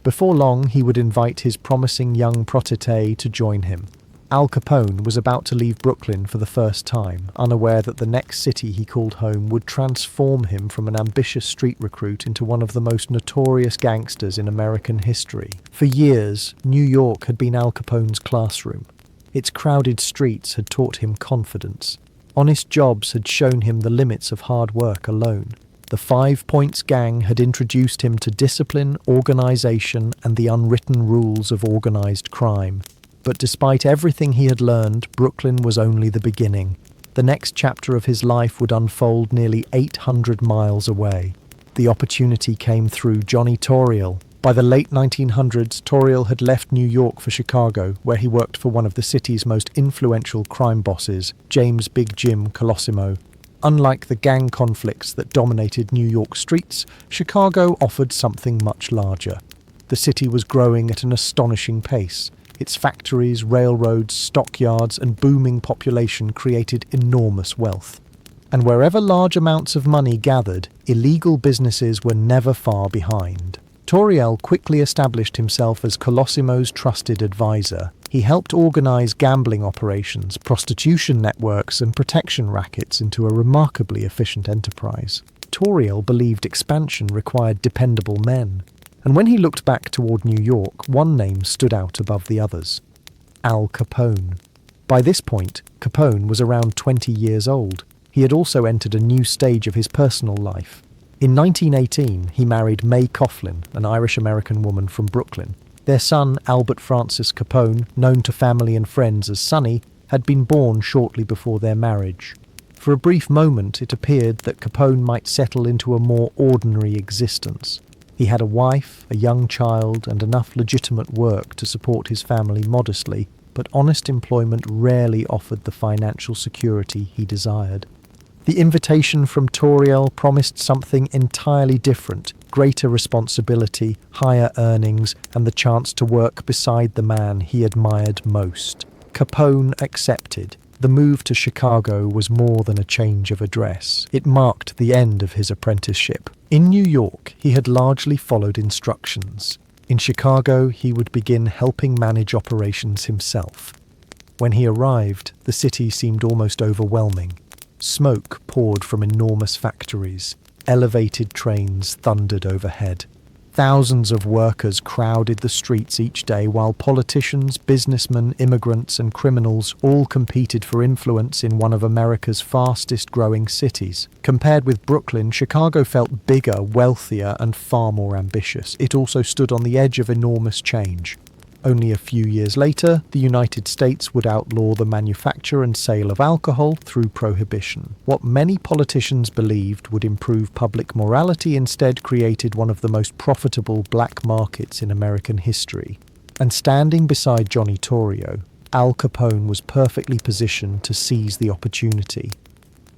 Before long, he would invite his promising young protégé to join him. Al Capone was about to leave Brooklyn for the first time, unaware that the next city he called home would transform him from an ambitious street recruit into one of the most notorious gangsters in American history. For years, New York had been Al Capone's classroom. Its crowded streets had taught him confidence. Honest jobs had shown him the limits of hard work alone. The Five Points Gang had introduced him to discipline, organization, and the unwritten rules of organized crime. But despite everything he had learned, Brooklyn was only the beginning. The next chapter of his life would unfold nearly 800 miles away. The opportunity came through Johnny Toriel. By the late 1900s, Toriel had left New York for Chicago, where he worked for one of the city's most influential crime bosses, James Big Jim Colosimo. Unlike the gang conflicts that dominated New York streets, Chicago offered something much larger. The city was growing at an astonishing pace. Its factories, railroads, stockyards, and booming population created enormous wealth. And wherever large amounts of money gathered, illegal businesses were never far behind. Toriel quickly established himself as Colosimo's trusted advisor. He helped organize gambling operations, prostitution networks, and protection rackets into a remarkably efficient enterprise. Toriel believed expansion required dependable men. And when he looked back toward New York, one name stood out above the others: Al Capone. By this point, Capone was around 20 years old. He had also entered a new stage of his personal life. In 1918, he married May Coughlin, an Irish-American woman from Brooklyn. Their son, Albert Francis Capone, known to family and friends as Sonny, had been born shortly before their marriage. For a brief moment, it appeared that Capone might settle into a more ordinary existence. He had a wife, a young child, and enough legitimate work to support his family modestly, but honest employment rarely offered the financial security he desired. The invitation from Toriel promised something entirely different: greater responsibility, higher earnings, and the chance to work beside the man he admired most. Capone accepted. The move to Chicago was more than a change of address. It marked the end of his apprenticeship. In New York, he had largely followed instructions. In Chicago, he would begin helping manage operations himself. When he arrived, the city seemed almost overwhelming. Smoke poured from enormous factories. Elevated trains thundered overhead. Thousands of workers crowded the streets each day while politicians, businessmen, immigrants, and criminals all competed for influence in one of America's fastest-growing cities. Compared with Brooklyn, Chicago felt bigger, wealthier, and far more ambitious. It also stood on the edge of enormous change. Only a few years later, the United States would outlaw the manufacture and sale of alcohol through prohibition. What many politicians believed would improve public morality instead created one of the most profitable black markets in American history. And standing beside Johnny Toriel, Al Capone was perfectly positioned to seize the opportunity.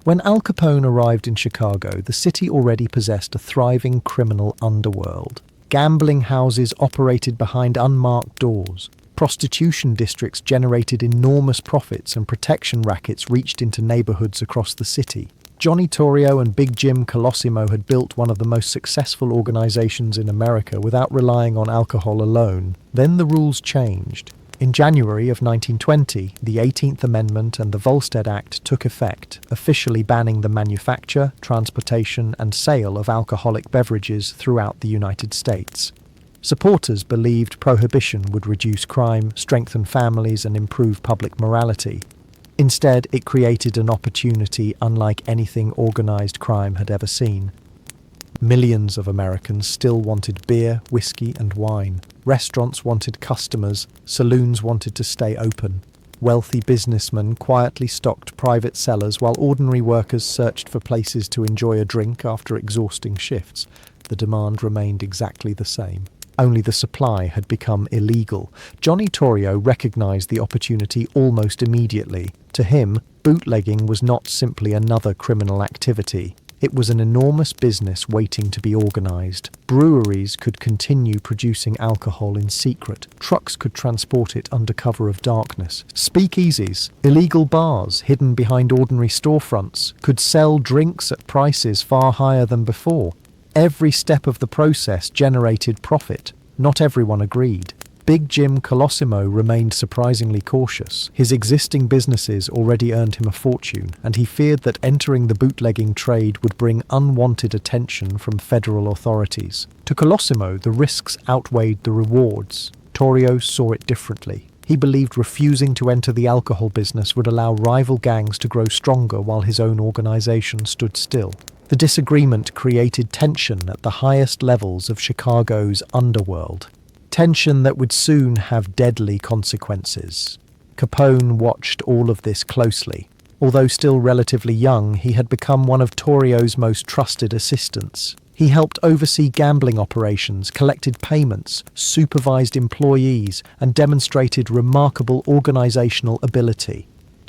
When Al Capone arrived in Chicago, the city already possessed a thriving criminal underworld. Gambling houses operated behind unmarked doors. Prostitution districts generated enormous profits, and protection rackets reached into neighborhoods across the city. Johnny Toriel and Big Jim Colosimo had built one of the most successful organizations in America without relying on alcohol alone. Then the rules changed. In January of 1920, the 18th Amendment and the Volstead Act took effect, officially banning the manufacture, transportation, and sale of alcoholic beverages throughout the United States. Supporters believed prohibition would reduce crime, strengthen families, and improve public morality. Instead, it created an opportunity unlike anything organized crime had ever seen. Millions of Americans still wanted beer, whiskey, and wine. Restaurants wanted customers, saloons wanted to stay open. Wealthy businessmen quietly stocked private cellars while ordinary workers searched for places to enjoy a drink after exhausting shifts. The demand remained exactly the same. Only the supply had become illegal. Johnny Torrio recognized the opportunity almost immediately. To him, bootlegging was not simply another criminal activity. It was an enormous business waiting to be organized. Breweries could continue producing alcohol in secret. Trucks could transport it under cover of darkness. Speakeasies, illegal bars hidden behind ordinary storefronts, could sell drinks at prices far higher than before. Every step of the process generated profit. Not everyone agreed. Big Jim Colosimo remained surprisingly cautious. His existing businesses already earned him a fortune, and he feared that entering the bootlegging trade would bring unwanted attention from federal authorities. To Colosimo, the risks outweighed the rewards. Torrio saw it differently. He believed refusing to enter the alcohol business would allow rival gangs to grow stronger while his own organization stood still. The disagreement created tension at the highest levels of Chicago's underworld. Tension that would soon have deadly consequences. Capone watched all of this closely. Although still relatively young, he had become one of Torrio's most trusted assistants. He helped oversee gambling operations, collected payments, supervised employees, and demonstrated remarkable organizational ability.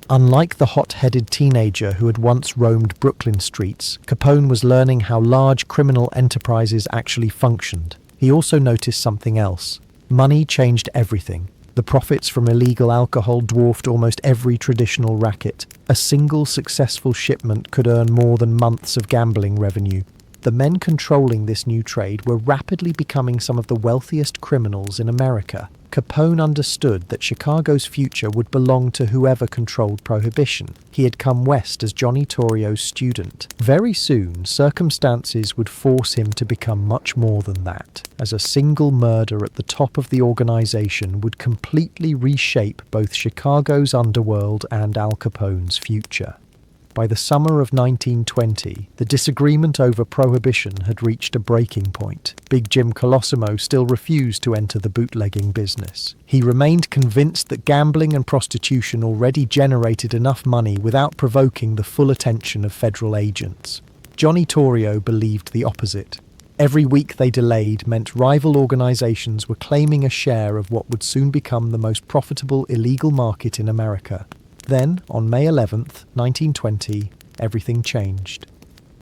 Unlike the hot-headed teenager who had once roamed Brooklyn streets, Capone was learning how large criminal enterprises actually functioned. He also noticed something else. Money changed everything. The profits from illegal alcohol dwarfed almost every traditional racket. A single successful shipment could earn more than months of gambling revenue. The men controlling this new trade were rapidly becoming some of the wealthiest criminals in America. Capone understood that Chicago's future would belong to whoever controlled Prohibition. He had come west as Johnny Torrio's student. Very soon, circumstances would force him to become much more than that, as a single murder at the top of the organization would completely reshape both Chicago's underworld and Al Capone's future. By the summer of 1920, the disagreement over Prohibition had reached a breaking point. Big Jim Colosimo still refused to enter the bootlegging business. He remained convinced that gambling and prostitution already generated enough money without provoking the full attention of federal agents. Johnny Torrio believed the opposite. Every week they delayed meant rival organizations were claiming a share of what would soon become the most profitable illegal market in America. Then, on May 11th, 1920, everything changed.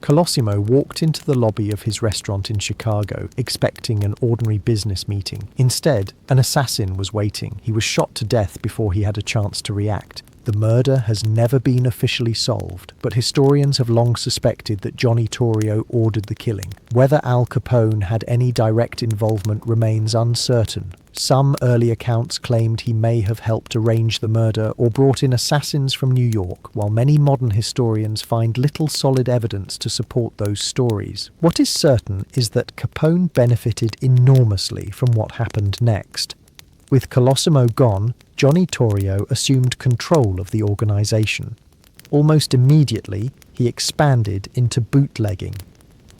Colosimo walked into the lobby of his restaurant in Chicago, expecting an ordinary business meeting. Instead, an assassin was waiting. He was shot to death before he had a chance to react. The murder has never been officially solved, but historians have long suspected that Johnny Torrio ordered the killing. Whether Al Capone had any direct involvement remains uncertain. Some early accounts claimed he may have helped arrange the murder or brought in assassins from New York, while many modern historians find little solid evidence to support those stories. What is certain is that Capone benefited enormously from what happened next. With Colosimo gone, Johnny Torrio assumed control of the organization. Almost immediately, he expanded into bootlegging.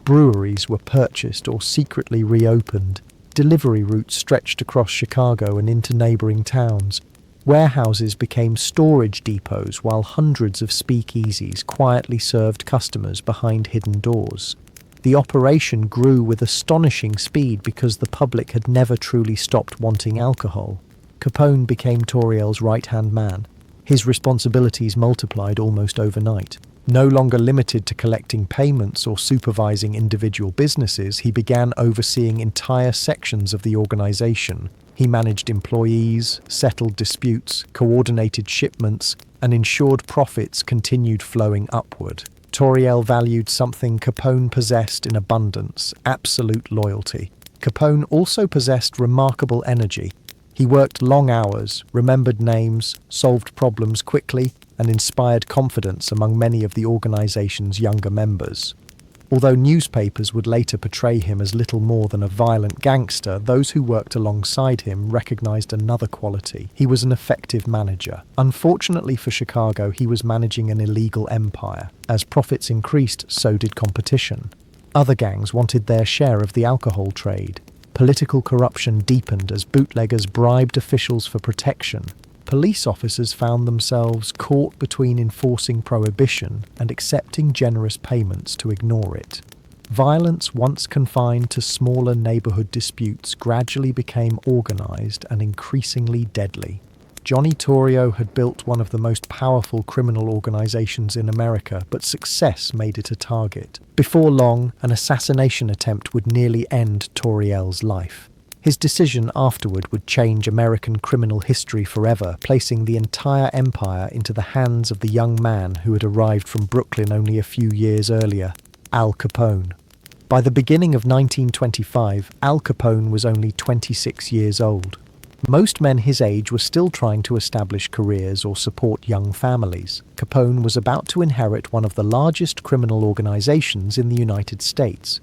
Breweries were purchased or secretly reopened. Delivery routes stretched across Chicago and into neighboring towns. Warehouses became storage depots while hundreds of speakeasies quietly served customers behind hidden doors. The operation grew with astonishing speed because the public had never truly stopped wanting alcohol. Capone became Torrio's right-hand man. His responsibilities multiplied almost overnight. No longer limited to collecting payments or supervising individual businesses, he began overseeing entire sections of the organization. He managed employees, settled disputes, coordinated shipments, and ensured profits continued flowing upward. Torrio valued something Capone possessed in abundance: absolute loyalty. Capone also possessed remarkable energy. He worked long hours, remembered names, solved problems quickly, and inspired confidence among many of the organization's younger members. Although newspapers would later portray him as little more than a violent gangster, those who worked alongside him recognized another quality. He was an effective manager. Unfortunately for Chicago, he was managing an illegal empire. As profits increased, so did competition. Other gangs wanted their share of the alcohol trade. Political corruption deepened as bootleggers bribed officials for protection. Police officers found themselves caught between enforcing prohibition and accepting generous payments to ignore it. Violence, once confined to smaller neighborhood disputes, gradually became organized and increasingly deadly. Johnny Torrio had built one of the most powerful criminal organizations in America, but success made it a target. Before long, an assassination attempt would nearly end Torriel's life. His decision afterward would change American criminal history forever, placing the entire empire into the hands of the young man who had arrived from Brooklyn only a few years earlier, Al Capone. By the beginning of 1925, Al Capone was only 26 years old. Most men his age were still trying to establish careers or support young families. Capone was about to inherit one of the largest criminal organizations in the United States.